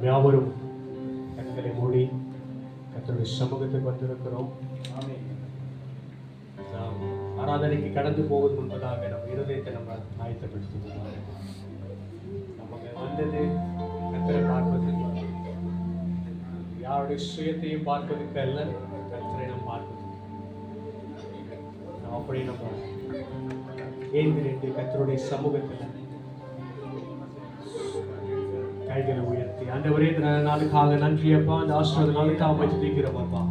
நாம் யாவரும் கண்களை மூடி கர்த்தருடைய சமூகத்துக்கு வந்திருக்கிறோம். நாம் ஆராதனைக்கு கடந்து போவது முன்பதாக நம்ம இருதயத்தை நம்ம ஆயத்தப்படுத்துவோம். நமக்கு வந்தது கர்த்தரை பார்ப்பதற்கு, யாருடைய சுயத்தையும் பார்ப்பதற்கு அல்ல, கர்த்தரை நாம் பார்ப்பது. நாம் அப்படி நம்ம ஏந்தி நின்று கர்த்தருடைய சமூகத்தில் கைகளை உயர்த்தி, ஆண்டவரே இந்த நாளுக்காக நன்றி அப்பா, அந்த ஆசீர்வாத நாளுக்காக உம்மை துதிக்கிறோம் அப்பா.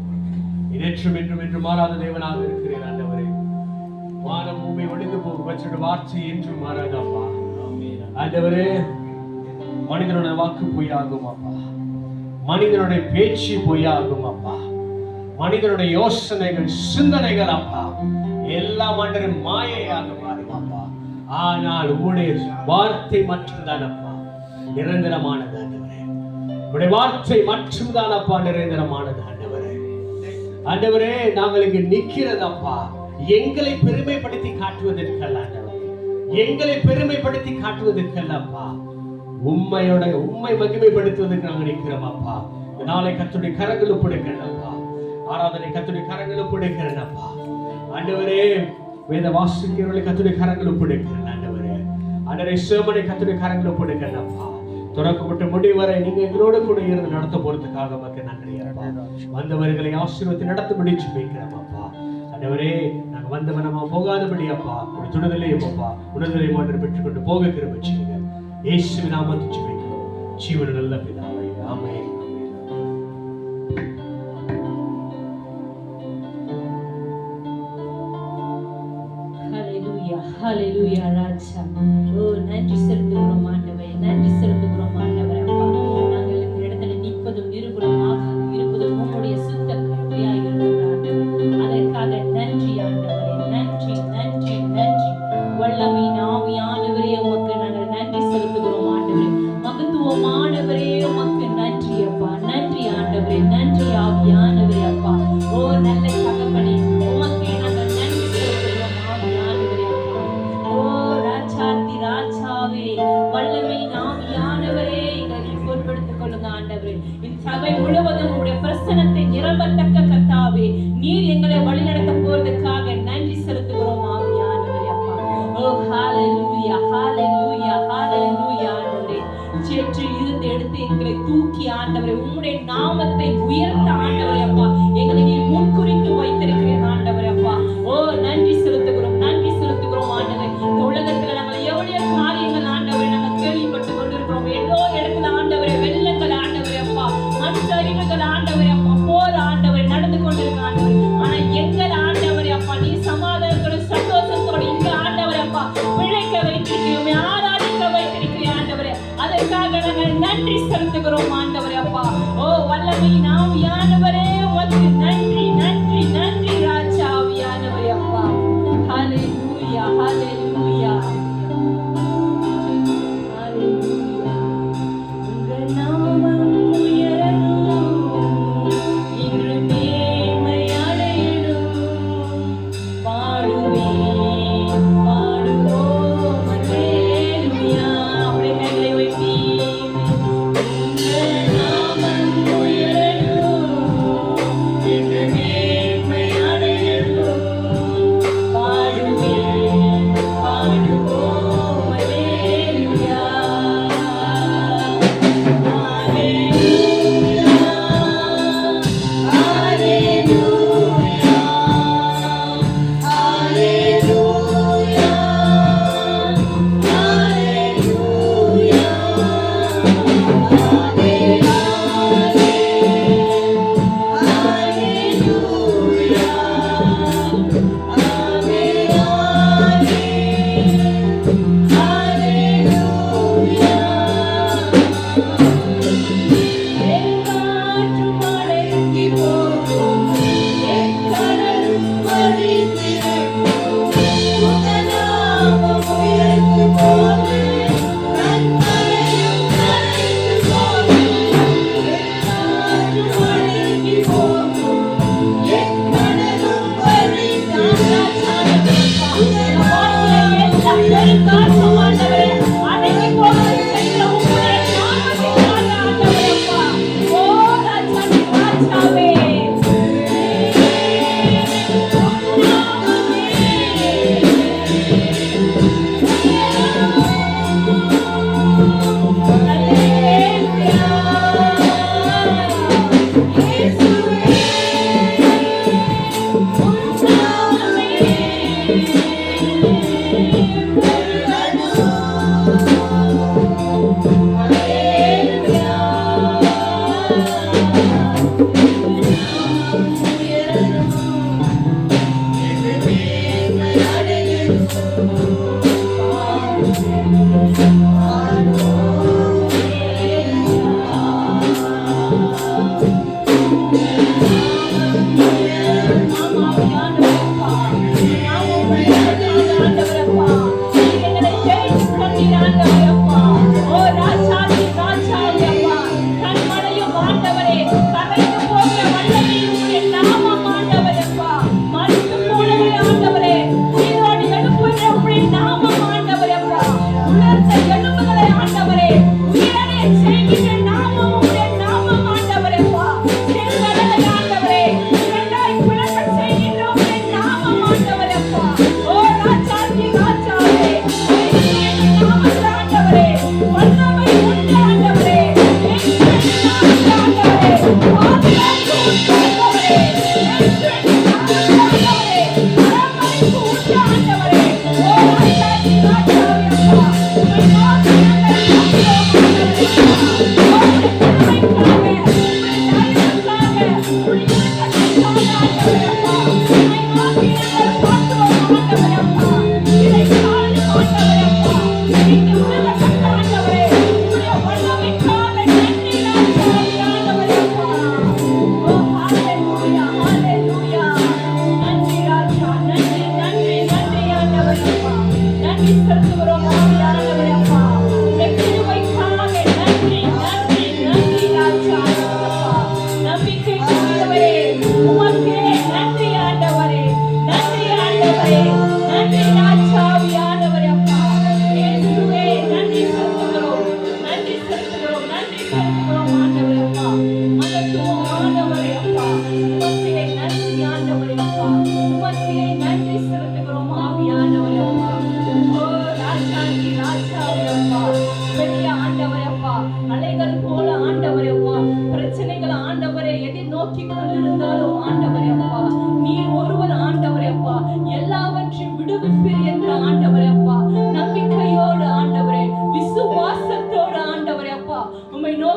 நேற்றும் என்றும் என்று மாறாத தேவனாக இருக்கிறேன் ஆண்டவரே. வானம் பூமி ஒழிந்து போகும், உம்முடைய வார்த்தை என்றும் மாறாது அப்பா. ஆண்டவரே, மனிதனுடைய வாக்கு பொய்யாகும் அப்பா, மனிதனுடைய பேச்சு பொய்யாகும் அப்பா, மனிதனுடைய யோசனைகள் சிந்தனைகள் அப்பா எல்லாம் ஆண்டவரே மாயையாக மாறும் அப்பா. ஆனால் உம்முடைய வார்த்தை மட்டும்தான் அப்பா நிரந்தரமானது ஆண்டவரே. உம்முடைய வார்த்தை மட்டும்தான் அப்பா நிரந்தரமானது ஆண்டவரே. ஆண்டவரே, நாங்கள் இங்கு நிற்கிறது அப்பா எங்களை பெருமைப்படுத்தி காட்டுவதற்கல்ல ஆண்டவரே, எங்களை பெருமைப்படுத்தி காட்டுவதற்கல்ல அப்பா, உம்மை மகிமைப்படுத்துவதற்கு நாங்கள் நிற்கிறோம் அப்பா. நாளை கர்த்தருடைய கரங்கள் ஒப்புடுகிறேன் அப்பா, ஆராதனை கர்த்தருடைய கரங்கள் ஒப்புடுகிறேன் அப்பா. ஆண்டவரே, வேத வாசிக்கிறவர்களை கர்த்தருடைய கரங்கள் ஒப்புடுகிறேன் ஆண்டவரே. ஆண்டவரே, சேமனை கர்த்தருடைய கரங்கள் ஒப்புடுகிறேன் அப்பா. தொடக்கப்பட்ட முடிவு வரை நீங்க எங்களோட கூட இருந்து நடத்த போறதுக்காக மக்கள் நன்றி அப்பா. வந்தவர்களை ஆசீர்வதித்து நடத்தபடி ஜெபிக்கிறோம் அப்பா. ஆண்டவரே, நாங்க வந்தவனமா போகாதபடி அப்பா ஒரு துணதலையும் அப்பா உணர்தலை மாற்றம் பெற்றுக்கொண்டு போக கிருபை செய்யுங்க. இயேசுவின் நாமத்தில் ஜெபிக்கிறோம் ஜீவன நல்ல பிதாவே, ஆமென். ஹல்லேலூயா ஹல்லேலூயா ராஜா. ஓ நன்றி செலுத்துகிறோம் ஆண்டவரே, நன்றி செலுத்துகிறோம் ஆண்டவரே அப்பா. நாங்கள் இந்த இடத்துல நிற்பதும் நிரூபணமாக இருப்பதும் உம்முடைய சுத்த கிருபையாய் இருக்கிற ஆண்டவரே, அதற்காக நன்றி ஆண்டவரே, நன்றி நன்றி நன்றி. வல்லமையின் ஆவியானவரே உமக்கு நாங்கள் நன்றி செலுத்துகிறோம் ஆண்டவரே. மகத்துவமானவரே உமக்கு நன்றி அப்பா, நன்றி ஆண்டவரே, நன்றி ஆவியானவரே அப்பா. ஓ நல்ல தகப்பனே, உமக்கே நாங்கள் நன்றி செலுத்துகிறோம் ஆவியானவரே அப்பா. ஓ ராஜாதி ராஜாவே, வல்லமையின் ஆவியானவரே எங்களை பொறுப்படுத்திக் கொள்ளுங்க ஆண்டவரே. இந்த சபை முழுவதும் உங்களுடைய பிரசன்னத்தை நிரம்பத்தக்க கர்த்தாவே, நீர் எங்களை வழிநடத்த போவதற்காக நன்றி செலுத்துகிறோம் ஆவியானவரே அப்பா. ஓ ஹalleluya ஹalleluya ஹalleluya ஆண்டவரே. சேற்று இருந்து எடுத்து எங்களை தூக்கி ஆண்டவரே உம்முடைய நாமத்தை உயர்த்த ஆண்டவரே அப்பா எங்களை நீர் முன்குறித்து வைத்திருக்கிறீர் ஆண்டவரே அப்பா. ஓ நன்றி செலுத்துகிறோம், நன்றி செலுத்துகிறோம் ஆண்டவரே. இந்த உலகத்துல நாங்கள் எவ்வளவு காரியங்கள் ஆண்டவரே நாங்கள் கேள்விப்பட்டு கொண்டிருக்கிறோம். எல்லோ இடத்துல ஆண்டவரே வெள்ளங்கள் ஆண்டவரே அப்பா, மண் சரிவுகள் ஆண்டவரே அப்பா, போர் ஆண்டவரே நடந்து கொண்டிருக்க ஆண்டவரே. ஆனா எங்கள் ஆண்டவரே அப்பா நீ சமாதானத்தோட சந்தோஷத்தோட இங்க ஆண்டவரே அப்பா பிழைக்க வைத்திருக்கிறோம், ஆராதிக்க வைத்திருக்கிறோம் ஆண்டவரே. அதற்காக நாங்கள் நன்றி செலுத்துகிறோம் ஆண்டவரே அப்பா. ஓ வல்லமையின் ஆவியானவரே உமக்கு நன்றி நன்றி நன்றி ராஜா ஆவியானவரே அப்பா. ஹalleluya ஹalleluya ஹalleluya. உங்க நாமம் உயரணும், இன்று மேன்மை அடையணும். பாடுவேன் பாடுவோம் அல்லேலூயா. அப்படியே கைகளை உயர்த்தி உங்க நாமம் உயரணும்,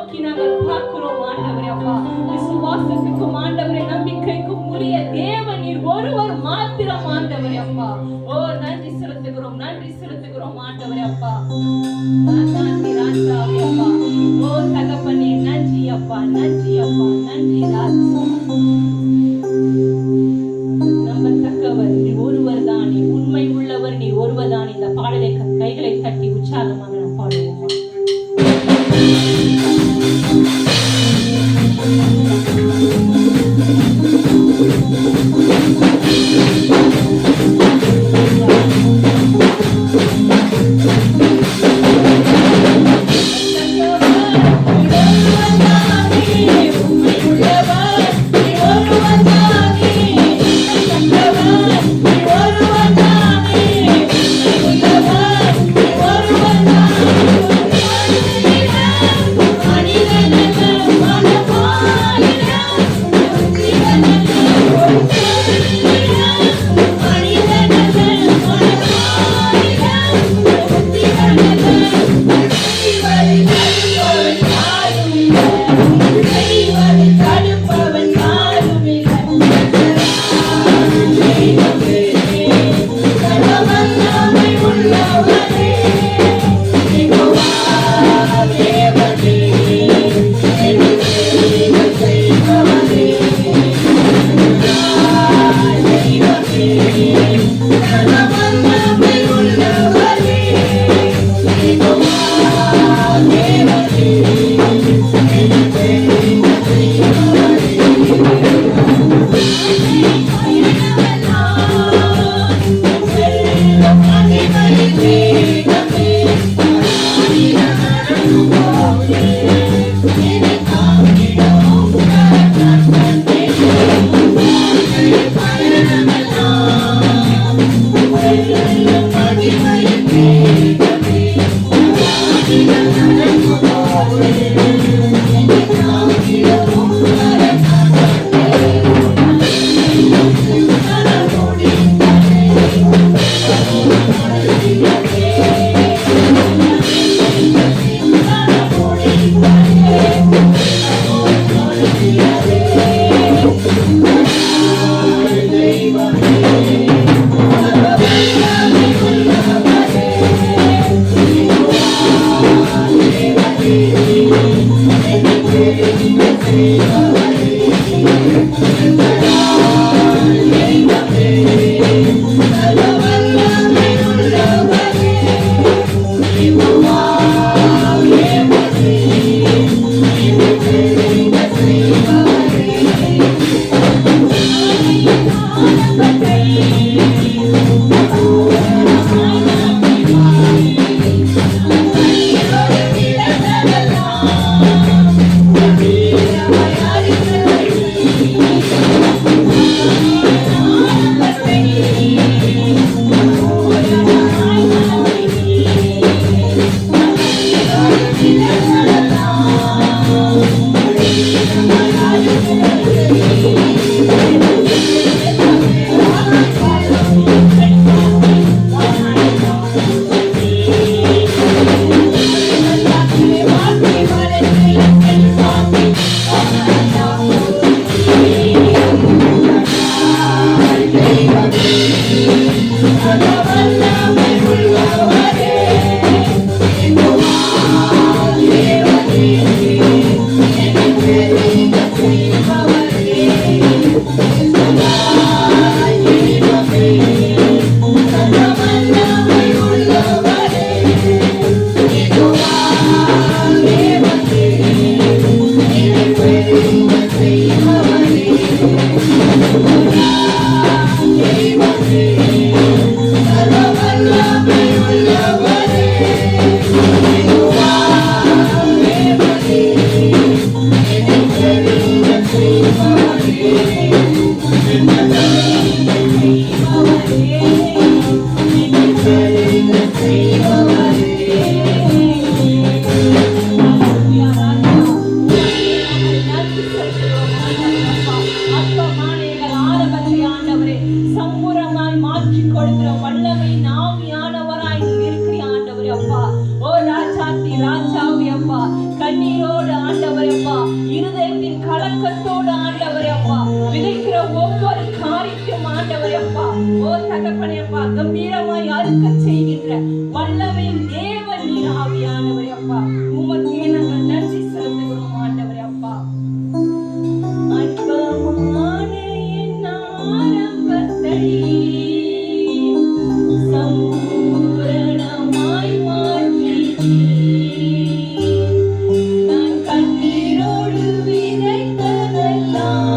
நோக்கி நாங்கள் பார்க்கிறோம் ஆண்டவரே அப்பா. விசுவாசத்துக்கும் ஆண்டவரே நம்பிக்கைக்கும் உரிய தேவன் நீர் ஒருவர் மாத்திரம் ஆண்டவரே அப்பா. ஓ நன்றி செலுத்துகிறோம், நன்றி செலுத்துகிறோம் ஆண்டவரே அப்பா. நன்றி ராஜாவே அப்பா. ஓ தகப்பனே நன்றி அப்பா, நன்றி அப்பா, நன்றி ராஜா. நம்பத்தக்கவர் நீ ஒருவர் தான், நீ உண்மை உள்ளவர் நீ ஒருவர் தான். இந்த பாடலை கைகளை தட்டி உற்சாகமாக நாம் பாடுவோம். கண்ணீரோடு ஆவியானவரே அப்பா, உமக்கே நாங்கள் நன்றி செலுத்துகிறோம் ஆண்டவரே அப்பா. அற்பமான என் ஆரம்பத்தை சம்பூரணமாய் மாற்றினீர். நான் கண்ணீரோடு விதைத்ததெல்லாம்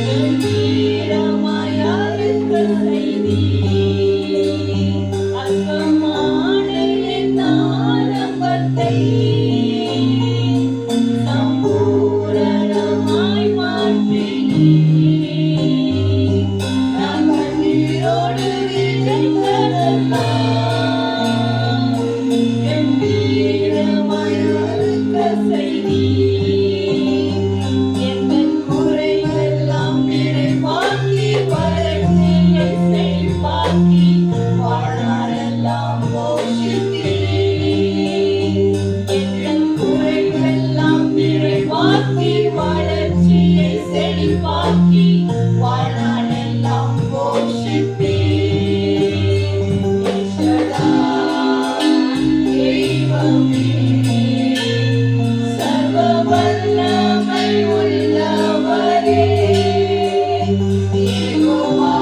கம்பீரமாய் அறுக்க செய்தீர். அற்பமான என் ஆரம்பத்தை சம்பூரணமாய் மாற்றினீர். நான் கண்ணீரோடு விதைத்ததெல்லாம் கம்பீரமாய் அறுக்க செய்தீர். எங்கள் குறைவெல்லாம் நிறைவாக்கி வறட்சியை செழிப்பாக்கி வாழ்நாளெல்லாம் போஷித்தீர். எங்கள் குறைவெல்லாம் நிறைவாக்கி வளர்ச்சியை செழிப்பாக்கி வாழ்நாளெல்லாம் போஷித்தீர். தெய்வமே, சர்வ வல்லமை உள்ளவரே, யெகோவா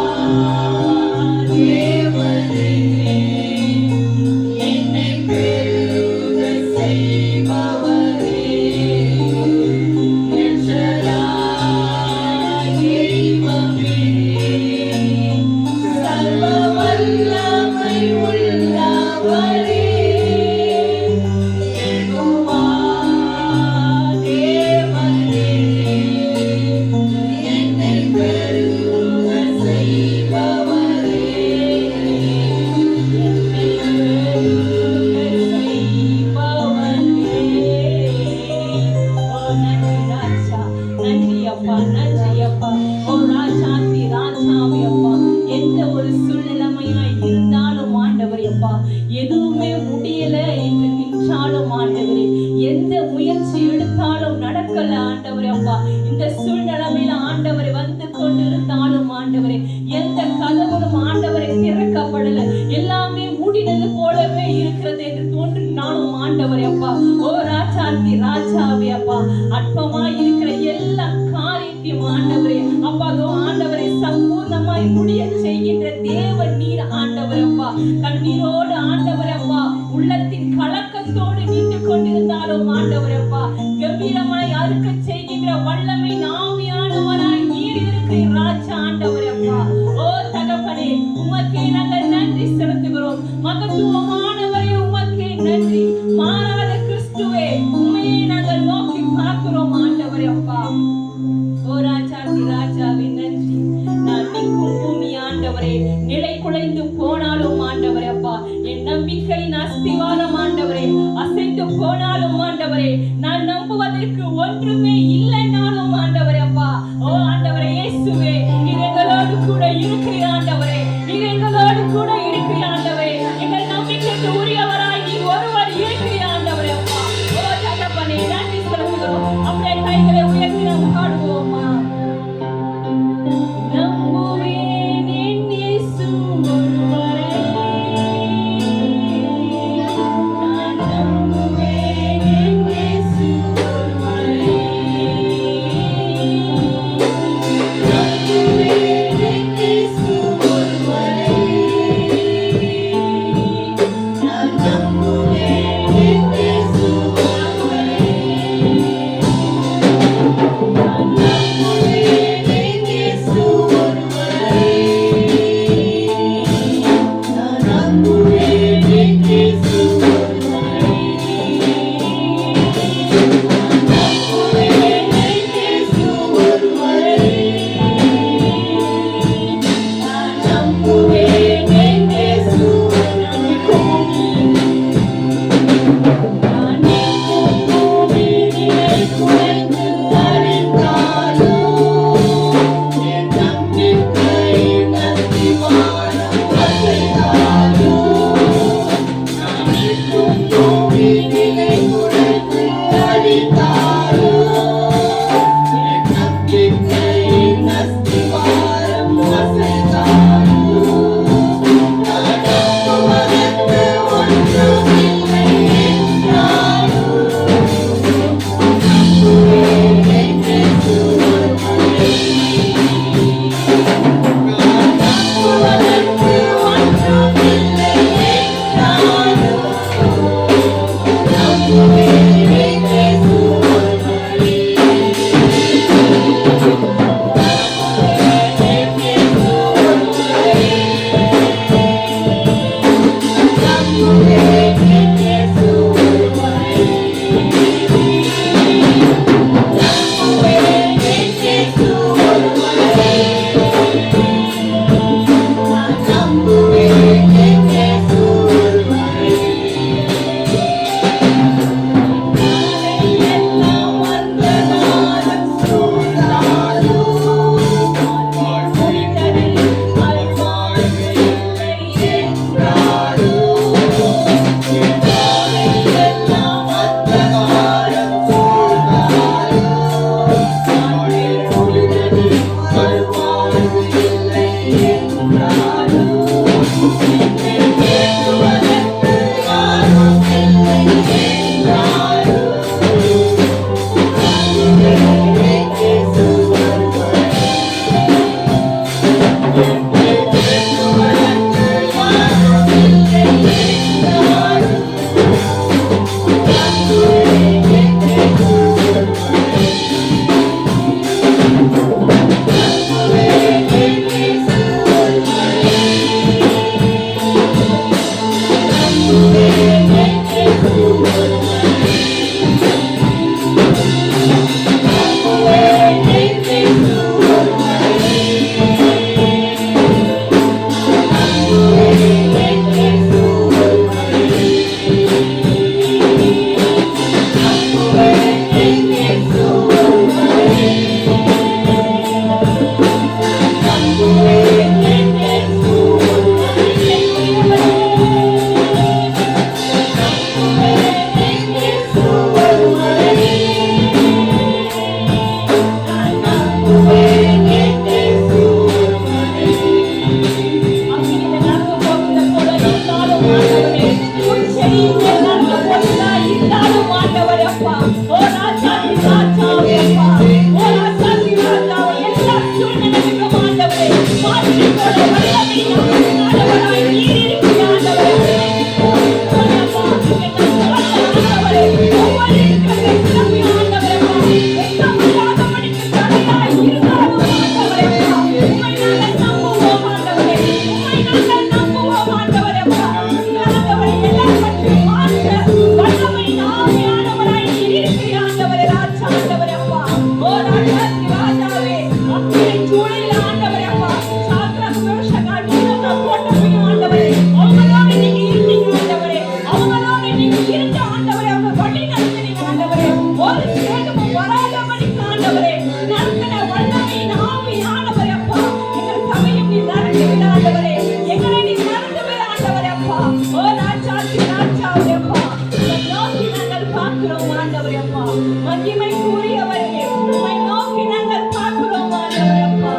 தேவனே, என்னை பெருக செய்பவரே, என் ஷடாய் தெய்வமே, சர்வ வல்லமை உள்ளவரே, யெகோவா தேவனே, என்னை பெருக செய்பவரே, என்னை பெருக செய்பவரே. ஓ நன்றி ராஜா, நன்றி அப்பா, நன்றி அப்பா. ஓ ராஜாதி ராஜாவே அப்பா, எந்த ஒரு சூழ்நிலைமையாய் இருந்தாலும் ஆண்டவரே அப்பா, எதுவுமே முடியல என்று நின்றாலும் ஆண்டவரே, எந்த முயற்சி எடுத்தாலும் நடக்கல ஆண்டவரே அப்பா, இந்த சூழ்நிலைமையில ஆண்டவரே வந்து கொண்டிருந்தாலும் ஆண்டவரே, எந்த கதவுகளும் ஆண்டவரை திறக்கப்படல, எல்லாமே முடினது போலவே இருக்கிறது என்று தோன்றினாலும் ஆண்டவரே அப்பா, ஓ ராஜாதி ராஜாவே அப்பா, அற்பமாய் இருக்கிற எல்லா காரியத்தையும் ஆண்டவரே அப்பா, அதோ ஆண்டவரை சம்பூர்ணமாய் முடிய செய்கின்ற தேவன் நீர் ஆண்டவர் அப்பா. கண்ணீரோடு ஆண்டவர் அப்பா, உள்ளத்தின் கலக்கத்தோடு நின்று கொண்டிருந்தாலும் ஆண்டவர் அப்பா, கம்பீரமாய் அறுக்க செய்கின்ற வல்லமை ஆவியானவராய் நீர் இருக்கிற ராஜா ஆண்டவர் அப்பா. ஓ தகப்பனே, உமக்கே நாங்கள் நன்றி செலுத்துகிறோம். மகத்துவமானவரே உமக்கே நன்றி. மாறாத கிறிஸ்துவே, உண்மையை நாங்கள் நோக்கி பார்க்கிறோம் ஆண்டவர் அப்பா. ஓ ராஜாதி ராஜாவே நன்றி. நான் நிற்கும் பூமி ஆண்டவரே நிலை குலைந்து போனாலும் ஆண்டவரே அப்பா, என் நம்பிக்கை அஸ்திவாரம் ஆண்டவரே அசைந்து போனாலும் ஆண்டவரே, நான் நம்புவதற்கு ஒன்றுமே இல்லைனாலும் ஆண்டவரே அப்பா, ஓ ஆண்டவரே இயேசுவே, நீர் எங்களோடு கூட இருக்கிற ஆண்டவரே, நீர் எங்களோடு கூட இருக்கிற ஆண்டவரே, எங்கள் நம்பிக்கைக்கு உரியவராய் நீ ஒருவர் இருக்கிற ஆண்டவரே அப்பா. ஓ தகப்பனே நன்றி செலுத்துகிறோம். அப்படியே கைகளை உயர்த்தி நாம் பாடுவோமா. நம்புவேன் என் இயேசு ஒருவரை, நான் நம்புவேன் என் இயேசு ஒருவரை, நம்புவேன் என் இயேசு ஒருவரை, நான் நம்புவேன் என் இயேசு ஒருவரை, நான் நம்புவேன் என் இயேசு ஒருவரை, நான் நம்புவேன் என் இயேசு ஒருவரை, நம்புவேன் என் இயேசு ஒருவரை, நான் நம்புவேன் என் இயேசு ஒருவரை. அப்பா. ஓ ராஜாதி ராஜாவே அப்பா. ஓ ராஜாதி ராஜாவே, எல்லா சூழ்நிலைகளுக்கும் ஆண்டவரே மாற்றிக் கொள்ள வல்லமை ஆண்டவராய் நீர் இருக்கிற ஆண்டவரே. அப்பா, எங்கள் ஆண்டவரே, ஒவ்வொரு இருக்கிற சிறப்பு ஆண்டவரே அப்பா. எல்லாம் இல்லாதபடிக்கு தடையாய் இருந்தாலும் ஆண்டவரே அப்பா, உம்மை நாங்கள் நம்புவோம் ஆண்டவரே. உம்மை நாங்கள் நம்புவோம் ஆண்டவரே அப்பா. ஆண்டவரே, எல்லாவற்றையும் மாற்ற வல்லமை ஆவியானவராய் நீர் இருக்கிற ஆண்டவரே. ராஜா ஆண்டவரே அப்பா. ஓ ராஜாதி ராஜாவே, அக்கினி சூளையில ஆண்டவரே அப்பா. சாத்ராக், மேஷாக், ஆபேத்நேகோ போட்டவங்க ஆண்டவரே. அவங்களோடு நீங்க இருந்தீங்க ஆண்டவரே. அவங்களோடு நீங்க இருந்த ஆண்டவரே. அவங்க வழி நடத்தினீங்க ஆண்டவரே. ஒரு சேதமும் வராதபடிக்கு ஆண்டவரே நடத்தின வல்லமை ஆவியானவரே அப்பா. எங்கள் சபையும் நீ நடத்துகிற ஆண்டவரே. எங்களை நீ நடத்துகிற ஆண்டவரே அப்பா. ஓ ராஜாதி ராஜாவே அப்பா. உம்மை நோக்கி நாங்கள் பார்க்கிறோம் ஆண்டவரே அப்பா. மகிமைக்குரியவரே, உம்மை நோக்கி நாங்கள் பார்க்கிறோம் ஆண்டவரே அப்பா.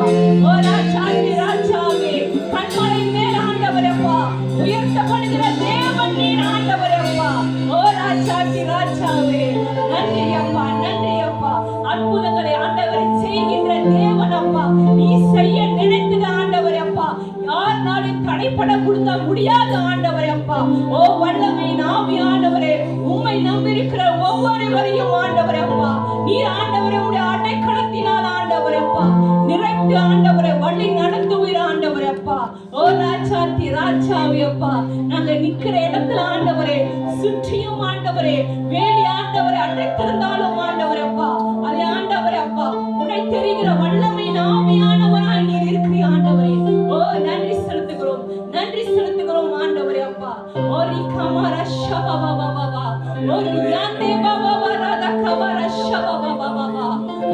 ஓ ராஜாதி ராஜாவே, கண்மலை மேல் ஆண்டவரே அப்பா உயர்த்தப்படுகிற தேவன் நீர் ஆண்டவரே அப்பா. ஓ ராஜாதி ராஜாவே, நன்றி அப்பா, நன்றி அப்பா. அற்புதங்களை ஆண்டவரை செய்கின்ற தேவன் அப்பா. நீ செய்ய நினைத்தது ஆண்டவரே அப்பா, யாருனாலும் தடைப்பட கொடுக்க முடியாத ஆண்டவரே அப்பா. ஓ வல்லமை ஆவியானவரே, உம்மை நம்பியிருக்கிற ஒவ்வொருவரையும் ஆண்டவரே அப்பா நீர் ஆண்டவரே உடைய அடைக்கலத்தினால் ஆண்டவரே அப்பா நிறைத்து ஆண்டவரே வழி நடத்துவீர் ஆண்டவரே அப்பா. ஓ ராஜாதி ராஜாவே அப்பா, நாங்க நிக்கிற இடத்துல ஆண்டவரே சுற்றியும் ஆண்டவரே வேலி ஆண்டவரே அடைத்திருந்தாலும் ஆண்டவரே அப்பா, அதே ஆண்டவரே அப்பா உடை தெரிகிற வல்லமை ஆவியானவராய் நீர் இருக்கிற ஆண்டவரே. ஓ நன்றி செலுத்துகிறோம், நன்றி செலுத்துகிறோம் ஆண்டவரே அப்பா. ஓ ரிகமர ஷபபபபபா, ஓ ரியாந்தே பபபரத கமர ஷபபபபபா.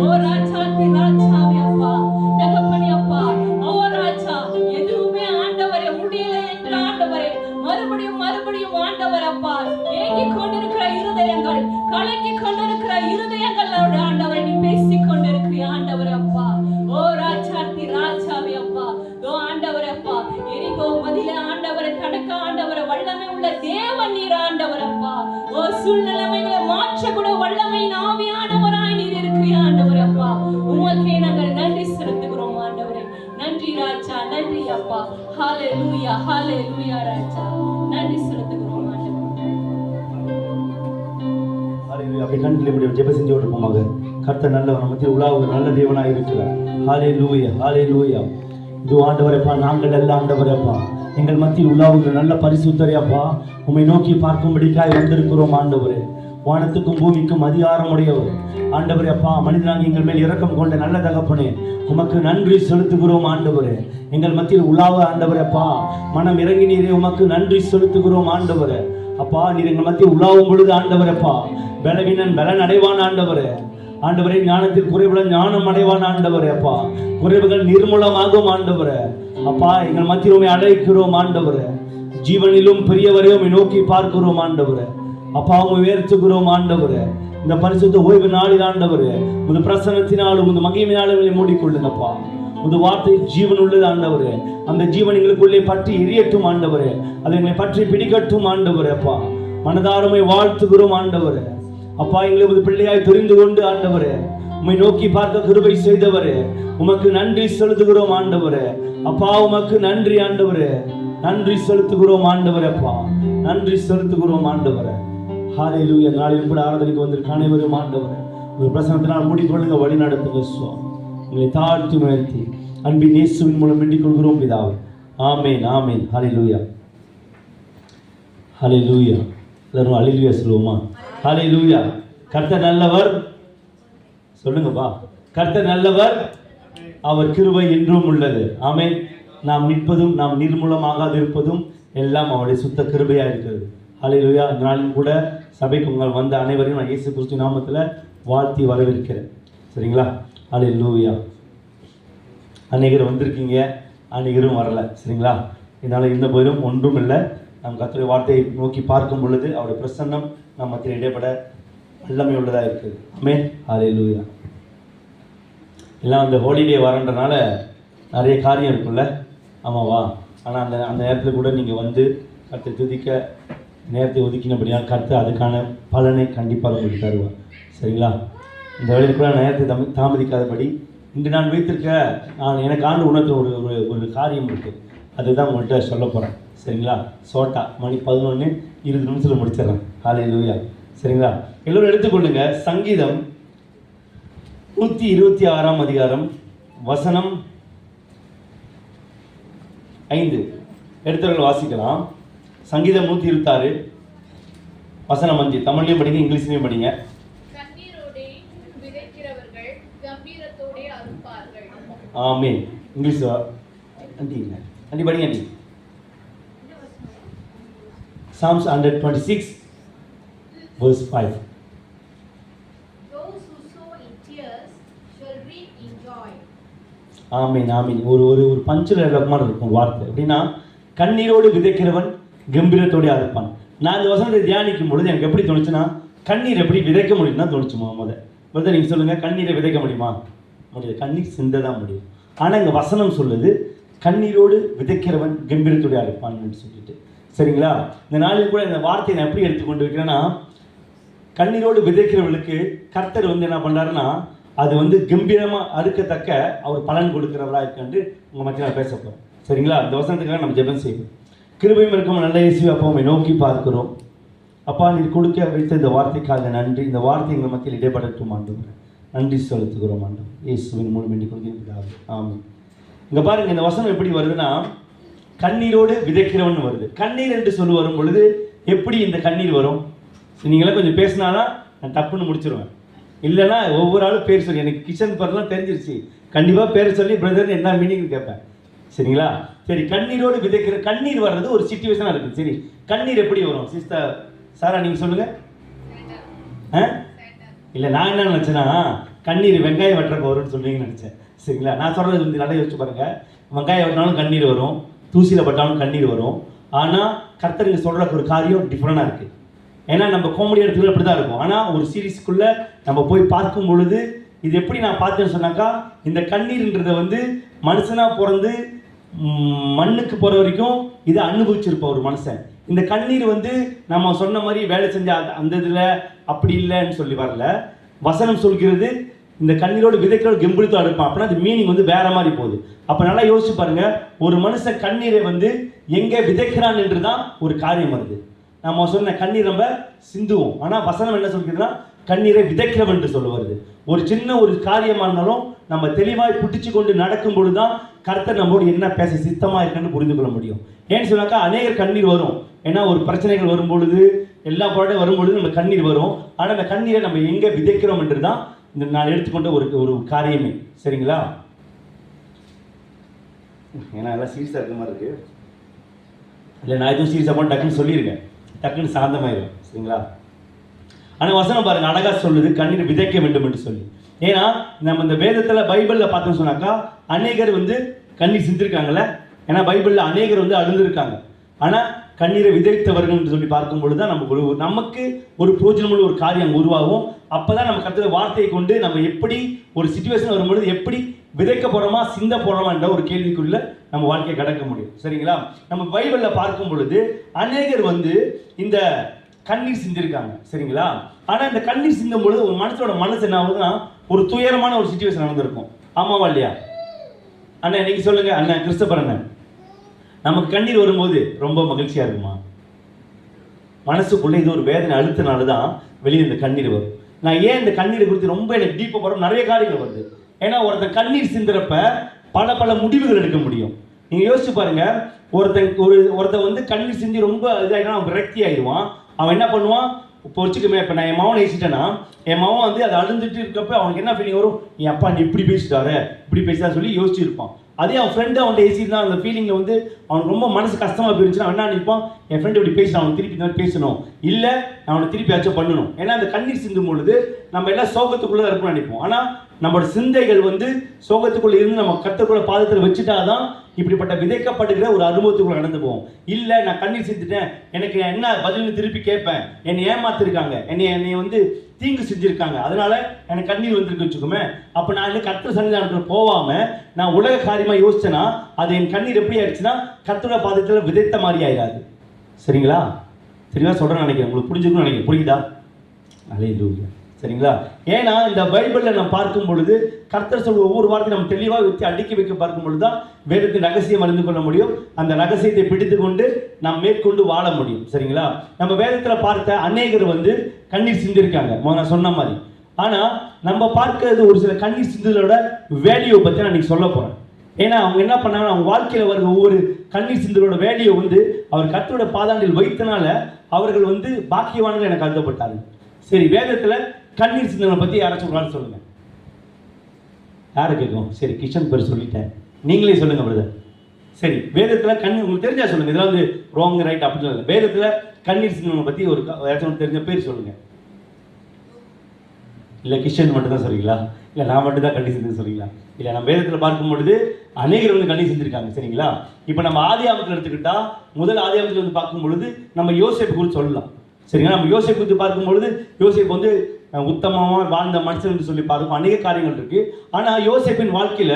ஓ ராஜாதி ராஜாவே அப்பா, தகப்பனே அப்பா. ஓ ராஜா, எதுவுமே ஆண்டவரே முடியல என்ற ஆண்டவரே மறுபடியும் மறுபடியும் ஆண்டவர் அப்பா ஏங்கிக் கொண்டிருக்கிற இருதயங்கள், கலங்கிக் கொண்டிருக்கிற இருதயங்களோட ஆண்டவரை நீ பேசிக் கொண்டிருக்கிற ஆண்டவர் அப்பா. ஓ ராஜாதி ராஜாவே அப்பா. ஓ ஆண்டவர் அப்பா, எரிகோ மதில ஆண்டவரை தடுக்க ஆண்டவரை வல்லமை உள்ள தேவன் நீர் ஆண்டவர் அப்பா. ஓ சூழ்நிலைமைகளை மாற்றக்கூட வல்லமை ஆவியானவராய் நீர் இருக்கிற ஆண்டவர் அப்பா. உமக்கே நாங்கள் நன்றி செலுத்துகிறோம் ஆண்டவரே. நன்றி ராஜா, நன்றி அப்பா. ஹalleluya, ஹalleluya ராஜா, நன்றி செலுத்துகிறோம் ஆண்டவரே. ஹalleluya. அப்படி கண்களை மூடி ஜெப செஞ்சு விட்டுப்போமாக. கர்த்தர் நல்லவர், நம்ம மத்தியில் உலாவுகிற நல்ல தேவனாய் இருக்கிறார். ஹalleluya, ஹalleluya. இது ஆண்டவரேப்பா, நாங்கள் அல்ல ஆண்டவரேப்பா, எங்கள் மத்தியில் உலாவுகிற நல்ல பரிசுத்தரேப்பா, உம்மை நோக்கி பார்க்கும்படிக்காய் வந்திருக்கிறோம் ஆண்டவரே. வானத்துக்கும் பூமிக்கும் அதிகாரம் உடையவர் ஆண்டவரே அப்பா, மனிதனாக எங்கள் மேல் இரக்கம் கொண்ட நல்ல தகப்பனே, உமக்கு நன்றி செலுத்துகிறோம் ஆண்டவரே. எங்கள் மத்தியில் உலாவ ஆண்டவரே அப்பா, மனம் இறங்கி நீரே உமக்கு நன்றி செலுத்துகிறோம் ஆண்டவரே அப்பா. நீர் எங்கள் மத்தியில் உலாவும் பொழுது ஆண்டவரேப்பா, பலவீனன் பலன் அடைவான் ஆண்டவரே. ஆண்டவரே, ஞானத்தில் குறைவுள்ள ஞானம் அடைவான் ஆண்டவரே அப்பா. குறைவுகள் நிர்மூலமாகும் ஆண்டவரே அப்பா. எங்கள் மத்தியில் உம்மை அழைக்கிறோம் ஆண்டவரே. ஜீவனிலும் பெரியவரை உம்மை நோக்கி பார்க்கிறோம் ஆண்டவரே அப்பா. உம்மை உயர்த்துகிறோம் ஆண்டவரே. இந்த பரிசுத்த ஓய்வு நாளில் ஆண்டவரே, உமது பிரசன்னத்தினாலும் உமது மகிமையினாலும் எங்களை மூடிக்கொள்ளுங்கப்பா. உமது வார்த்தை ஜீவன் உள்ளது ஆண்டவரே. அந்த ஜீவன் எங்களுக்குள்ளே பற்றி எரியட்டும் ஆண்டவரே. அதை எங்களை பற்றி பிடிக்கட்டும் ஆண்டவரே அப்பா. மனதாரமை வாழ்த்துகிறோம் ஆண்டவரே அப்பா. எங்களை உமது பிள்ளையாய் தெரிந்து கொண்டு ஆண்டவரே உம்மை நோக்கி பார்க்க கிருபை செய்தவரே, உமக்கு நன்றி செலுத்துகிறோம் ஆண்டவரே அப்பா. உமக்கு நன்றி ஆண்டவரே, நன்றி செலுத்துகிறோம் ஆண்டவரே அப்பா, நன்றி செலுத்துகிறோம் ஆண்டவரே. ஹalleluya. நாளில் கூட ஆராதனைக்கு வந்திருக்க அனைவரும் ஆண்டவரே உங்கள் பிரசன்னத்தினால் மூடிக்கொள்ளுங்க, வழி நடத்துங்க சுவாமி. உங்களை தாழ்த்தி உயர்த்தி அன்பின் இயேசுவின் மூலம் வேண்டிக் கொள்கிறோம் பிதாவே. ஆமென், ஆமென். ஹalleluya, ஹalleluya. எல்லாரும் ஹalleluya சொல்லுவோமா? ஹalleluya. கர்த்தர் நல்லவர் சொல்லுங்கப்பா. கர்த்தர் நல்லவர், அவர் கிருபை என்றும் உள்ளது. ஆமென். நாம் நிற்பதும் நாம் நிர்மூலமாகாது இருப்பதும் எல்லாம் அவருடைய சுத்த கிருபையாக இருக்கிறது. ஹalleluya. இந்த நாளில் கூட சபைக்கு உங்கள் வந்த அனைவரையும் நான் இயேசு கிறிஸ்து நாமத்தில் வாழ்த்தி வரவேற்கிறேன். சரிங்களா? ஹalleluya. அநேகர் வந்திருக்கீங்க, அநேகரும் வரல. சரிங்களா? இதனால் இருந்த போதும் ஒன்றும் இல்லை. நம் கர்த்தருடைய வார்த்தையை நோக்கி பார்க்கும் பொழுது அவருடைய பிரசன்னம் நம்ம மத்தியில் இடைப்பட வல்லமை உள்ளதாக இருக்குது. ஆமென். ஹalleluya. எல்லாம் அந்த ஹாலிடே வரன்றனால நிறைய காரியம் இருக்குல்ல, ஆமாவா? ஆனால் அந்த நேரத்தில் கூட நீங்கள் வந்து கர்த்தரை துதிக்க நேரத்தை ஒதுக்கினபடியாக கர்த்தர் அதுக்கான பலனை கண்டிப்பாக உங்களுக்கு தருவார். சரிங்களா? இந்த வேலையில் கூட நேரத்தை தாமதிக்காதபடி இன்று நான் வைத்திருக்க எனக்கு ஆண்டு உணர்த்த ஒரு ஒரு ஒரு காரியம் இருக்குது. அதுதான் உங்கள்கிட்ட சொல்ல போகிறேன். சரிங்களா? சோட்டா மணி 11:20 நிமிஷத்தில் முடிச்சிடறேன். ஹல்லேலூயா. சரிங்களா? எல்லோரும் எடுத்துக்கொள்ளுங்க. சங்கீதம் 126 அதிகாரம் வசனம் 5. எடுத்தவர்கள் வாசிக்கலாம். சங்கீதம் 126 வசனம் 5. தமிழ்லையும் படிங்க, இங்கிலீஷ்லையும் படிங்க. கண்ணீரோடே விதைக்கிறவர்கள் கம்பீரத்தோடே அறுப்பார்கள். ஆமென். இங்கிலீஷ் ஆண்டி இல்லை ஆண்டி படிங்க aunty. Psalms 126 verse 5. Those who sow in tears shall reap in joy. ஆமீன் ஆமீன். ஒரு ஒரு ஒரு பஞ்சில் மாதிரி இருக்கும் வார்த்தை. எப்படின்னா, கண்ணீரோடு விதைக்கிறவன் கம்பீரத்தோடு அறுப்பான். நான் இந்த வசனத்தை தியானிக்கும் பொழுது எனக்கு எப்படி தோணுச்சுன்னா, கண்ணீர் எப்படி விதைக்க முடியும்னா தோணுச்சுமா. முதல்ல நீங்கள் சொல்லுங்கள், கண்ணீரை விதைக்க முடியுமா? முடியாது. கண்ணீர் சிந்த தான் முடியும். ஆனால் இங்கே வசனம் சொல்லுது, கண்ணீரோடு விதைக்கிறவன் கம்பீரத்தோடு அறுப்பான்னு சொல்லிட்டு. சரிங்களா? இந்த நாளில் கூட இந்த வார்த்தையை நான் எப்படி எடுத்துக்கொண்டு வைக்கிறேன்னா, கண்ணீரோடு விதைக்கிறவர்களுக்கு கர்த்தர் என்ன பண்ணுறாருன்னா, அது கம்பீரமாக அறுக்கத்தக்க அவர் பலன் கொடுக்கிறவராக இருக்கான்னு உங்கள் மத்தியில் நான் பேச போகிறேன். சரிங்களா? இந்த வசனத்துக்காக நம்ம ஜெபம் செய்வோம். கிருபையும் இருக்கும் நல்ல இயேசுவை அப்பா உம்மை நோக்கி பார்க்கிறோம். அப்பா, நீர் கொடுக்க வைத்த இந்த வார்த்தைக்காக நன்றி. இந்த வார்த்தை எங்கள் மத்தியில் இடைப்படட்டும் ஆண்டவரே. நன்றி செலுத்துகிறோம் ஆண்டவர். இயேசுவின் மூலம் வேண்டி கொடுக்கிறார். ஆமாம். இங்கே பாருங்கள், இந்த வசனம் எப்படி வருதுன்னா, கண்ணீரோடு விதைக்கிறவன் வருது. கண்ணீர் என்று சொல்லி வரும் பொழுது எப்படி இந்த கண்ணீர் வரும்? நீங்களாம் கொஞ்சம் பேசினாதான் நான் தப்புன்னு முடிச்சிருவேன். இல்லைன்னா ஒவ்வொரு ஆளும் பேர் சொல்லி, எனக்கு கிச்சன் பேர்லாம் தெரிஞ்சிருச்சு, கண்டிப்பாக பேர் சொல்லி பிரதர்னு என்ன மீனிங்னு கேட்பேன். சரிங்களா? சரி, கண்ணீரோடு விதைக்கிற கண்ணீர் வர்றது ஒரு சிச்சுவேஷனாக இருக்குது. சரி, கண்ணீர் எப்படி வரும் சிஸ்டர் சாரா நீங்கள் சொல்லுங்கள். இல்லை, நான் என்ன நினச்சேன்னா, கண்ணீர் வெங்காயம் வெட்டுறக்கு வரும்னு சொல்லுவீங்கன்னு நினச்சேன். சரிங்களா? நான் சொல்கிறது நல்லா யோசிச்சு பாருங்கள். வெங்காயம் வெட்டினாலும் கண்ணீர் வரும், தூசியில் பட்டாலும் கண்ணீர் வரும். ஆனால் கர்த்தருக்கு சொல்கிற ஒரு காரியம் டிஃப்ரெண்டாக இருக்குது. ஏன்னா நம்ம காமெடி இடத்துல அப்படி தான் இருக்கும். ஆனால் ஒரு சீரீஸ்க்குள்ளே நம்ம போய் பார்க்கும் பொழுது இது எப்படி நான் பார்த்தேன்னு சொன்னாக்கா, இந்த கண்ணீர்ன்றதை மனுஷனாக பிறந்து மண்ணுக்கு போகிற வரைக்கும் இதை அனுபவிச்சிருப்ப ஒரு மனுஷன். இந்த கண்ணீர் நம்ம சொன்ன மாதிரி வேலை செஞ்ச அந்த இதில் அப்படி இல்லைன்னு சொல்லி வரல. வசனம் சொல்கிறது, இந்த கண்ணீரோடு விதைக்கிறோடு கெம்பிழுத்து அடுப்பான். அப்படின்னா அது மீனிங் வேற மாதிரி போகுது. அப்போ நல்லா யோசிச்சு பாருங்க, ஒரு மனுஷன் கண்ணீரை எங்கே விதைக்கிறான் என்று தான் ஒரு காரியம் வருது. நம்ம சொன்ன கண்ணீர் நம்ம சிந்துவோம். ஆனால் வசனம் என்ன சொல்கிறதுனா, கண்ணீரை விதைக்கிறவன் என்று சொல்ல வருது. ஒரு சின்ன ஒரு காரியமாக இருந்தாலும் நம்ம தெளிவாய் புட்டிச்சு கொண்டு நடக்கும் பொழுது தான் கர்த்தர் நம்மோடு என்ன பேச சித்தமாக இருக்குன்னு புரிந்து கொள்ள முடியும். ஏன்னு சொன்னாக்கா, அநேகர் கண்ணீர் வரும். ஏன்னா ஒரு பிரச்சனைகள் வரும் பொழுது, எல்லா போராட்டம் வரும்பொழுது நம்ம கண்ணீர் வரும். ஆனால் அந்த கண்ணீரை நம்ம எங்கே விதைக்கிறோம் என்று தான் இந்த நான் எடுத்துக்கொண்ட ஒரு காரியமே. சரிங்களா? ஏன்னா எல்லாம் சீரியஸாக இருக்க மாதிரி இருக்கு. இல்லை, நான் எதுவும் சீரியஸாக போன டக்குன்னு சொல்லியிருக்கேன், டக்குன்னு சாந்தமாயிடும். சரிங்களா? ஆனால் வசனம் பாருங்க, அழகாக சொல்லுது, கண்ணீர் விதைக்க வேண்டும் என்று சொல்லி. ஏன்னா நம்ம இந்த வேதத்தில் பைபிளில் பார்த்தோம்னு சொன்னாக்கா, அநேகர் கண்ணீர் சிந்திருக்காங்கல்ல. ஏன்னா பைபிளில் அநேகர் அழுந்திருக்காங்க. ஆனால் கண்ணீரை விதைத்தவர்கள் என்று சொல்லி பார்க்கும் பொழுது தான் நமக்கு ஒரு பிரோஜனமுள்ள ஒரு காரியம் உருவாகும். அப்போ தான் நம்ம கர்த்தருடைய வார்த்தையை கொண்டு நம்ம எப்படி ஒரு சிச்சுவேஷன் வரும்பொழுது எப்படி விதைக்க போகிறோமா சிந்த போகிறோமா என்ற ஒரு கேள்விக்குள்ள நம்ம வாழ்க்கையை கடக்க முடியும். சரிங்களா? நம்ம பைபிளில் பார்க்கும் பொழுது அநேகர் இந்த கண்ணீர் சிந்திருக்காங்க. சரிங்களா? ஆனால் இந்த கண்ணீர் சிந்தும் பொழுது ஒரு மனுஷனோட மனசு என்ன ஆகுதுன்னா, ஒரு துயரமான ஒரு சிச்சுவேஷன் நடந்திருக்கும். ஆமாவா இல்லையா? அண்ணா இன்னைக்கு சொல்லுங்க, அண்ணன் கிறிஸ்தபர் அண்ணன், நமக்கு கண்ணீர் வரும்போது ரொம்ப மகிழ்ச்சியா இருக்குமா? மனசுக்குள்ளே இது ஒரு வேதனை அழுத்தினால தான் வெளியே இந்த கண்ணீர் வரும். நான் ஏன் இந்த கண்ணீரை குறித்து ரொம்ப எனக்கு டீப்பாக போகிறோம், நிறைய காரியங்கள் வருது. ஏன்னா ஒருத்தன் கண்ணீர் சிந்துறப்ப பல முடிவுகள் எடுக்க முடியும். நீங்கள் யோசிச்சு பாருங்க, ஒருத்தன் கண்ணீர் சிந்தி ரொம்ப இதாகினா அவன் விரக்தி ஆயிடுவான். அவன் என்ன பண்ணுவான், இப்போ வச்சுக்கமே, இப்போ நான் என் மகனை ஏசிட்டேன்னா, என் மகன் அதை அழுந்துட்டு இருக்கப்ப அவனுக்கு என்ன ஃபீலிங் வரும், என் அப்பா நீ இப்படி பேசிட்டாரு இப்படி பேசிட்டா சொல்லி யோசிச்சிருப்பான். அதே அவன் ஃப்ரெண்டு அவன்கிட்ட ஏசிட்டு அந்த ஃபீலிங்கில் அவனுக்கு ரொம்ப மனசு கஷ்டமாக போயிருந்துச்சுன்னா என்ன நினைப்பான், என் ஃப்ரெண்டு இப்படி பேசினா அவனுக்கு திருப்பி இந்த மாதிரி பேசணும், இல்லை அவனை திருப்பி ஆச்சும் பண்ணணும். ஏன்னா அந்த கண்ணீர் சிந்தும் பொழுது நம்ம எல்லாம் சோகத்துக்குள்ளே தான் இருப்போம்னு நினைப்போம். ஆனால் நம்மளோட சிந்தைகள் சோகத்துக்குள்ளே இருந்து நம்ம கர்த்தருக்குள்ள பாதத்தில் வச்சுட்டாதான் இப்படிப்பட்ட விதைக்கப்படுகிற ஒரு அனுபவத்துக்குள்ள நடந்து போவோம். இல்லை நான் கண்ணீர் சிந்துட்டேன், எனக்கு என்ன பதில்னு திருப்பி கேட்பேன், என்னை ஏமாத்திருக்காங்க, என்னை தீங்கு செஞ்சிருக்காங்க, அதனால எனக்கு கண்ணீர் வந்திருக்கு வச்சுக்கோமே. அப்போ நான் கர்த்தர் சன்னிதானத்தில் போகாமல் நான் உலக காரியமாக யோசிச்சேன்னா அது என் கண்ணீர் எப்படி ஆயிடுச்சுன்னா கர்த்தரோட பாதத்தில் விதைத்த மாதிரி ஆயிடாது. சரிங்களா? சரிங்களா சொல்கிறேன்னு நினைக்கிறேன், உங்களுக்கு புரிஞ்சுக்கணும்னு நினைக்கிறேன். புரியுதா? அல்லேலூயா. சரிங்களா? ஏன்னா இந்த பைபிளில் நம்ம பார்க்கும் பொழுது கர்த்தர் சொல்ற ஒவ்வொரு வார்த்தையும் நம்ம தெளிவாக வச்சு அடுக்கி வைக்க பார்க்கும் பொழுது தான் வேதத்தின் ரகசியம் அறிந்து கொள்ள முடியும். அந்த ரகசியத்தை பிடித்து கொண்டு நாம் மேற்கொண்டு வாழ முடியும். சரிங்களா? நம்ம வேதத்தில் பார்த்த அநேகர் கண்ணீர் சிந்திருக்காங்க நான் சொன்ன மாதிரி. ஆனால் நம்ம பார்க்கறது ஒரு சில கண்ணீர் சிந்தலோட வேல்யூவை பற்றி நான் இன்னைக்கு சொல்ல போகிறேன். ஏன்னா அவங்க என்ன பண்ணாங்கன்னா அவங்க வாழ்க்கையில் வர ஒவ்வொரு கண்ணீர் சிந்தலோட வேல்யூ அவர் கர்த்தரோட பாதாண்டில் வைத்தனால அவர்கள் பாக்கியவான்கள் எனக்கு கருதப்பட்டாங்க. சரி, வேதத்தில் கண்ணீர் சிந்தனை பற்றி யாராச்சும் ஒரு நாள் சொல்லுங்க. யாரை கேட்கும்? சரி, கிஷன் பேர் சொல்லிட்டேன், நீங்களே சொல்லுங்க பிரதர். சரி, வேதத்தில் கண்ணீர் உங்களுக்கு தெரிஞ்சா சொல்லுங்க. இதெல்லாம் ராங் ரைட் அப்படின்னு இல்லை. வேதத்தில் கண்ணீர் சிந்தனை பற்றி ஒரு யாராச்சும் தெரிஞ்ச பேர் சொல்லுங்க. இல்லை கிஷன் மட்டும் தான் சொல்றீங்களா? இல்லை நான் மட்டும் தான் கண்ணீர் சிந்தனை சொல்றீங்களா? இல்லை, நம்ம வேதத்தில் பார்க்கும் பொழுது அநேகர் கண்ணீர் சிந்திருக்காங்க. சரிங்களா? இப்போ நம்ம ஆதியாகமத்தில் எடுத்துக்கிட்டா முதல் ஆதியாகமத்தில் பார்க்கும் பொழுது நம்ம யோசேப்பு குறித்து சொல்லலாம். சரிங்களா? நம்ம யோசேப்பு குறித்து பார்க்கும் பொழுது யோசேப்பு உத்தமமாக வாழ்ந்த மனுஷன் என்று சொல்லி பார்க்கும் அநேக காரியங்கள் இருக்கு. ஆனால் யோசேப்பின் வாழ்க்கையில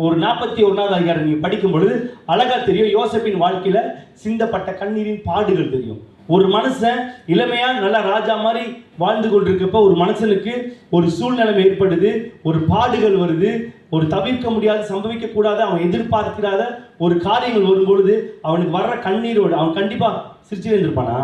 ஒரு 41வது அதிகாரம் நீங்க படிக்கும் பொழுது அழகா தெரியும். யோசேப்பின் வாழ்க்கையில சிந்தப்பட்ட கண்ணீரின் பாடுகள் தெரியும். ஒரு மனுஷன் இளமையா நல்ல ராஜா மாதிரி வாழ்ந்து கொண்டிருக்கப்ப ஒரு மனுஷனுக்கு ஒரு சூழ்நிலை ஏற்படுது, ஒரு பாடுகள் வருது, ஒரு தவிர்க்க முடியாத சம்பவிக்க கூடாத அவன் எதிர்பார்க்கிறாத ஒரு காரியங்கள் வரும்பொழுது அவனுக்கு வர்ற கண்ணீரோடு அவன் கண்டிப்பா சிரிச்சு இருந்திருப்பானா?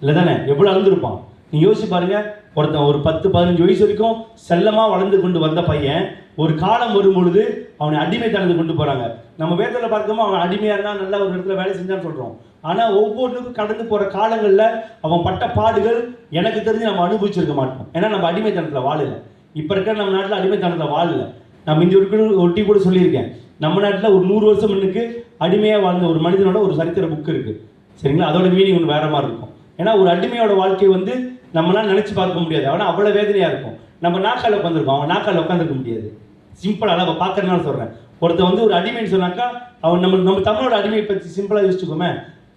இல்லை தானே? எவ்வளோ அழுந்திருப்பான். நீ யோசிச்சு பாருங்க. ஒருத்தன் ஒரு 10-15 வயசு வரைக்கும் செல்லமா வளர்ந்து கொண்டு வந்த பையன் ஒரு காலம் வரும் பொழுது அவனை அடிமைத்தனத்துக்கு கொண்டு போறாங்க. நம்ம வேதத்தில் பார்க்கமா அவன் அடிமையா இருந்தா நல்லா ஒரு இடத்துல வேலை செஞ்சான்னு சொல்றோம். ஆனா ஒவ்வொன்றுக்கும் கடந்து போற காலங்கள்ல அவன் பட்ட பாடுகள் எனக்கு தெரிஞ்சு நம்ம அனுபவிச்சிருக்க மாட்டோம். ஏன்னா நம்ம அடிமைத்தனத்துல வாழல. இப்ப இருக்கிற நம்ம நாட்டில் அடிமைத்தனத்துல வாழல. நான் இந்த ஒட்டி கூட சொல்லியிருக்கேன். நம்ம நாட்டில் ஒரு 100 வருஷம் முன்னுக்கு அடிமையா வாழ்ந்த ஒரு மனிதனோட ஒரு சரித்திர புக் இருக்கு. சரிங்களா? அதோட மீனிங் ஒன்று வேற மாதிரி இருக்கும். ஏன்னா ஒரு அடிமையோட வாழ்க்கை நம்மளால நினைச்சு பார்க்க முடியாது. ஆனால் அவ்வளோ வேதனையா இருக்கும். நம்ம நாக்கால் உட்காந்துருக்கோம், அவன் நாக்கால் உட்காந்துருக்க முடியாது. சிம்பிளாக நம்ம பார்க்கறதுனால சொல்றேன். ஒருத்தன் ஒரு அடிமைன்னு சொன்னாக்கா அவன் நம்ம தமிழோட அடிமையை பற்றி சிம்பிளா யோசிச்சுக்கோமே.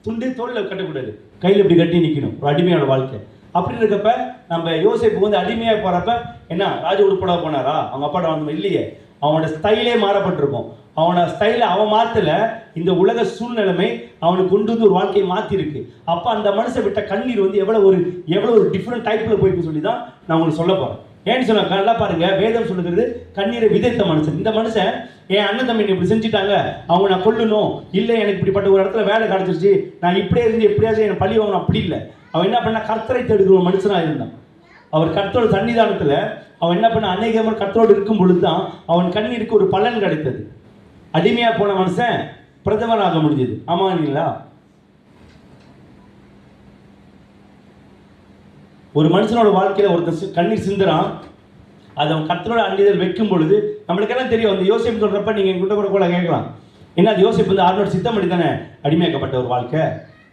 துண்டு தோளில் கட்டக்கூடாது, கையில் இப்படி கட்டி நிற்கணும் ஒரு அடிமையோட வாழ்க்கை. அப்படி இருக்கப்ப நம்ம யோசேப்பு அடிமையா போறப்ப என்ன ராஜ உடுப்படா போனாரா? அவங்க அப்பாட வந்து இல்லையே. அவனோட ஸ்டைலே மாறப்பட்டிருக்கும். அவனோட ஸ்டைல அவன் மாத்தல, இந்த உலக சூழ்நிலைமை அவனுக்கு கொண்டு ஒரு வாழ்க்கையை மாத்திருக்கு. அப்ப அந்த மனுஷன் விட்ட கண்ணீர் எவ்வளவு ஒரு டிஃப்ரெண்ட் டைப்ல போயிருக்கு சொல்லி தான் நான் உங்களுக்கு சொல்ல போறேன். ஏன்னு சொன்னா நல்லா பாருங்க, வேதம் சொல்லுகிறது கண்ணீரை விதைத்த மனுஷன். இந்த மனுஷன் என் அண்ணன் தம்பி இப்படி செஞ்சுட்டாங்க, அவங்க நான் கொல்லணும், இல்லை எனக்கு இப்படிப்பட்ட ஒரு இடத்துல வேலை கிடைச்சிருச்சு, நான் இப்படியே இருந்து எப்படியாச்சும் என் பழி வாங்கணும், அப்படி இல்லை. அவன் என்ன பண்ண கர்த்தரை தேடுகிற ஒரு மனுஷனா இருந்தான். அவர் கர்த்தரோட சன்னிதானத்துல அவன் என்ன பண்ண அநேக கர்த்தரோடு இருக்கும் பொழுதுதான் அவன் கண்ணீருக்கு ஒரு பலன் கிடைத்தது. அடிமையா போன மனுஷன் பிரதமராக முடிஞ்சது. ஆமா இல்லைங்களா? ஒரு மனுஷனோட வாழ்க்கையில ஒருத்தர் கண்ணீர் சிந்துறான், அதை அவன் கர்த்தரோட அந்நியர் வைக்கும் பொழுது நம்மளுக்கு எல்லாம் தெரியும். அந்த யோசேப்பு சொல்றப்ப நீங்க என்கிட்ட கூட கேட்கலாம், என்ன அது யோசேப்பு ஆர்னோட சித்தப்படி தானே அடிமையாக்கப்பட்ட ஒரு வாழ்க்கை.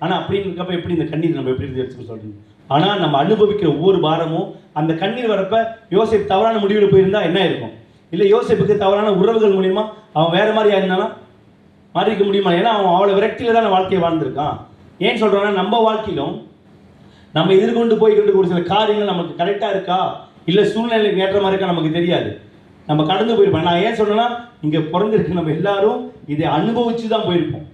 ஆனா அப்படின்னு இருக்கப்ப எப்படி இந்த கண்ணீர் நம்ம எப்படி வச்சுக்க சொல்றீங்க? ஆனா நம்ம அனுபவிக்கிற ஒவ்வொரு வாரமும் அந்த கண்ணீர் வரப்ப யோசேப்பு தவறான முடிவில் போயிருந்தா என்ன இருக்கும்? இல்லை யோசேப்புக்கு தவறான உறவுகள் மூலியமா அவன் வேற மாதிரி இருந்தானா மாறிக்க முடியுமா? ஏன்னா அவன் அவ்வளோ விரக்தியில தான் வாழ்க்கையை வாழ்ந்திருக்கான். ஏன் சொல்றான்னா நம்ம வாழ்க்கையிலும் நம்ம எதிர்கொண்டு போய்கிட்டு ஒரு சில காரியங்கள் நமக்கு கரெக்டாக இருக்கா இல்லை சூழ்நிலைக்கு ஏற்ற மாதிரி இருக்கா நமக்கு தெரியாது. நம்ம கடந்து போயிருப்போம். நான் ஏன் சொன்னேன்னா இங்கே பிறந்திருக்கு நம்ம எல்லாரும் இதை அனுபவிச்சு தான் போயிருப்போம்.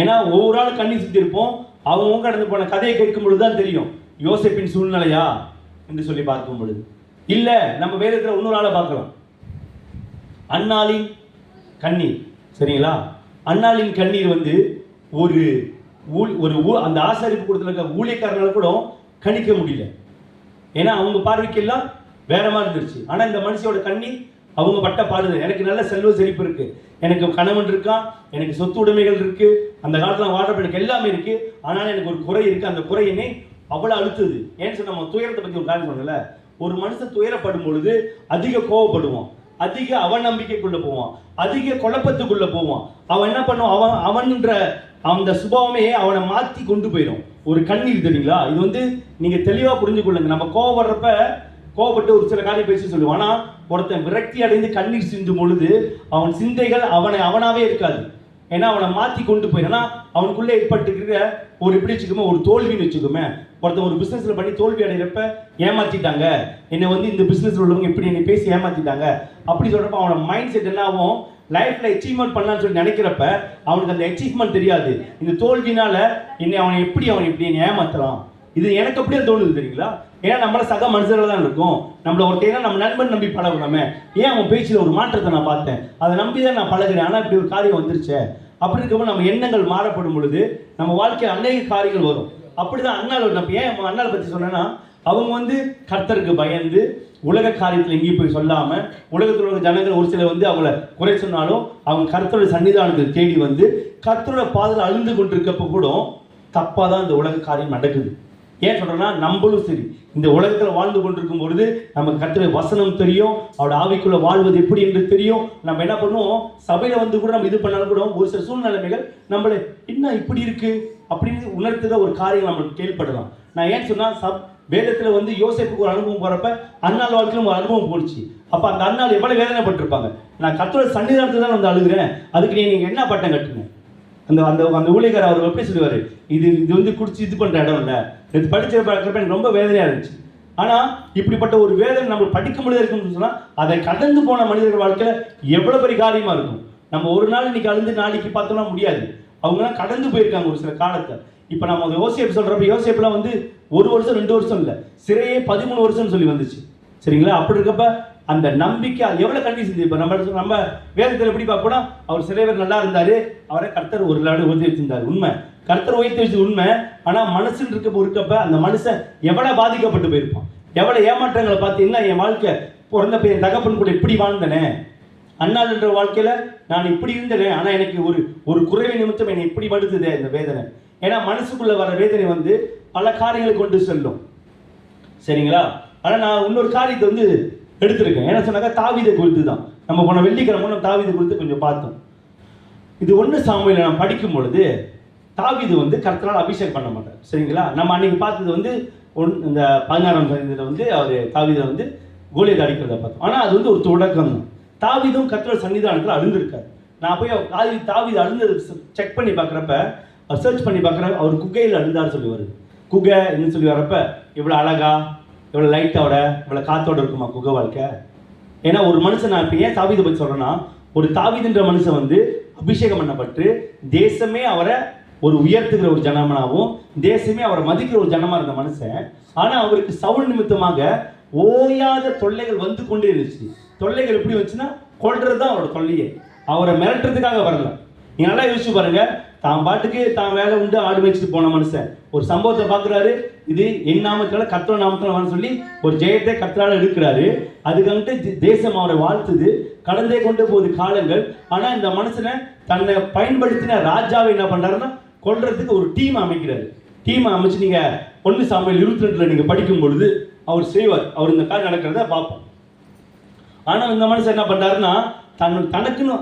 ஏன்னா ஒவ்வொரு ஆள் கண்ணீர் சிந்திருப்போம். அவங்க கடந்து போன கதையை கேட்கும் பொழுது தான் தெரியும் யோசேப்பின் சூழ்நிலையா என்று சொல்லி பார்க்கும் பொழுது. இல்லை நம்ம வேதத்தில் இன்னொரு ஆளை பார்க்கலாம், அன்னாளின் கண்ணீர். சரிங்களா? அன்னாளின் கண்ணீர் ஒரு அந்த ஆசாரிப்பு கூடத்தில் இருக்க ஊழியக்காரனால கூட கணிக்க முடியல. ஏன்னா அவங்க பார்வைக்கெல்லாம் வேற மாதிரி இருந்துச்சு. ஆனால் இந்த மனுஷியோட கண்ணீர் அவங்க பட்ட பாடுது. எனக்கு நல்ல செல்வ செழிப்பு இருக்கு, எனக்கு கணவன் இருக்கான், எனக்கு சொத்து உடைமைகள் இருக்கு, அந்த காலத்தில் வாழ்றப்ப எனக்கு எல்லாமே இருக்கு, ஆனால் எனக்கு ஒரு குறை இருக்கு. அந்த குறை என்னை அவ்வளோ அழுத்துது. ஏன்னு சொன்ன நம்ம துயரத்தை பற்றி ஒரு காரணம் சொன்னல, ஒரு மனுஷன் துயரப்படும் பொழுது அதிக கோவப்படுவான், அதிக அவநம்பிக்கைக்குள்ள போவான், அதிக குழப்பத்துக்குள்ள போவான். அவன் என்ன பண்ணுவான்? அவன்ற அந்த சுபாவமே அவனை மாற்றி கொண்டு போயிடும். ஒரு கண்ணீர் தெரியுங்களா? இது நீங்க தெளிவா புரிஞ்சு கொள்ளுங்க. நம்ம கோவப்பட்டு ஒரு சில காரியம் பேசி சொல்லுவான். ஆனா ஒருத்தன் விரக்தி அடைந்து கண்ணீர் சிந்தும் பொழுது அவன் சிந்தைகள் அவனாவே இருக்காது. ஏன்னா அவனை மாற்றி கொண்டு போயிடும். அவனுக்குள்ளே ஏற்பட்டுக்கிற ஒரு எப்படி வச்சுக்கோமே, ஒரு தோல்வின்னு வச்சுக்கோமே. ஒருத்தன் ஒரு பிசினஸ்ல பண்ணி தோல்வி அடைகிறப்ப ஏமாத்திட்டாங்க, என்னை இந்த பிசினஸ்ல உள்ளவங்க இப்படி என்னை பேசி ஏமாத்திட்டாங்க அப்படி சொல்றப்ப அவனோட மைண்ட் செட் என்ன ஆகும்? லைஃப்ல அச்சீவ்மெண்ட் பண்ணலாம்னு சொல்லி நினைக்கிறப்ப அவனுக்கு அந்த அச்சீவ்மெண்ட் தெரியாது. இந்த தோல்வினால அவன் இப்படி என்னை ஏமாத்தலாம், இது எனக்கு அப்படியே தோணுது தெரியுங்களா? ஏன்னா நம்மள சக மனுஷர்கள் தான் இருக்கும். நம்மள ஒருத்தையா நம்ம நண்பன் நம்பி பழகுறோமே, ஏன் அவன் பேச்சில் ஒரு மாற்றத்தை நான் பார்த்தேன், அதை நம்பி தான் நான் பழகுறேன், ஆனால் இப்படி ஒரு காரியம் வந்துருச்சே. அப்படி இருக்கும்போது நம்ம எண்ணங்கள் மாறப்படும் பொழுது நம்ம வாழ்க்கையில் அநேக காரியங்கள் வரும். அப்படிதான் அண்ணாள், நம்ம ஏன் அண்ணாளை பற்றி சொன்னேன்னா, அவங்க கர்த்தருக்கு பயந்து உலக காரியத்தில் எங்கேயும் போய் சொல்லாம, உலகத்தில் உள்ள ஜனங்கள் ஒரு சிலர் அவங்கள குறை சொன்னாலும் அவங்க கர்த்தரோட சன்னிதானத்தில் தேடி கர்த்தரோட பாதையில் அழுந்து கொண்டிருக்கப்ப கூட தப்பாக தான் இந்த உலக காரியம் நடக்குது. ஏன் சொல்றேன்னா, நம்மளும் சரி இந்த உலகத்தில் வாழ்ந்து கொண்டிருக்கும் பொழுது நமக்கு கர்த்தருடைய வசனம் தெரியும், அவரோட ஆவிக்குள்ள வாழ்வது எப்படி என்று தெரியும். நம்ம என்ன பண்ணுவோம், சபையில கூட நம்ம இது பண்ணாலும் கூட ஒரு சில சூழ்நிலைமைகள் நம்மளை என்ன இப்படி இருக்கு அப்படின்னு உணர்த்துகிற ஒரு காரியம் நம்மளுக்கு கேள்விப்படலாம். நான் ஏன் சொன்னா, வேதத்துல யோசேப்புக்கு ஒரு அனுபவம் போறப்ப அண்ணாள் வாழ்க்கையிலும் ஒரு அனுபவம் போடுச்சு. அப்ப அந்த அண்ணாள் எவ்வளவு வேதனைப்பட்டிருப்பாங்க. நான் கர்த்தரோட சன்னிதானத்தை தான் அழுகிறேன், அதுக்கு நீங்க என்ன பட்டம் கட்டுங்க. அந்த அந்த அந்த ஊழியர் அவர் எப்படி சொல்லுவாரு, இது குடிச்சு இது பண்ற இடம் இல்லை, இது படிச்ச பார்க்குறப்ப எனக்கு ரொம்ப வேதனையா இருந்துச்சு. ஆனா இப்படிப்பட்ட ஒரு வேதனை நம்ம படிக்க முடியாது இருக்குன்னு சொன்னா, அதை கடந்து போன மனிதர்கள் வாழ்க்கையில எவ்வளவு பெரிய காரியமா இருக்கும். நம்ம ஒரு நாள் இன்னைக்கு அழுந்து நாளைக்கு பார்த்தோம்னா முடியாது. அவங்களாம் கடந்து போயிருக்காங்க ஒரு சில காலத்தை. இப்ப நம்ம யோசேப்பு சொல்றப்ப, யோசேப்புலாம் 1 வருஷம் 2 வருஷம் இல்லை, சிறையே 13 வருஷம் சொல்லி வந்துச்சு. சரிங்களா? அப்படி இருக்கப்ப அந்த நம்பிக்கை எவ்வளவு கண்டிஷன். இப்ப நம்ம வேதத்தில் எப்படி பார்ப்போம்னா, அவர் சிறைவர் நல்லா இருந்தாரு, அவரை கர்த்தர் ஒரு நாடு உயர்த்தி வச்சிருந்தாரு. உண்மை, கர்த்தர் உயர்த்தி வச்சது உண்மை. ஆனா மனசுன்னு இருக்கப்ப அந்த மனுஷன் எவ்வளவு பாதிக்கப்பட்டு போயிருப்பான், எவ்வளவு ஏமாற்றங்களை பார்த்தீங்கன்னா, என் வாழ்க்கை பிறந்த என் தகப்பன் கூட இப்படி வாழ்ந்தனே, அண்ணாள் என்ற வாழ்க்கையில நான் இப்படி இருந்தேனே, ஆனா எனக்கு ஒரு குறைவை நிமித்தம் என்னை இப்படி படுத்துதே இந்த வேதனை. ஏன்னா மனசுக்குள்ள வர வேதனை பல காரியங்களை கொண்டு செல்லும். சரிங்களா? ஆனா நான் இன்னொரு காரியத்தை எடுத்திருக்கேன். என்ன சொன்னாக்கா, தாவீதை குறித்து தான். நம்ம போன வெள்ளிக்கிழமை தாவீதை குறித்து கொஞ்சம் பார்த்தோம். இது 1 சாமுவேல் நான் படிக்கும் பொழுது, தாவீது கர்த்தரால் அபிஷேகம் பண்ண மாட்டார். சரிங்களா? நம்ம அன்னைக்கு பார்த்தது இந்த 16ஆம் சங்கீதத்தில் அவர் தாவீதை கோலியத்தை அடிக்கிறத பார்த்தோம். ஆனால் அது ஒரு தொடக்கம் தான். தாவீதும் கர்த்தரோட சன்னிதானத்தில் அழுந்திருக்காரு. நான் போய் தாவீது அழுந்தது செக் பண்ணி பார்க்குறப்ப, சர்ச் பண்ணி பார்க்குறப்ப அவர் குகையில் அழுந்தார் சொல்லி வருது. குகை என்ன சொல்லி வரப்ப, இவ்வளோ அழகா, இவ்வளோ லைட்டோட, இவ்வளோ காத்தோட இருக்குமா குகை வாழ்க்கை? ஏன்னா ஒரு மனுஷன், நான் இப்போ ஏன் தாவீதை பற்றி சொல்கிறேன்னா, ஒரு தாவீதுன்ற மனுஷன் அபிஷேகம் பண்ணப்பட்டு தேசமே அவரை ஒரு உயர்த்துகிற ஒரு ஜனமனாகவும், தேசமே அவரை மதிக்கிற ஒரு ஜனமாக இருந்த மனுஷன். ஆனால் அவருக்கு சவுல் நிமித்தமாக ஓயாத தொல்லைகள் கொண்டே இருந்துச்சு. தொல்லைகள் எப்படி வச்சுன்னா, கொல்றது தான் அவரோட தொல்லையே, அவரை மிரட்டுறதுக்காக வரல. நீங்க நல்லா யோசிச்சு பாருங்க, தான் பாட்டுக்கு தான் வேலை உண்டு ஆடு மேய்ச்சிட்டு போன மனுஷன் ஒரு சம்பவத்தை பார்க்குறாரு, இது என் நாமத்தால கர்த்தர் நாமத்தால சொல்லி ஒரு ஜெயத்தை கர்த்தரால எடுக்கிறாரு. அதுக்கு தேசம் அவரை வாழ்த்துது, கடந்தே கொண்டு போகுது காலங்கள். ஆனா இந்த மனுஷனை தன்னை பயன்படுத்தின ராஜாவை என்ன பண்றாருன்னா, கொல்றதுக்கு ஒரு டீம் அமைக்கிறாரு. டீம் அமைச்சு நீங்க 1 சாமுவேல் 22 நீங்க படிக்கும் பொழுது அவர் செய்வார். அவர் இந்த காரியம் நடக்கிறத பார்ப்போம். ஆனா இந்த மனுஷன் என்ன பண்றாருன்னா, தனக்குன்னு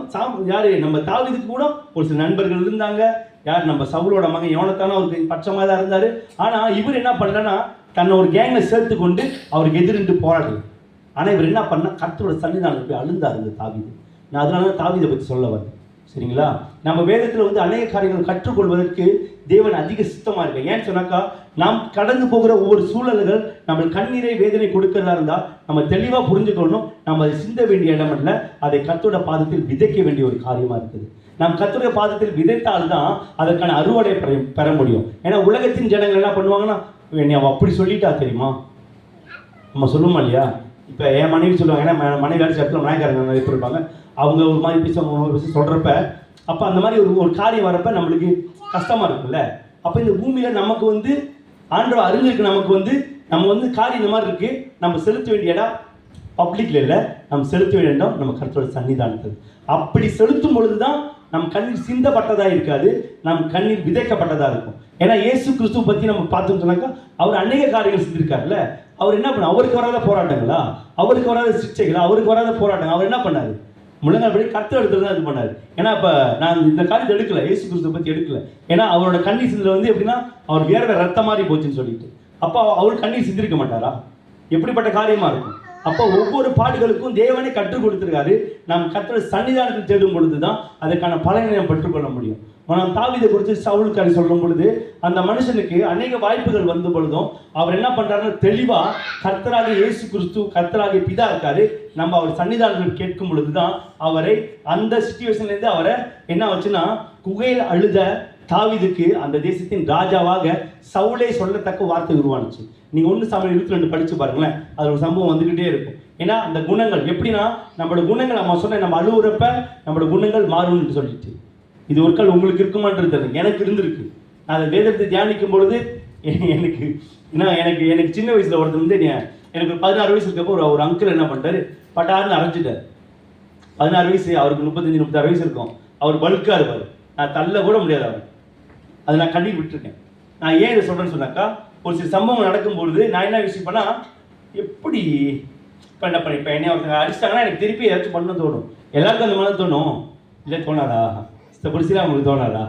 யாரு நம்ம தாவீதுக்கு கூட ஒரு சில நண்பர்கள் இருந்தாங்க. யார் நம்ம சவுலோட மகன் யோனத்தான அவருக்கு பட்சமாக தான் இருந்தாரு. ஆனா இவர் என்ன பண்ணலன்னா, தன்னை ஒரு கேங்கை சேர்த்து கொண்டு அவருக்கு எதிர்த்து போராடுது. ஆனா இவர் என்ன பண்ணா, கர்த்தரோட சன்னிதானத்தில் போய் அழுந்தாரு இந்த தாவீது. நான் அதனால தான் தாவீதை பற்றி சொல்ல வரேன். சரிங்களா? நம்ம வேதத்தில் அநேக காரியங்கள் கற்றுக்கொள்வதற்கு தேவன் அதிக சித்தமா இருக்கு. ஏன்னு சொன்னாக்கா, நாம் கடந்து போகிற ஒவ்வொரு சூழல்கள் நம்ம கண்ணீரை வேதனை கொடுக்கிறதா இருந்தா நம்ம தெளிவா புரிஞ்சுக்கணும். நம்ம அதை சிந்த வேண்டிய இடம் இல்லை, அதை கர்த்தரோட பாதத்தில் விதைக்க வேண்டிய ஒரு காரியமா இருக்குது. நாம் கர்த்தருடைய பாதத்தில் விதைத்தால்தான் அதற்கான அறுவடை பெற முடியும். ஏன்னா உலகத்தின் ஜனங்கள் என்ன பண்ணுவாங்கன்னா, நீ அவ அப்படி சொல்லிட்டா தெரியுமா, நம்ம சொல்லுமா இல்லையா? இப்போ என் மனைவி சொல்லுவாங்க, ஏன்னா மனைவி அடிச்சு இடத்துல நாயக்காரங்க நிறைய பேர் இருப்பாங்க, அவங்க ஒரு மாதிரி பேசி சொல்கிறப்ப, அப்போ அந்த மாதிரி ஒரு காரியம் வரப்ப நம்மளுக்கு கஷ்டமாக இருக்குல்ல. அப்போ இந்த பூமியில் நமக்கு ஆண்டவர் அறிஞருக்கு நமக்கு நம்ம காரியம் இந்த மாதிரி இருக்குது, நம்ம செலுத்த வேண்டிய இடம் பப்ளிக்ல இல்லை, நம்ம செலுத்த வேண்டிய இடம் நம்ம கர்த்தரோட சன்னிதானத்தில். அப்படி செலுத்தும் பொழுது தான் நம் கண்ணீர் சிந்தப்பட்டதாக இருக்காது, நம் கண்ணீர் விதைக்கப்பட்டதாக இருக்கும். ஏன்னா இயேசு கிறிஸ்துவ பற்றி நம்ம பார்த்தோம்னாக்கா, அவர் அநேக காரியங்கள் செஞ்சிருக்காருல்ல. அவர் என்ன பண்ண, அவருக்கு வராத போராட்டங்களா, அவருக்கு வராத சிக்ஷைகளா, அவருக்கு வராத போராட்டங்கள், அவர் என்ன பண்ணாரு, முழுங்கால் படி கர்த்தர் எடுத்துட்டு தான் இது பண்ணாரு. ஏன்னா இப்போ நான் இந்த காரியத்தை எடுக்கல, இயேசு கிறிஸ்துவ பற்றி எடுக்கல. ஏன்னா அவரோட கண்ணீர் சிந்தல எப்படின்னா, அவர் வேற ரத்தம் மாதிரி போச்சுன்னு சொல்லிட்டு, அப்போ அவர் கண்ணீர் சிந்திருக்க மாட்டாரா? எப்படிப்பட்ட காரியமா இருக்கும். அப்போ ஒவ்வொரு பாடுகளுக்கும் தேவனை கற்றுக் கொடுத்திருக்காரு. நாம் கர்த்தரோட சன்னிதானத்தில் தேடும் பொழுதுதான் அதற்கான பலனை நாம் பெற்றுக்கொள்ள முடியும். ஆனால் தாவீதை குறித்து சவுலுக்காரி சொல்லும் பொழுது அந்த மனுஷனுக்கு அநேக வாய்ப்புகள் வந்த பொழுதும் அவர் என்ன பண்றாருன்னா தெளிவா கர்த்தராகிய இயேசு கிறிஸ்து கர்த்தராகிய பிதா இருக்காரு, நம்ம அவர் சன்னிதானத்தில் கேட்கும் பொழுதுதான் அவரை அந்த சிச்சுவேஷன்ல இருந்து அவரை என்ன வச்சுன்னா குகையில் அழுத தாவீதுக்கு அந்த தேசத்தின் ராஜாவாக சவுலே சொல்லத்தக்க வார்த்தை உருவானுச்சு. நீங்க 1 சாமுவேல் 22 படிச்சு பாருங்களேன், அது ஒரு சம்பவம் வந்துகிட்டே இருக்கும். ஏன்னா அந்த குணங்கள் எப்படின்னா நம்மளோட குணங்கள் நம்ம சொன்ன நம்ம அழுவுறப்ப நம்மளோட குணங்கள் மாறும்னு சொல்லிட்டு இது ஒரு கால் உங்களுக்கு இருக்குமான்றது எனக்கு இருந்திருக்கு. நான் அந்த வேதத்தை தியானிக்கும் பொழுது எனக்கு எனக்கு சின்ன வயசுல ஒருத்தர் வந்து எனக்கு 16 வயசு இருக்கப்போ ஒரு அங்கிள் என்ன பண்ணிட்டாரு, பட்டாருன்னு அரைஞ்சிட்டார். 16 வயசு, அவருக்கு 35-36 வயசு இருக்கும். அவர் பல்கா இருப்பார், நான் தள்ள கூட முடியாது அவர். அதை நான் கண்ணீர் விட்டுருக்கேன். நான் ஏன் இதை சொல்றேன்னு சொன்னாக்கா, ஒரு சில சம்பவம் நடக்கும்பொழுது நான் என்ன விஷயம் பண்ணா எப்படி இப்போ என்ன பண்ணி இப்போ என்ன ஒருத்தங்க அடிச்சிட்டாங்கன்னா எனக்கு திருப்பி ஏதாச்சும் பண்ண தோணும். எல்லாருக்கும் அந்த மாதிரி தோணும் இல்லை? தோணாதா? புரிசில அவங்களுக்கு தோணாதா?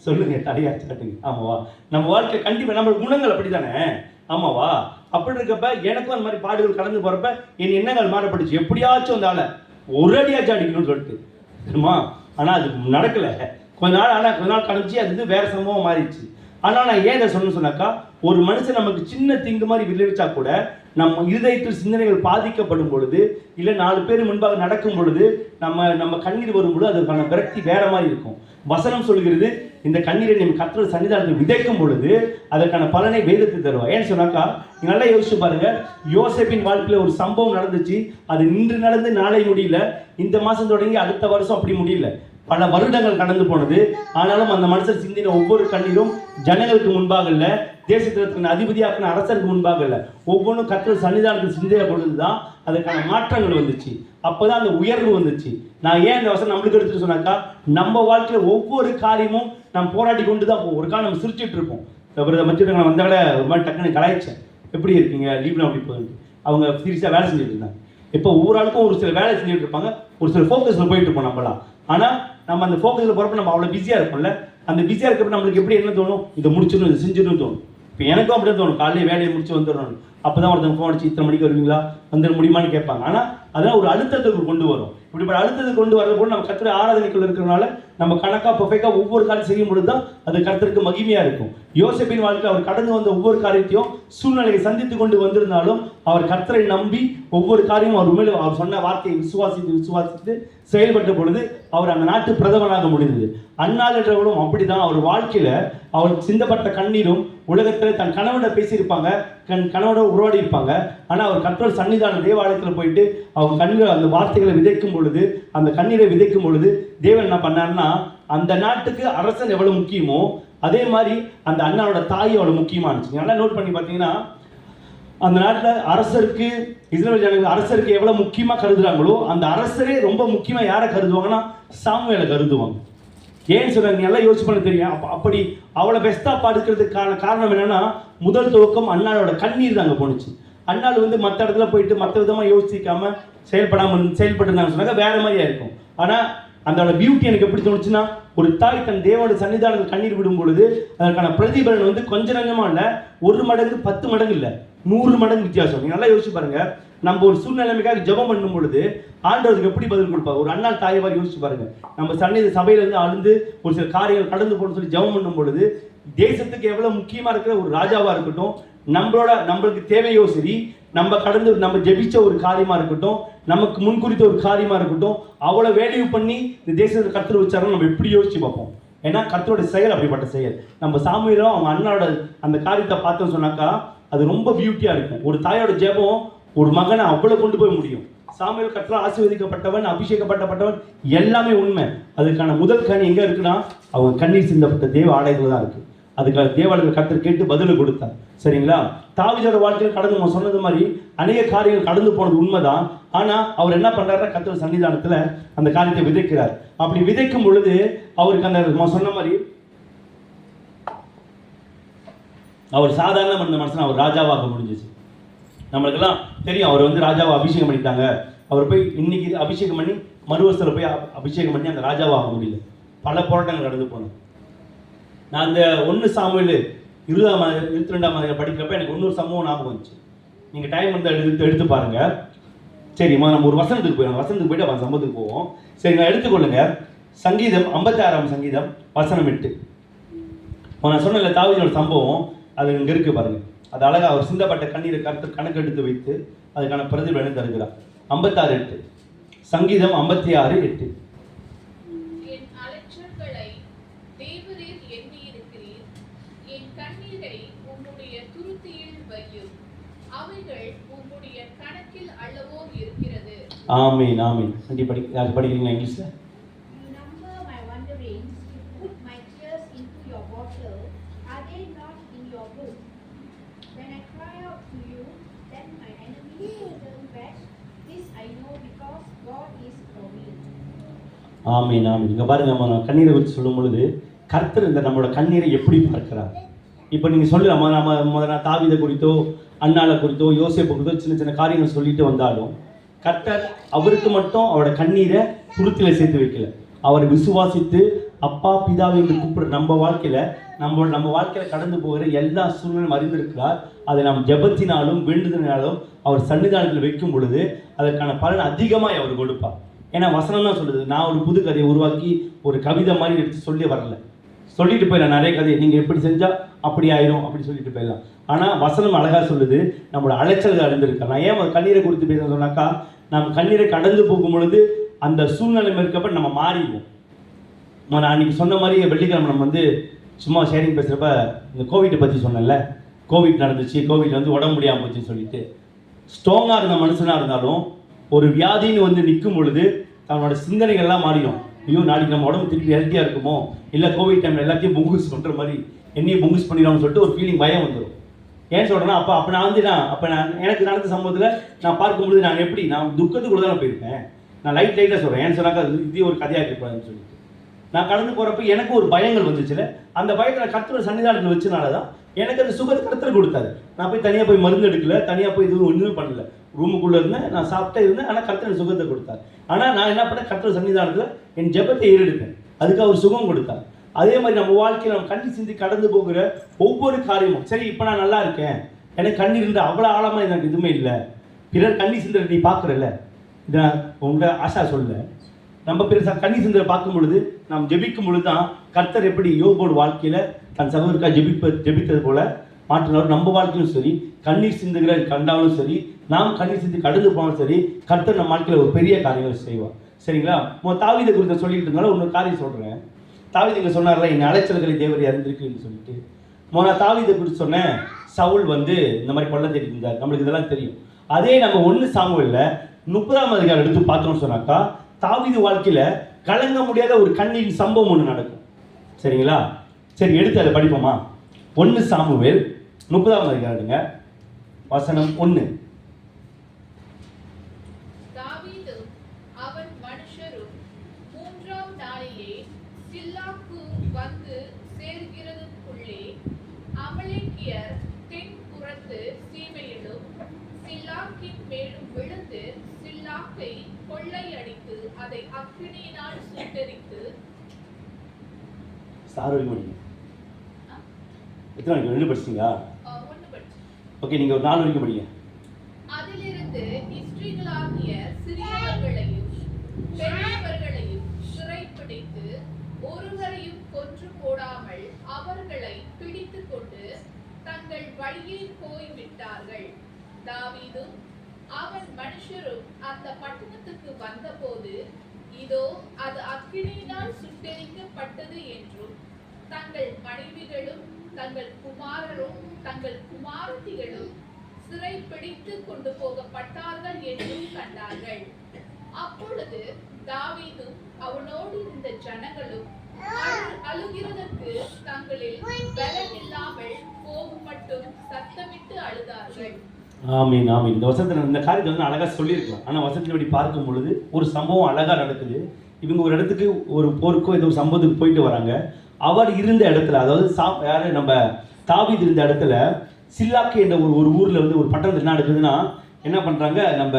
சொல்லுங்க, தலையாச்சு காட்டுங்க. ஆமாவா? நம்ம வாழ்க்கை கண்டிப்பாக நம்ம குணங்கள் அப்படி தானே? ஆமாவா? அப்படி இருக்கப்ப எனக்கும் அந்த மாதிரி பாடுகள் கடந்து போகிறப்ப என் எண்ணங்கள் மாறப்பட்டுச்சு. எப்படியாச்சும் அந்த ஆளை ஒரு அடியாச்சும் அடிக்கணும்னு சொல்லிட்டு தெரியுமா? ஆனால் அது நடக்கலை. கொஞ்ச நாள் கழிச்சு அது வந்து வேற சம்பவம் மாறிடுச்சு. ஆனால் நான் ஏன் இதை சொன்னாக்கா, ஒரு மனுஷன் நமக்கு சின்ன திங்கு மாதிரி விளைவிச்சா கூட நம்ம இருதயத்தில் சிந்தனைகள் பாதிக்கப்படும் பொழுது இல்லை 4 பேர் முன்பாக நடக்கும் பொழுது நம்ம கண்ணீர் வரும்பொழுது அதற்கான விரக்தி வேற மாதிரி இருக்கும். வசனம் சொல்கிறது, இந்த கண்ணீரை நம்ம கர்த்தர் சன்னிதானத்தில் விதைக்கும் பொழுது அதற்கான பலனை வேதத்தை தருவா. ஏன்னு சொன்னாக்கா, நீங்க நல்லா யோசிச்சு பாருங்க, யோசேப்பின் வாழ்க்கையில ஒரு சம்பவம் நடந்துச்சு. அது இன்று நடந்து நாளை முடியல, இந்த மாசம் தொடங்கி அடுத்த வருஷம் அப்படி முடியல, பல வருடங்கள் கடந்து போனது. ஆனாலும் அந்த மனுஷன் சிந்தின ஒவ்வொரு கண்ணீரும் ஜனங்களுக்கு முன்பாக இல்லை, தேசத்திற்கு அதிபதியாக்கின அரசருக்கு முன்பாக இல்லை, ஒவ்வொன்றும் கர்த்தர் சன்னிதானத்தில் சிந்தின பொழுதுதான் அதற்கான மாற்றங்கள் வந்துச்சு. அப்போதான் அந்த உயர்வு வந்துச்சு. நான் ஏன் இந்த வசனம் நம்மளுக்கு எடுத்துட்டு சொன்னாக்கா, நம்ம வாழ்க்கையில ஒவ்வொரு காரியமும் நம்ம போராடி கொண்டு தான் போவோம். ஒரு காலம் நம்ம சிரிச்சுட்டு இருப்போம். மச்சிட்டு நான் வந்தால ஒரு மாதிரி டக்குன்னு கலாய்ச்சேன், எப்படி இருக்கீங்க, லீவ்னா அப்படி போயிட்டு அவங்க சீரியஸாக வேலை செஞ்சுட்டு இருந்தாங்க. இப்போ ஒவ்வொரு ஆளுக்கும் ஒரு சில வேலை செஞ்சுட்டு இருப்பாங்க, ஒரு சில ஃபோக்கஸில் போயிட்டு இருப்போம் நம்மளாம். ஆனால் நம்ம அந்த ஃபோக்கஸில் போகிறப்ப நம்ம அவ்வளோ பிஸியாக இருப்போம்ல, அந்த பிஸியாக இருக்கப்ப நம்மளுக்கு எப்படி என்ன தோணும், இதை முடிச்சிடணும், இதை செஞ்சிடணும் தோணும். இப்போ எனக்கும் அப்படியே தோணும், காலையில் வேலையை முடிச்சு வந்துடணும். அப்போ தான் ஒருத்தவங்க ஃபோன் அடிச்சு இத்தனை மணிக்கு வருவீங்களா, வந்துட முடியுமான்னு கேட்பாங்க. ஆனால் அதெல்லாம் ஒரு அழுத்தத்துக்கு கொண்டு வரும். இப்படி அழுத்தத்துக்கு கொண்டு வரது போது நம்ம கர்த்தர் ஆராதனைக்குள்ள இருக்கிறனால நம்ம கணக்காக பர்ஃபெக்டாக ஒவ்வொரு காரியம் செய்யும் பொழுது தான் அது கர்த்தருக்கு மகிமையாக இருக்கும். யோசேப்பின் வாழ்க்கையில் அவர் கடந்து வந்த ஒவ்வொரு காரியத்தையும் சூழ்நிலையை சந்தித்து கொண்டு வந்திருந்தாலும் அவர் கர்த்தரை நம்பி ஒவ்வொரு காரியமும் அவர் மேலே அவர் சொன்ன வார்த்தையை விசுவாசித்து செயல்பட்ட பொழுது அவர் அந்த நாட்டு பிரதமராக முடிந்தது. அன்னாள் என்றவரும் அப்படிதான் அவர் வாழ்க்கையில அவர் சிந்தப்பட்ட கண்ணீரும் உலகத்தில் தன் கணவனை பேசியிருப்பாங்க, கணவனோட உருவாடி இருப்பாங்க. ஆனால் அவர் கர்த்தர் சன்னிதான தேவாலயத்தில் போயிட்டு அவங்க கண்ணீர் அந்த வார்த்தைகளை விதைக்கும் பொழுது, அந்த கண்ணீரை விதைக்கும் பொழுது தேவன் என்ன பண்ணார்னா, அந்த நாட்டுக்கு அரசன் எவ்வளவு முக்கியமோ அதே மாதிரி அந்த அண்ணாவோட தாய் எவ்வளவு முக்கியமானுச்சு. நல்லா நோட் பண்ணி பார்த்தீங்கன்னா, அந்த நாட்டில் அரசருக்கு இஸ்ரவேல் ஜனங்கள் அரசருக்கு எவ்வளவு முக்கியமாக கருதுறாங்களோ அந்த அரசரே ரொம்ப முக்கியமாக யாரை கருதுவாங்கன்னா சாமுவேலை கருதுவாங்க. ஏன்னு சொல்றாங்க, நீ எல்லாம் யோசிச்சு பண்ண தெரியும். அப்படி அவளை பெஸ்ட்டாக பாடுக்கிறதுக்கான காரணம் என்னன்னா, முதல் துவக்கம் அண்ணாவோட கண்ணீர் தாங்க போணுச்சு. அண்ணாள் வந்து மற்ற இடத்துல போயிட்டு மற்ற விதமாக யோசிக்காம செயல்பட்டு சொன்னாங்க வேற மாதிரியா இருக்கும். ஆனால் அதோட பியூட்டி எனக்கு எப்படி தோணுச்சுன்னா, ஒரு தாய் தன் தேவோட சன்னிதானத்தில் கண்ணீர் விடும் பொழுது அதற்கான பிரதிபலன் வந்து கொஞ்சம் கொஞ்சமா இல்லை, 1 மடங்கு 10 மடங்கு இல்லை, 100 மடங்கு வித்தியாசம். நீங்க நல்லா யோசிச்சு பாருங்க, நம்ம ஒரு சூழ்நிலைமைக்காக ஜெபம் பண்ணும் பொழுது ஆண்டவருக்கு எப்படி பதில் கொடுப்பார். ஒரு அண்ணா தாயவாரி யோசிச்சு பாருங்க, நம்ம சபையில இருந்து அழுந்து ஒரு சில காரியங்கள் கடந்து போகணும்னு சொல்லி ஜெபம் பண்ணும் பொழுது தேசத்துக்கு எவ்வளவு முக்கியமா இருக்கிற ஒரு ராஜாவா இருக்கட்டும், நம்மளுக்கு தேவையோ சரி, நம்ம ஜெபிச்ச ஒரு காரியமா இருக்கட்டும், நமக்கு முன்குறித்த ஒரு காரியமா இருக்கட்டும், அவ்வளவு வேல்யூ பண்ணி இந்த தேசத்தை கர்த்தர் வச்சாருன்னு நம்ம எப்படி யோசிச்சு பார்ப்போம். ஏன்னா கர்த்தரோட செயல் அப்படிப்பட்ட செயல். நம்ம சாமுவேலும் அவங்க அண்ணாவோட அந்த காரியத்தை பார்த்தோம்னு சொன்னாக்கா அது ரொம்ப பியூட்டியா இருக்கும். ஒரு தாயோட ஜெபம் ஒரு மகனை அவ்வளவு கொண்டு போய் முடியும். சாமுவேல் கர்த்தரால் ஆசீர்வதிக்கப்பட்டவன், அபிஷேகப்பட்டவன், எல்லாமே உண்மை. அதுக்கான முதல் கனி எங்க இருக்குன்னா அவங்க கண்ணீர் சிந்தப்பட்ட தேவ ஆலயத்துல தான் இருக்கு. அதுக்காக தேவாலயத்தில் கர்த்தர் கேட்டு பதில் கொடுத்தார். சரிங்களா? தாவீதோட வாழ்க்கையில் கடந்து சொன்னது மாதிரி அநேக காரியங்கள் கடந்து போனது உண்மைதான். ஆனா அவர் என்ன பண்றாருன்னா, கர்த்தர் சன்னிதானத்துல அந்த காரியத்தை விதைக்கிறார். அப்படி விதைக்கும் பொழுது அவருக்கு அந்த சொன்ன மாதிரி அவர் சாதாரண மனுஷன் அவர் ராஜாவாக முடிஞ்சிச்சு. நம்மளுக்கெல்லாம் தெரியும், அவர் வந்து ராஜாவை அபிஷேகம் பண்ணிட்டாங்க. அவர் போய் இன்னைக்கு அபிஷேகம் பண்ணி மறுவசத்தில் போய் அபிஷேகம் பண்ணி அந்த ராஜாவாக முடியல, பல போராட்டங்கள் கடந்து போனோம். நான் அந்த 1 சாமுவேல் 22 படிக்கிறப்ப எனக்கு இன்னொரு சம்பவம் ஞாபகம் வந்துச்சு. நீங்கள் டைம் வந்து எடுத்து பாருங்க. சரிம்மா, நம்ம ஒரு வசனத்துக்கு போயிடலாம். வசனத்துக்கு போயிட்டு அவன் சம்பவத்துக்கு போவோம். சரி, நான் எடுத்துக்கொள்ளுங்க. சங்கீதம் 56ஆம் சங்கீதம் வசனம் 8. நான் சொன்ன தாவீதோட சம்பவம் அது இங்கே இருக்கு பாருங்க. அது அழகா அவர் சிந்தப்பட்ட கண்ணீரை கணக்கெடுத்து வைத்து அதுக்கான பிரதிபலனை தருகிறார். 56:8 சங்கீதம் 56:8. என் அலட்சங்களை தேவரீர் எண்ணியிருக்கிறீர், என் கண்ணீரை உம்முடைய துருத்தியில் வையும், அவைகள் உம்முடைய கணக்கில் அல்லவோ இருக்கிறது. ஆமீன் ஆமீன். படிக்கிறீங்களா இங்கிலீஷ்ல? You number my wanderings, you put my tears into your bottle, are they not in your book? When I cry out to you, then my enemies turn back. This I know because God is for me. ஆமீன் ஆமீன். இங்கே பாருங்க, நம்ம கண்ணீரை வச்சு சொல்லும் பொழுது கர்த்தர் இந்த நம்மளோட கண்ணீரை எப்படி பார்க்கிறார். இப்போ நீங்கள் சொல்லலாமா, நம்ம தாவீதை குறித்தோ அன்னாளை குறித்தோ யோசேப்பு குறித்தோ சின்ன சின்ன காரியங்கள் சொல்லிட்டு வந்தாலும் கர்த்தர் அவருக்கு மட்டும் அவரோட கண்ணீரை துருத்தில சேர்த்து வைக்கல. அவரை விசுவாசித்து அப்பா பிதாவை என்று கூப்பிடுற நம்ம வாழ்க்கையில கடந்து போகிற எல்லா சூழ்நிலையும் அறிந்திருக்கிறார். அதை நாம் ஜெபத்தினாலும் வேண்டுதலினாலும் அவர் சன்னிதானத்தில் வைக்கும் பொழுது அதற்கான பலன் அதிகமாக அவர் கொடுப்பார். ஏன்னா வசனம் தான் சொல்லுது. நான் ஒரு புது கதையை உருவாக்கி ஒரு கவிதை மாதிரி எடுத்து சொல்லி வரல, சொல்லிட்டு போயிடலாம். நிறைய கதையை நீங்கள் எப்படி செஞ்சால் அப்படி ஆயிரும் அப்படி சொல்லிட்டு போயிடலாம். ஆனால் வசனம் அழகாக சொல்லுது, நம்மளோட அலைச்சல்கள் அறிந்திருக்கா. நான் ஏன் கண்ணீரை குறித்து பேச சொன்னாக்கா, நம்ம கண்ணீரை கடந்து போகும் பொழுது அந்த சூழ்நிலை இருக்கப்ப நம்ம மாறிடுவோம். நான் அன்றைக்கி சொன்ன மாதிரி வெள்ளிக்கிழமை நம்ம சும்மா ஷேரிங் பேசுகிறப்ப இந்த கோவிட்டை பற்றி சொன்னேன்ல, கோவிட் நடந்துச்சு, கோவிட் உடம்பு முடியாமல் போச்சுன்னு சொல்லிட்டு ஸ்ட்ராங்காக இருந்த மனுஷனாக இருந்தாலும் ஒரு வியாதின்னு நிற்கும் பொழுது தன்னோட சிந்தனைகள்லாம் மாறிடும். ஐயோ நாளைக்கு நம்ம உடம்பு திருப்பி ஹெல்த்தியாக இருக்குமோ, இல்லை கோவிட் டைமில் எல்லாத்தையும் பொங்குஸ் பண்ணுற மாதிரி என்னையும் பொங்குஸ் பண்ணிடுவோம்னு சொல்லிட்டு ஒரு ஃபீலிங் பயம் வந்துடும். ஏன் சொல்கிறேன்னா, அப்போ நான் எனக்கு நடந்த சம்பவத்தில் நான் பார்க்கும்பொழுது நான் துக்கத்துக்குள்ள தான் போயிருப்பேன். நான் லைட்டாக சொல்கிறேன். ஏன்னு சொன்னாக்கா இது ஒரு கதையாக இருக்கக்கூடாதுன்னு சொல்லிட்டு நான் கடந்து போகிறப்ப எனக்கு ஒரு பயங்கள் வந்துச்சுல, அந்த பயத்தில் கர்த்தர் சன்னிதானத்தில் வச்சனால தான் எனக்கு அந்த சுகத்தை கர்த்தர் கொடுத்தாரு. நான் தனியாக போய் மருந்து எடுக்கல, தனியாக இது ஒன்றுமே பண்ணல, ரூமுக்குள்ளே இருந்தேன், நான் சாப்பிட்டே இருந்தேன். ஆனால் கர்த்தர் சுகத்தை கொடுத்தார். ஆனால் நான் என்ன பண்ணேன், கர்த்தர் சன்னிதானத்தில் என் ஜெபத்தை ஏறெடுத்தேன், அதுக்கு அவர் சுகம் கொடுத்தார். அதே மாதிரி நம்ம வாழ்க்கையில் நம்ம கண்ணி சிந்தி கடந்து போகிற ஒவ்வொரு காரியமும் சரி. இப்போ நான் நல்லா இருக்கேன், எனக்கு கண்ணீர் இருந்து அவ்வளோ ஆழமாக எனக்கு எதுவுமே இல்லை. பிறர் கண்ணி சிந்தரை நீ பார்க்குறல்ல, இதை நான் உங்களை ஆசா சொல்ல, நம்ம பெருசாக கண்ணி சிந்தரை பார்க்கும் பொழுது நாம் ஜெபிக்கும் பொழுது தான் கர்த்தர் எப்படி யோபோட வாழ்க்கையில் தன் சகோதரருக்காக ஜெபித்தது போல மாற்றினார். நம்ம வாழ்க்கையிலும் சரி, கண்ணீர் சிந்துகிற கண்டாலும் சரி, நாம் கண்ணீர் சிந்தி கடந்து போனாலும் சரி, கர்த்தர் நம்ம வாழ்க்கையில் ஒரு பெரிய காரியங்கள் செய்வார். சரிங்களா? தாவீதை குறித்து சொல்லிட்டு இருந்தாலும் இன்னொரு காரியம் சொல்கிறேன். தாவீது இங்கே சொன்னார்ல, என் அலைச்சல்களை தேவரை அறிந்திருக்குன்னு சொல்லிட்டு. நான் தாவீதை குறித்து சொன்னேன். சவுல் இந்த மாதிரி கொள்ள தேடி இருந்தார், நம்மளுக்கு இதெல்லாம் தெரியும். அதே நம்ம 1 சாமுவேல்ல 30ஆம் அதிகாரம் எடுத்து பார்த்தோம்னு சொன்னாக்கா, தாவீது வாழ்க்கையில் கலங்க முடியாத ஒரு கண்ணீரின் சம்பவம் ஒன்று நடக்கும். சரிங்களா? சரி, எடுத்து அதை படிப்போமா? 1 சாமுவேல் 30ஆம் அதிகாரம் எடுங்க, வசனம் 1. தாவீதும் அவன் மனுஷரும் 3ஆம் நாளிலே சில்லாக்கு வந்து சேர்கிறதுக்குள்ளே அமலேக்கியர் தென்புறத்து சீமையிலும் சில்லாக்கின் மேலும் விழுந்து சில்லாக்கை கொள்ளையடித்து அதை அக்கினியினால் சுட்டெரித்து. எத்தனை வரைக்கும்? 2 படிச்சிங்களா? 1 படிச்சு. ஓகே, நீங்கள் ஒரு 4 வரைக்கும் படிங்க. அதிலிருந்து இஸ்ரவேலாகிய சிறியவர்களையும் பெரியவர்களையும் சிறைப்பிடித்து ஒருவரையும் கொன்று போடாமல் அவர்களை பிடித்துக் கொண்டு தங்கள் வழியே போய்விட்டார்கள். தாவீதும் அவன் மனுஷரும் அந்த பட்டணத்துக்கு வந்தபோது இதோ அது அக்கினியினால் சுட்டெரிக்கப்பட்டது என்றும் தங்கள் மனைவிகளும் தங்கள் குமாரரும் தங்கள் குமாரத்திகளும் சிறை பிடித்து கொண்டு போகப்பட்டார்கள் என்றும் கண்டார்கள். அப்பொழுது தாவீதும் அவனோடு இருந்த ஜனங்களும் அழுகிறதற்கு தங்களில் பலன் இல்லாமல் கோபப்பட்டும் சத்தமிட்டு அழுதார்கள். ஆமீன் ஆமீன். இந்த வசனத்தில் இந்த காரியத்தை அழகாக சொல்லியிருக்கலாம். ஆனால் வசனத்தின்படி பார்க்கும் பொழுது ஒரு சம்பவம் அழகாக நடக்குது. இவங்க ஒரு இடத்துக்கு ஒரு போருக்கோ ஏதோ ஒரு சம்பவத்துக்கு போயிட்டு வராங்க. அவர் இருந்த இடத்துல, அதாவது யாரு நம்ம தாவீது இருந்த இடத்துல சில்லாக்கு என்ற ஒரு ஊரில் ஒரு பட்டணத்தில் என்ன நடக்குதுன்னா, என்ன பண்ணுறாங்க, நம்ம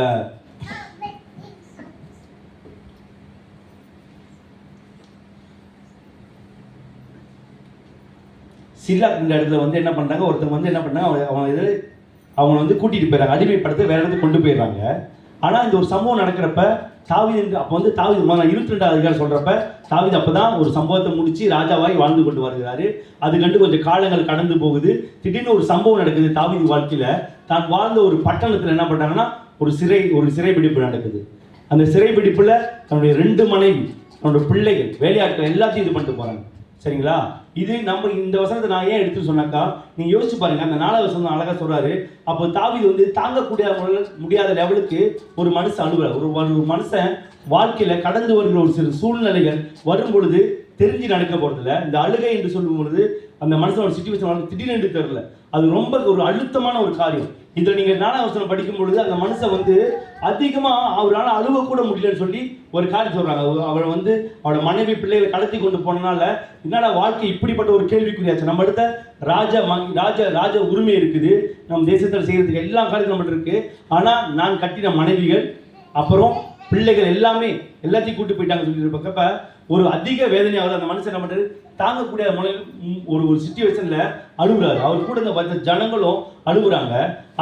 சில்லாக்கு இந்த இடத்துல என்ன பண்ணுறாங்க, ஒருத்தவங்க என்ன பண்ணாங்க, அவங்க கூட்டிகிட்டு போயிடறாங்க, அடிமைப்படுத்த வேற இடத்துக்கு கொண்டு போயிடுறாங்க. ஆனால் இந்த ஒரு சம்பவம் நடக்கிறப்ப தாவீது அப்போ வந்து தாவீது 22வது அதிகாரம் சொல்றப்ப தாவீது அப்பதான் ஒரு சம்பவத்தை முடிச்சு ராஜாவாய் வாழ்ந்து கொண்டு வருகிறாரு. அது கண்டு கொஞ்சம் காலங்கள் கடந்து போகுது. திடீர்னு ஒரு சம்பவம் நடக்குது தாவீது வாழ்க்கையில. தான் வாழ்ந்த ஒரு பட்டணத்துல என்ன பண்றாங்கன்னா ஒரு சிறைபிடிப்பு நடக்குது. அந்த சிறைபிடிப்புல தன்னுடைய 2 மனைவி, தன்னுடைய பிள்ளைகள், வேலையாட்கள் எல்லாத்தையும் இது பண்ணிட்டு போறாங்க. சரிங்களா? இது நம்ம இந்த வசனத்தை நான் ஏன் எடுத்து சொன்னாக்கா, நீங்க யோசிச்சு பாருங்க. அந்த 4வது வசனம் அழகா சொல்றாரு. அப்போ தாவீது வந்து தாங்கக்கூடிய முடியாத லெவலுக்கு ஒரு மனுஷன் அழுகுறார். ஒரு மனுஷன் வாழ்க்கையில கடந்து வருகிற ஒரு சில சூழ்நிலைகள் வரும் பொழுது தெரிஞ்சு நடக்க போறதில்ல. இந்த அழுகை என்று சொல்லும் பொழுது அந்த மனுஷனோட சிச்சுவேஷன் திடீர்னு தெரியல. அது ரொம்ப ஒரு அழுத்தமான ஒரு காரியம். இதில் நீங்கள் 4வது வசனம் படிக்கும் பொழுது அந்த மனுஷன் வந்து அதிகமாக அவரால் அழுவ கூட முடியலன்னு சொல்லி ஒரு காரியம் சொல்கிறாங்க. அவரை வந்து அவரோட மனைவி பிள்ளைகளை கடத்தி கொண்டு போனனால என்னடா வாழ்க்கை இப்படிப்பட்ட ஒரு கேள்விக்குறியாச்சு. நம்ம அடுத்த ராஜ உரிமை இருக்குது, நம்ம தேசத்தில் செய்கிறதுக்கு எல்லா காரியமும் நம்மகிட்ட இருக்குது. ஆனால் நான் கட்டின மனைவிகள் அப்புறம் பிள்ளைகள் எல்லாத்தையும் கூட்டு போயிட்டாங்க சொல்லியிருப்பக்கப்ப ஒரு அதிக வேதனையாவது அந்த மனுஷன் நம்ம தாங்கக்கூடிய ஒரு சிச்சுவேஷன்ல அழுகுறாரு. அவர் கூட இந்த ஜனங்களும் அழுகுறாங்க.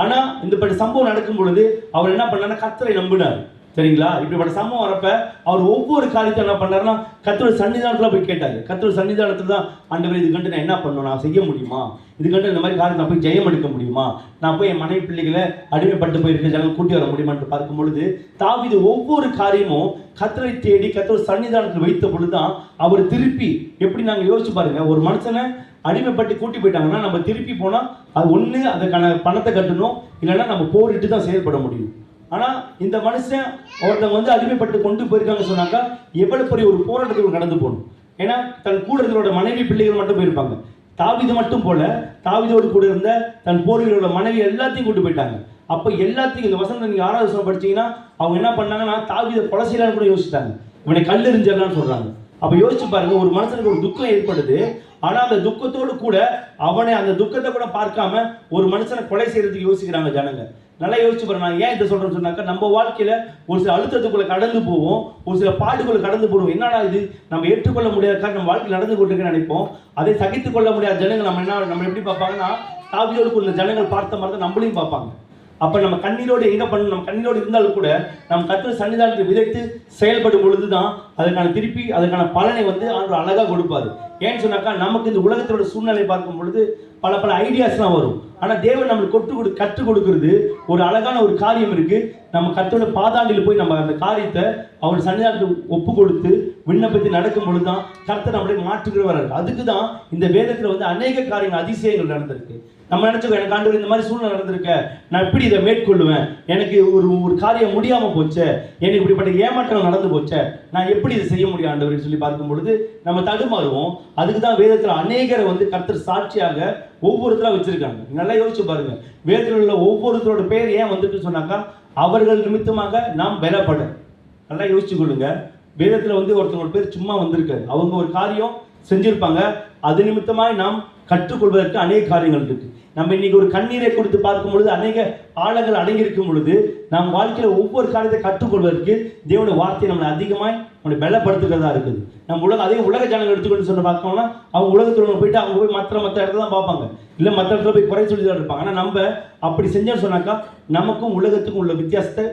ஆனா இந்த சம்பவம் நடக்கும் பொழுது அவர் என்ன பண்ணாருன்னா கர்த்தரை நம்பினார். சரிங்களா? இப்படிப்பட்ட சம்பவம் வரப்ப அவர் ஒவ்வொரு காரியத்தை என்ன பண்ணாருன்னா கர்த்தருடைய சன்னிதானத்துல போய் கேட்டாரு. கர்த்தருடைய சன்னிதானத்துல தான் ஆண்டவரே இது கண்டு நான் என்ன பண்ணணும், நான் செய்ய முடியுமா, இது கண்டு இந்த மாதிரி காரியம் நான் போய் ஜெயம் எடுக்க முடியுமா, நான் போய் என் மனைவி பிள்ளைகளை அடிமைப்பட்டு போயிருக்க ஜனங்கள் கூட்டி வர முடியுமான்னு பார்க்கும் பொழுது தாவீது ஒவ்வொரு காரியமும் கர்த்தரை தேடி கர்த்தருடைய சன்னிதானத்தில் வைத்த பொழுதுதான் அவர் திருப்பி எப்படி நாங்கள் யோசிச்சு பாருங்க, ஒரு மனுஷனை அடிமைப்பட்டு கூட்டி போயிட்டாங்கன்னா நம்ம திருப்பி போனால் அது ஒன்று அதுக்கான பணத்தை கட்டணும், இல்லைன்னா நம்ம போரிட்டு தான் செயல்பட முடியும். ஆனால் இந்த மனுஷன் ஒருத்தவங்க வந்து அடிமைப்பட்டு கொண்டு போயிருக்காங்க சொன்னாக்கா எவ்வளவு பெரிய ஒரு போராட்டத்துக்கு கடந்து போகணும். ஏன்னா தன் கூட இருக்கிறோட மனைவி பிள்ளைகள் மட்டும் போயிருப்பாங்க. தாவீது மட்டும் போல தாவீதோடு கூட இருந்த தன் போர்களோட மனைவி எல்லாத்தையும் கூட்டு போயிட்டாங்க. அப்போ எல்லாத்தையும் இந்த வசனத்தை நீங்கள் 6வது வசனம் படிச்சீங்கன்னா அவங்க என்ன பண்ணாங்கன்னா தாவீதை கொலை செய்யலான்னு கூட யோசிச்சிட்டாங்க, இவனை கல்லெறிஞ்சிடலான்னு சொல்றாங்க. அப்போ யோசிச்சு பாருங்க, ஒரு மனுஷனுக்கு ஒரு துக்கம் ஏற்படுது, ஆனால் அந்த துக்கத்தோடு கூட அவனை அந்த துக்கத்தை கூட பார்க்காம ஒரு மனுஷனை கொலை செய்யறதுக்கு யோசிக்கிறாங்க ஜனங்க. நல்லா யோசிச்சு பாருங்க. நான் ஏன் இதை சொல்றேன்னு சொன்னாக்கா, நம்ம வாழ்க்கையில ஒரு சில அழுத்தத்துக்குள்ள கடந்து போவோம், ஒரு சில பாடுக்குள்ள கடந்து போடுவோம். என்னடா இது நம்ம ஏற்றுக்கொள்ள முடியாத காரணம் நம்ம வாழ்க்கையில் நடந்து கொண்டிருக்கேன்னு நினைப்போம். அதை சகித்துக் கொள்ள முடியாத ஜனங்கள் நம்ம எப்படி பார்ப்பாங்கன்னா தாவீதோடு இந்த ஜனங்கள் பார்த்த மாதிரி தான் நம்மளையும் பார்ப்பாங்க. அப்ப நம்ம கண்ணீரோடு எங்க பண்ணணும், நம்ம கண்ணீரோடு இருந்தாலும் கூட நம்ம கர்த்தர் சன்னிதானத்தை விதைத்து செயல்படும் பொழுதுதான் அதுக்கான பலனை வந்து ஆண்டவர் அழகா கொடுப்பாரு. ஏன்னு சொன்னாக்கா நமக்கு இந்த உலகத்தோட சூழ்நிலை பார்க்கும் பொழுது பல ஐடியாஸ்லாம் வரும். ஆனா தேவன் நம்மளுக்கு கற்றுக் கொடுக்கிறது ஒரு அழகான ஒரு காரியம் இருக்கு. நம்ம கர்த்தரோட பாதாண்டியில் போய் நம்ம அந்த காரியத்தை அவர் சன்னிதானத்துக்கு ஒப்பு கொடுத்து விண்ணப்பத்தி நடக்கும் பொழுதுதான் கர்த்தர் நம்மளை மாற்றுகிறவராக இருக்கு. அதுக்கு தான் இந்த வேதத்துல வந்து அநேக காரியங்கள் அதிசயங்கள் நடந்திருக்கு. நம்ம நினைச்சோம் எனக்கு ஆண்டவர் இந்த மாதிரி சூழ்நிலை நடந்திருக்க, நான் எப்படி இதை மேற்கொள்ளுவேன், எனக்கு ஒரு காரியம் முடியாம போச்சே, எனக்கு இப்படிப்பட்ட ஏமாற்றம் நடந்து போச்சே, நான் எப்படி இதை செய்ய முடியும் ஆண்டவர் சொல்லி பார்க்கும் பொழுது நம்ம தடுமாறுவோம். அதுக்கு தான் வேதத்துல அநேகரை வந்து கர்த்தர் சாட்சியாக ஒவ்வொருத்தரா வச்சிருக்காங்க. நல்லா யோசிச்சு பாருங்க, வேதத்தில் உள்ள ஒவ்வொருத்தரோட பேர் ஏன் வந்துட்டு சொன்னாக்கா அவர்கள் நிமித்தமாக நாம் பலப்பட. நல்லா யோசிச்சு கொள்ளுங்க, வேதத்துல வந்து ஒருத்தவங்க பேர் சும்மா வந்திருக்காரு, அவங்க ஒரு காரியம் செஞ்சிருப்பாங்க, அது நிமித்தமாய் நாம் கற்றுக்கொள்வதற்கு அநேக காரியங்கள் இருக்கு. நம்ம இன்னைக்கு ஒரு கண்ணீரை கொடுத்து பார்க்கும் பொழுது அநேக ஆழங்கள் அடங்கி இருக்கும் பொழுது நம் வாழ்க்கையில ஒவ்வொரு காரியத்தை கற்றுக்கொள்வதற்கு தேவனுடைய வார்த்தை நம்மளை அதிகமாய் நம்மளை பலப்படுத்துகிறதா இருக்குது. நம்ம அதே உலக ஜனங்கள் எடுத்துக்கொண்டு சொன்ன பார்த்தோம்னா அவங்க உலகத்துல போயிட்டு அவங்க போய் மற்ற இடத்துல தான் பார்ப்பாங்க, இல்லை மற்ற இடத்துல போய் குறை சொல்லி தான் இருப்பாங்க. ஆனால் நம்ம அப்படி செஞ்சோன்னு சொன்னாக்கா நமக்கும் உலகத்துக்கும் உள்ள வித்தியாசத்தை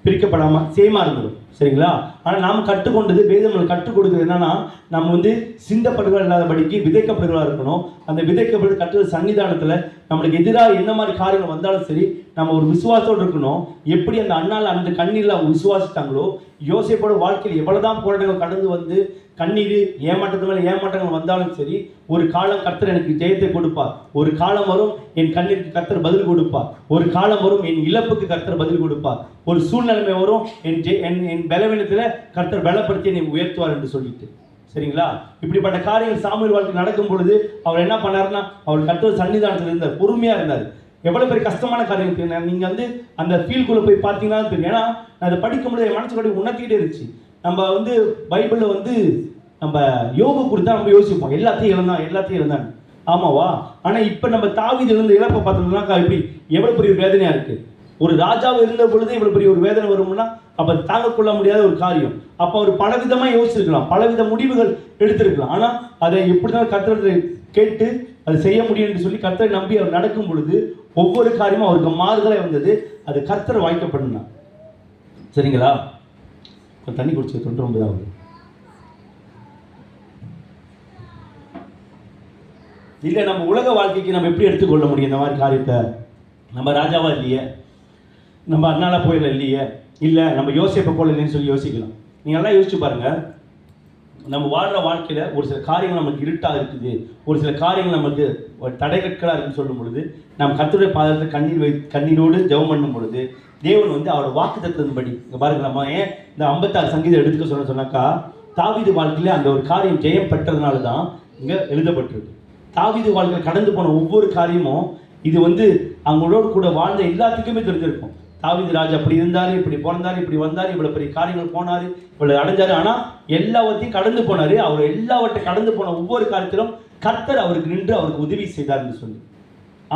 பிரிக்கப்படாம சேமா இருந்துடும். சரிங்களா? ஆனால் நாம் கற்றுக்கொண்டது வேதம் கற்றுக் கொடுக்குறது என்னன்னா, நம்ம வந்து சிந்தப்படுகள் இல்லாதபடிக்கு விதைக்கப்படுகளா இருக்கணும். அந்த விதைக்கப்படுறது கற்றுக்கிற சன்னிதானத்தில் நம்மளுக்கு எதிராக என்ன மாதிரி காரியங்கள் வந்தாலும் சரி நம்ம ஒரு விசுவாசத்தோடு இருக்கணும். எப்படி அந்த அண்ணால் அந்த கண்ணீரில் அவங்க விசுவாசித்தாங்களோ, யோசேப்போட வாழ்க்கையில் எவ்வளவுதான் போராட்டங்கள் கடந்து வந்து கண்ணீர் ஏமாற்றத்து மேலே ஏமாற்றங்கள் வந்தாலும் சரி, ஒரு காலம் கர்த்தர் எனக்கு ஜெயத்தை கொடுப்பார், ஒரு காலம் வரும் என் கண்ணீருக்கு கர்த்தர் பதில் கொடுப்பார், ஒரு காலம் வரும் என் இழப்புக்கு கர்த்தர் பதில் கொடுப்பார், ஒரு சூழ்நிலைமை வரும் என் பலவீனத்தில் கர்த்தர் பலப்படுத்தி என்னை உயர்த்துவார் என்று சொல்லிட்டு. சரிங்களா? இப்படிப்பட்ட காரியங்கள் சாமுவேல் வாழ்க்கை நடக்கும் பொழுது அவர் என்ன பண்ணாருன்னா அவர் கர்த்தர் சன்னிதானத்தில் இருந்தார், பொறுமையா இருந்தார். எவ்வளவு பெரிய கஷ்டமான காரியம் தெரியும். நீங்க வந்து அந்த ஃபீல்டுக்குள்ள போய் பார்த்தீங்கன்னா தெரியும். ஏன்னா நான் அதை படிக்கும்போது என் மனசுக்கு உணர்த்திக்கிட்டே இருந்துச்சு. நம்ம வந்து பைபிளில் வந்து நம்ம யோபு கொடுத்தா நம்ம யோசிப்போம் எல்லாத்தையும் இழந்தான் ஆமாவா. ஆனால் இப்போ நம்ம தாவீது இருந்த இழப்பை பார்த்தோம்னாக்கா இப்படி எவ்வளோ பெரிய வேதனையாக இருக்குது. ஒரு ராஜாவை இருந்த பொழுது இவ்வளோ பெரிய ஒரு வேதனை வரும்னா அப்போ தாங்கக்கொள்ள முடியாத ஒரு காரியம். அப்போ அவர் பலவிதமாக யோசிச்சிருக்கலாம், பலவித முடிவுகள் எடுத்திருக்கலாம். ஆனால் அதை எப்படி தான் கர்த்தரை கேட்டு அது செய்ய முடியும் என்று சொல்லி கர்த்தரை நம்பி அவர் நடக்கும் பொழுது ஒவ்வொரு காரியமும் அவருக்கு மாறுதலாக வந்தது. அது கர்த்தரை வாய்க்கப்படணும். சரிங்களா? கொஞ்சம் தண்ணி குடிச்சு 99வது. இல்லை நம்ம உலக வாழ்க்கைக்கு நம்ம எப்படி எடுத்துக்கொள்ள முடியும் இந்த மாதிரி காரியத்தை? நம்ம ராஜாவா இல்லையே, நம்ம அண்ணால போயிடல இல்லையே, இல்லை நம்ம யோசிப்பை போல இல்லைன்னு சொல்லி யோசிக்கலாம். நீங்கள் நல்லா யோசிச்சு பாருங்கள். நம்ம வாழ்கிற வாழ்க்கையில் ஒரு சில காரியங்கள் நமக்கு இருட்டாக இருக்குது, ஒரு சில காரியங்கள் நமக்கு தடைகற்களாக இருக்குன்னு சொல்லும் பொழுது, நம்ம கர்த்தருடைய பாதத்தை கண்ணீரோடு ஜெபம் பண்ணும் பொழுது தேவன் வந்து அவரோட வாக்கு தத்துவத்தின்படி இங்கே பாருங்க. நம்ம ஏன் இந்த 56 சங்கீதம் எடுத்துக்க சொன்னாக்கா, தாவீது வாழ்க்கையில் அந்த ஒரு காரியம் ஜெயம் பெற்றதுனால தான் இங்கே எழுதப்பட்டிருக்கு. தாவீது வாழ்க்கையில் கடந்து போன ஒவ்வொரு காரியமும் இது வந்து அவங்களோட கூட வாழ்ந்த எல்லாத்துக்குமே தெரிஞ்சிருக்கும். தாவீது ராஜா அப்படி இருந்தார், இப்படி பிறந்தார், இப்படி வந்தார், இவ்வளோ பெரிய காரியங்கள் போனார், இவ்வளோ அடைஞ்சார். ஆனால் எல்லாவற்றையும் கடந்து போனார். அவர் எல்லாவற்றையும் கடந்து போன ஒவ்வொரு காரியத்திலும் கர்த்தர் அவருக்கு நின்று அவருக்கு உதவி செய்தார்னு சொல்லி.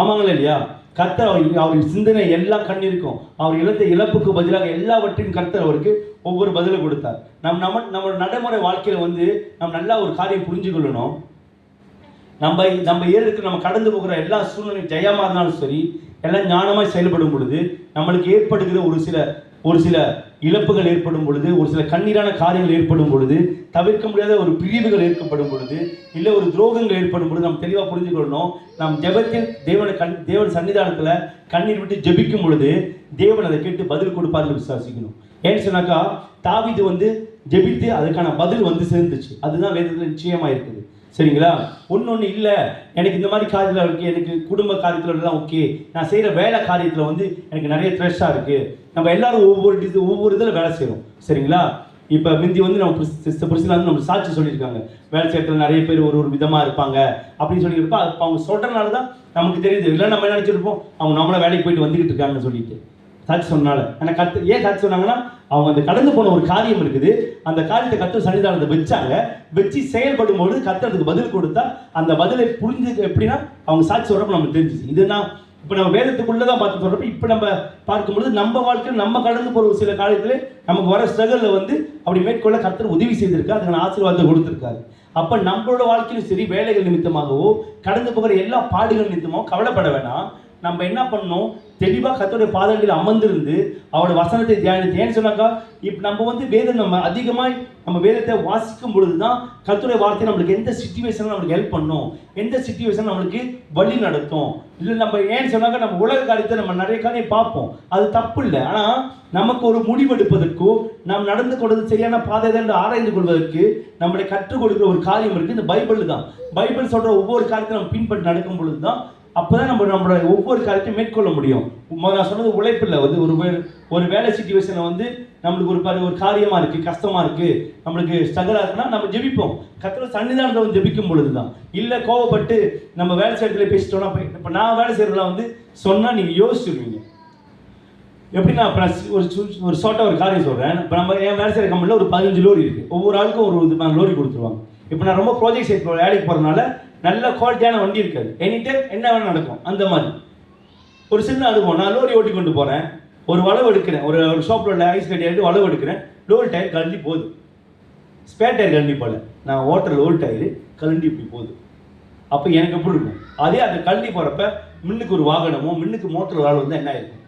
ஆமாங்களா இல்லையா? கர்த்தர் அவருக்கு சிந்தனை எல்லாம் கண்ணிருக்கும். அவர் இழந்த இழப்புக்கு பதிலாக எல்லாவற்றையும் கர்த்தர் அவருக்கு ஒவ்வொரு பதிலை கொடுத்தார். நம்ம நடைமுறை வாழ்க்கையில் வந்து நம்ம நல்லா ஒரு காரியம் புரிஞ்சுக்கொள்ளணும். நம்ம ஏழுக்கு நம்ம கடந்து போகிற எல்லா சூழ்நிலையும் ஜெயமாக இருந்தாலும் சரி, எல்லாம் ஞானமாய் செயல்படும் பொழுது நம்மளுக்கு ஏற்படுகிற ஒரு சில இழப்புகள் ஏற்படும் பொழுது, ஒரு சில கண்ணீரான காரியங்கள் ஏற்படும் பொழுது, தவிர்க்க முடியாத ஒரு பிரிவுகள் ஏற்படும் பொழுது, இல்லை ஒரு துரோகங்கள் ஏற்படும் பொழுது நம்ம தெளிவாக புரிஞ்சுக்கொள்ளணும். நாம் ஜெபத்தில் தேவன் சன்னிதானத்தில் கண்ணீர் விட்டு ஜெபிக்கும் பொழுது தேவன் அதை கேட்டு பதில் கொடுப்பார்னு விசுவாசிக்கணும். ஏன்னு சொன்னாக்கா, தாவீது வந்து ஜெபித்து அதுக்கான பதில் வந்து சேர்ந்துச்சு. அதுதான் வேதத்தில் நிச்சயமாக இருக்குது. சரிங்களா? ஒன்று இல்லை, எனக்கு இந்த மாதிரி காரியத்தில் இருக்குது, எனக்கு குடும்ப காரியத்தில் எல்லாம் ஓகே, நான் செய்கிற வேலை காரியத்தில் வந்து எனக்கு நிறைய த்ரெஷ்ஷாக இருக்குது. நம்ம எல்லாரும் ஒவ்வொரு இதில் வேலை செய்கிறோம். சரிங்களா? இப்போ முந்தி வந்து நம்ம புரிசில் வந்து நம்ம சாட்சி சொல்லியிருக்காங்க, வேலை செய்யறதுல நிறைய பேர் ஒரு விதமாக இருப்பாங்க அப்படின்னு சொல்லியிருப்போம். அப்போ அவங்க சொல்கிறனால தான் நமக்கு தெரியுது. இல்லை நம்ம என்ன நினச்சிருப்போம், அவங்க நம்மள வேலைக்கு போயிட்டு வந்துக்கிட்டு இருக்காங்கன்னு சொல்லிட்டு சாட்சி சொன்னால. ஆனால் ஏன் சாட்சி சொன்னாங்கன்னா, அவங்க அந்த கடந்து போன ஒரு காரியம் இருக்குது, அந்த காரியத்தை கர்த்தர் சன்னிதானத்தை வச்சு செயல்படும் பொழுது கர்த்தர் அதுக்கு பதில் கொடுத்தா அந்த பதிலை புரிஞ்சு எப்படின்னா அவங்க சாட்சி சொல்கிறப்ப நமக்கு தெரிஞ்சிச்சு. இதுனா இப்போ நம்ம வேதத்துக்குள்ளே தான் பார்த்து சொல்கிறப்ப இப்போ நம்ம பார்க்கும்பொழுது நம்ம வாழ்க்கையில் நம்ம கடந்து போகிற சில காரியத்தில் நமக்கு வர ஸ்ட்ரகலில் வந்து அப்படி மேற்கொள்ள கர்த்தர் உதவி செய்திருக்காரு, அதுக்கான ஆசீர்வாதத்தை கொடுத்துருக்காரு. அப்போ நம்மளோட வாழ்க்கையிலும் சரி, வேலைகள் நிமித்தமாகவோ கடந்து போகிற எல்லா பாடுகள் நிமித்தமாகவோ கவலைப்பட வேணாம். நம்ம என்ன பண்ணணும், தெளிவாக கர்த்தருடைய பாதங்களில் அமர்ந்திருந்து அவரோட வசனத்தை தியானித்து. ஏன்னு சொன்னாக்கா, இப்போ நம்ம வந்து வேதம் நம்ம அதிகமாக நம்ம வேதத்தை வாசிக்கும் பொழுது தான் கர்த்தருடைய வார்த்தை நம்மளுக்கு எந்த சிச்சுவேஷனில் நம்மளுக்கு ஹெல்ப் பண்ணும், எந்த சிச்சுவேஷன் நம்மளுக்கு வழி நடத்தும். இல்லை நம்ம ஏன்னு சொன்னாக்கா, நம்ம உலக காரியத்தை நம்ம நிறைய காரியம் பார்ப்போம், அது தப்பு இல்லை. ஆனால் நமக்கு ஒரு முடிவெடுப்பதற்கோ நாம் நடந்து கொள்வது சரியான பாதை என்று ஆராய்ந்து கொள்வதற்கு நம்மளை கற்றுக் கொடுக்குற ஒரு காரியம் இருக்குது, இந்த பைபிள் தான். பைபிள் சொல்கிற ஒவ்வொரு காரியத்தை நம்ம பின்பற்றி நடக்கும் பொழுது தான் அப்போதான் நம்மளோட ஒவ்வொரு காரியத்தையும் மேற்கொள்ள முடியும். நான் சொன்னது உழைப்பில் வந்து ஒரு வேலை சிச்சுவேஷனை வந்து நம்மளுக்கு ஒரு காரியமாக இருக்குது, கஷ்டமாக இருக்குது, நம்மளுக்கு ஸ்ட்ரகலாக இருக்குன்னா நம்ம ஜெபிப்போம். கர்த்தர் சன்னிதானத்தை வந்து ஜெபிக்கும் பொழுது தான். இல்லை கோவப்பட்டு நம்ம வேலை செய்யறதுல பேசிட்டோம்னா, இப்போ நான் வேலை செய்கிறதுலாம் வந்து சொன்னால் நீங்கள் யோசிச்சுருவீங்க. எப்படின்னா, இப்போ நான் ஒரு ஷார்ட்டாக ஒரு காரியம் சொல்கிறேன். இப்போ நம்ம என் வேலை செய்கிற கம்பெனியில் ஒரு 15 லோரி இருக்குது. ஒவ்வொரு ஆளுக்கும் ஒரு லோரி கொடுத்துருவாங்க. இப்போ நான் ரொம்ப ப்ராஜெக்ட் செய்ய வேலைக்கு போகிறதுனால நல்ல குவாலிட்டியான வண்டி இருக்காது, எனி டைம் என்ன வேணும் நடக்கும். அந்த மாதிரி ஒரு சின்ன அனுபவம். நான் லோரி ஓட்டி கொண்டு போகிறேன், ஒரு வளவு எடுக்கிறேன், ஒரு ஷாப்பில் உள்ள ஐஸ் கட்டி ஆகிட்டு வளவு எடுக்கிறேன், லோரி டயர் கழண்டி போகுது, ஸ்பேர் டயர் கழண்டி போகல, நான் ஓட்டுற லோரி டயரு கழண்டி இப்படி போகுது. அப்போ எனக்கு எப்படி இருக்கும்? அதே அந்த கழண்டி போகிறப்ப முன்னுக்கு ஒரு வாகனமோ முன்னுக்கு மோட்டர் ஒரு ஆள் வந்து என்ன ஆயிருக்கும்?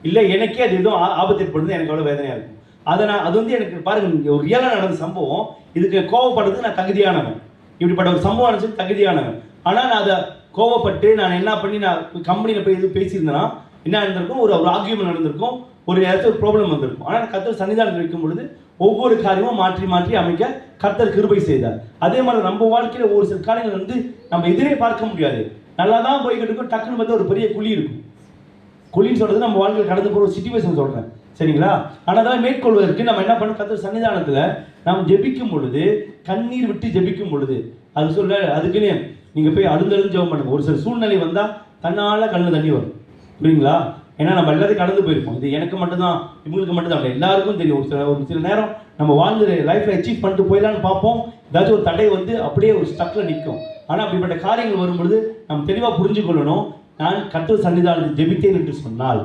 இல்லை எனக்கே அது எதுவும் ஆபத்து ஏற்படுது, எனக்கு அவ்வளோ வேதனையாக இருக்கும். அது வந்து எனக்கு பாருங்க, ஒரு ரியலாக நடந்த சம்பவம். இதுக்கு கோவப்படுறதுக்கு நான் தகுதியானவன், இப்படிப்பட்ட ஒரு சம்பவம் நினச்சி தகுதியானவன். ஆனால் நான் அதை கோவப்பட்டு நான் என்ன பண்ணி நான் கம்பெனியில் போய் எதுவும் பேசியிருந்தேன்னா என்ன நடந்திருக்கும், ஒரு ஆர்கியூமெண்ட் நடந்திருக்கும், ஒரு ஏதாச்சும் ஒரு ப்ராப்ளம் வந்திருக்கும். ஆனால் கர்த்தர் சன்னிதானத்தில் வைக்கும் பொழுது ஒவ்வொரு காரியமும் மாற்றி அமைக்க கர்த்தர் கிருபை செய்தார். அதே மாதிரி நம்ம வாழ்க்கையில் ஒரு சில காரியங்கள் வந்து நம்ம எதிரே பார்க்க முடியாது, நல்லா தான் போய்கிட்டு இருக்கும், டக்குன்னு பார்த்து ஒரு பெரிய குழி இருக்கும். குழின்னு சொல்கிறது நம்ம வாழ்க்கையில் கடந்து போகிற ஒரு சிச்சுவேஷன் சொல்கிறேன், சரிங்களா? ஆனால் அதெல்லாம் மேற்கொள்வதற்கு நம்ம என்ன பண்ணணும், கர்த்தர் சன்னிதானத்தில் நாம் ஜெபிக்கும் பொழுது, கண்ணீர் விட்டு ஜெபிக்கும் பொழுது, அது சொல்ல அதுக்குன்னு நீங்கள் போய் அழுந்தழுந்து ஜெபம் பண்ணுங்க. ஒரு சில சூழ்நிலை வந்தால் தன்னால் கண்ணில் தண்ணி வரும், புரியுங்களா? ஏன்னா நம்ம எல்லாத்தையும் கடந்து போயிருப்போம். இது எனக்கு மட்டும்தான், இவங்களுக்கு மட்டும்தான், எல்லாருக்கும் தெரியும். ஒரு சில நேரம் நம்ம வாழ்ந்து லைஃப்பில் அச்சீவ் பண்ணிட்டு போயிடலான்னு பார்ப்போம், ஏதாச்சும் ஒரு தடை வந்து அப்படியே ஒரு ஸ்டக்கில் நிற்கும். ஆனால் அப்படிப்பட்ட காரியங்கள் வரும்பொழுது நம்ம தெளிவாக புரிஞ்சுக்கொள்ளணும். நான் கர்த்தர் சன்னிதானத்தில் ஜெபித்தேன் என்று சொன்னால்,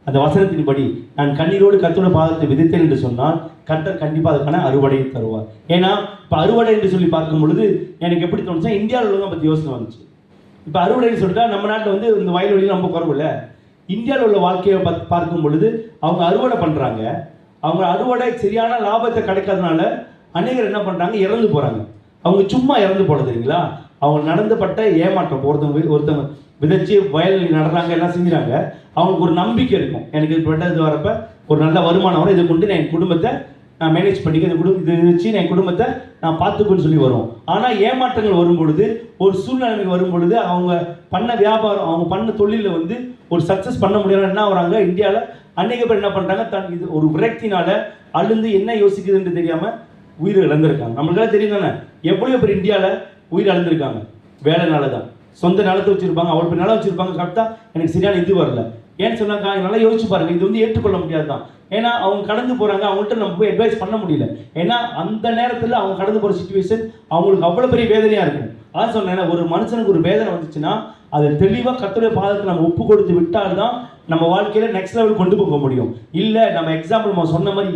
அந்த வசனத்தின்படி நான் கண்ணீரோடு கர்த்தரோட பாதத்தை விதைத்தேன் என்று சொன்னால் கர்த்தர் கண்டிப்பாக அதுக்கான அறுவடையை தருவார். ஏன்னா இப்போ அறுவடை என்று சொல்லி பார்க்கும் பொழுது எனக்கு எப்படி தோணுச்சா, இந்தியாவில் உள்ளவங்க பற்றி யோசனை வந்துச்சு. இப்போ அறுவடைன்னு சொல்லிட்டா நம்ம நாட்டில் வந்து இந்த வயல்வெளியில் ரொம்ப குறவில்லை. இந்தியாவில் உள்ள வாழ்க்கையை பார்க்கும் பொழுது அவங்க அறுவடை பண்ணுறாங்க. அவங்க அறுவடை சரியான லாபத்தை கிடைக்காதனால அநேகர் என்ன பண்ணுறாங்க, இறந்து போகிறாங்க. அவங்க சும்மா இறந்து போனது இல்லைங்களா, அவங்க நடந்துபட்ட ஏமாற்றம். ஒருத்தவங்க விதைச்சி வயலில் நடுறாங்க, எல்லாம் செஞ்சுறாங்க. அவங்களுக்கு ஒரு நம்பிக்கை இருக்கும், எனக்கு இது வரப்ப ஒரு நல்ல வருமானம் வரும், இதை கொண்டு நான் என் குடும்பத்தை நான் மேனேஜ் பண்ணிக்க, இதை வச்சு என் குடும்பத்தை நான் பார்த்துக்குன்னு சொல்லி வரும். ஆனால் ஏமாற்றங்கள் வரும் பொழுது, ஒரு சூழ்நிலைமைக்கு வரும் பொழுது, அவங்க பண்ண வியாபாரம், அவங்க பண்ண தொழிலில் வந்து ஒரு சக்ஸஸ் பண்ண முடியல. என்ன வராங்க, இந்தியாவில் அநேக பேர் என்ன பண்ணுறாங்க, இது ஒரு விரக்தினால அழுந்து என்ன யோசிக்குதுன்னு தெரியாமல் உயிர் இழந்திருக்காங்க. நம்மளுக்கெல்லாம் தெரியும் தானே, எவ்வளோ பேர் இந்தியாவில் உயிர் இழந்திருக்காங்க. வேலைனால தான். சொந்த நிலத்தை வச்சுருப்பாங்க, அவ்வளோ பேர் நிலம் வச்சுருப்பாங்க, கரெக்டாக எனக்கு சரியான இது வரல. ஏன்னு சொன்னாக்கா, நல்லா யோசிச்சு பாருங்கள், இது வந்து ஏற்றுக்கொள்ள முடியாது தான். ஏன்னா அவங்க கடந்து போகிறாங்க, அவங்கள்ட்ட நம்ம போய் அட்வைஸ் பண்ண முடியல. ஏன்னா அந்த நேரத்தில் அவங்க கடந்து போகிற சிச்சுவேஷன் அவங்களுக்கு அவ்வளோ பெரிய வேதனையாக இருக்கும். அதான் சொன்னேன், ஒரு மனுஷனுக்கு ஒரு வேதனை வந்துச்சுன்னா அதை தெளிவாக கர்த்தருடைய பாதத்தை நம்ம ஒப்பு கொடுத்து விட்டால்தான் நம்ம வாழ்க்கையில் நெக்ஸ்ட் லெவல் கொண்டு போக முடியும். இல்லை நம்ம எக்ஸாம்பிள் நம்ம சொன்ன மாதிரி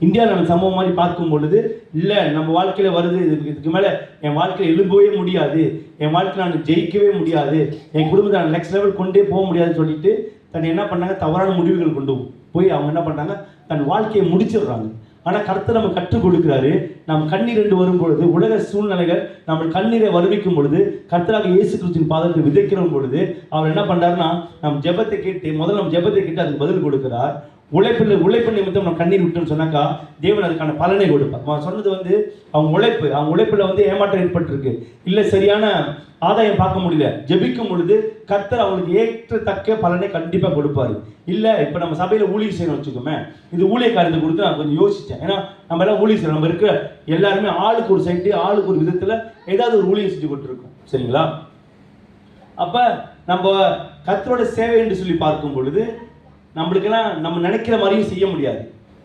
இந்தியாவில் நம்ம சம்பவம் மாதிரி பார்க்கும் பொழுது, இல்லை நம்ம வாழ்க்கையில் வருது, இதுக்கு மேலே என் வாழ்க்கையில் எழும்பவே முடியாது, என் வாழ்க்கையில் நான் ஜெயிக்கவே முடியாது, என் குடும்பத்தை நான் நெக்ஸ்ட் லெவல் கொண்டே போக முடியாதுன்னு சொல்லிட்டு தன்னை என்ன பண்ணாங்க, தவறான முடிவுகள் கொண்டு போய் அவங்க என்ன பண்ணுறாங்க, தன் வாழ்க்கையை முடிச்சிடுறாங்க. ஆனால் கர்த்தர் நம்ம கற்றுக் கொடுக்குறாரு, நம் கண்ணீர் என்று வரும் பொழுது, உலக சூழ்நிலைகள் நம்ம கண்ணீரை வருவிக்கும் பொழுது, கர்த்தராக இயேசு கிறிஸ்துவின் பாதத்தை விதைக்கிற பொழுது அவர் என்ன பண்ணுறாருன்னா, நம்ம ஜெபத்தை கேட்டு முதல்ல நம்ம ஜெபத்தை கேட்டு அதுக்கு பதில் கொடுக்குறார். உழைப்பு நிமித்தம் நம்ம கண்ணீர் விட்டுன்னு சொன்னாக்கா தேவன் அதுக்கான பலனை கொடுப்பார். அவன் சொன்னது வந்து அவங்க உழைப்பில் வந்து ஏமாற்றம் ஏற்பட்டிருக்கு, இல்லை சரியான ஆதாயம் பார்க்க முடியல. ஜெபிக்கும் பொழுது கர்த்தர் அவங்களுக்கு ஏற்றத்தக்க பலனை கண்டிப்பாக கொடுப்பாரு. இல்லை இப்போ நம்ம சபையில் ஊழியர் செய்யணும் வச்சுக்கோமே, இது ஊழிய காரியத்தை கொடுத்து நான் கொஞ்சம் யோசித்தேன். ஏன்னா நம்ம எல்லாம் ஊழியர் செய்யணும், நம்ம இருக்கிற எல்லாருமே ஆளுக்கு ஒரு சைட்டு, ஆளுக்கு ஒரு விதத்தில் ஏதாவது ஒரு ஊழியம் செஞ்சு கொடுத்துருக்கோம், சரிங்களா? அப்போ நம்ம கர்த்தரோட சேவை என்று சொல்லி பார்க்கும் பொழுது நம்மளுக்கெல்லாம் நம்ம நினைக்கிற மாதிரியும் செய்ய முடியாது.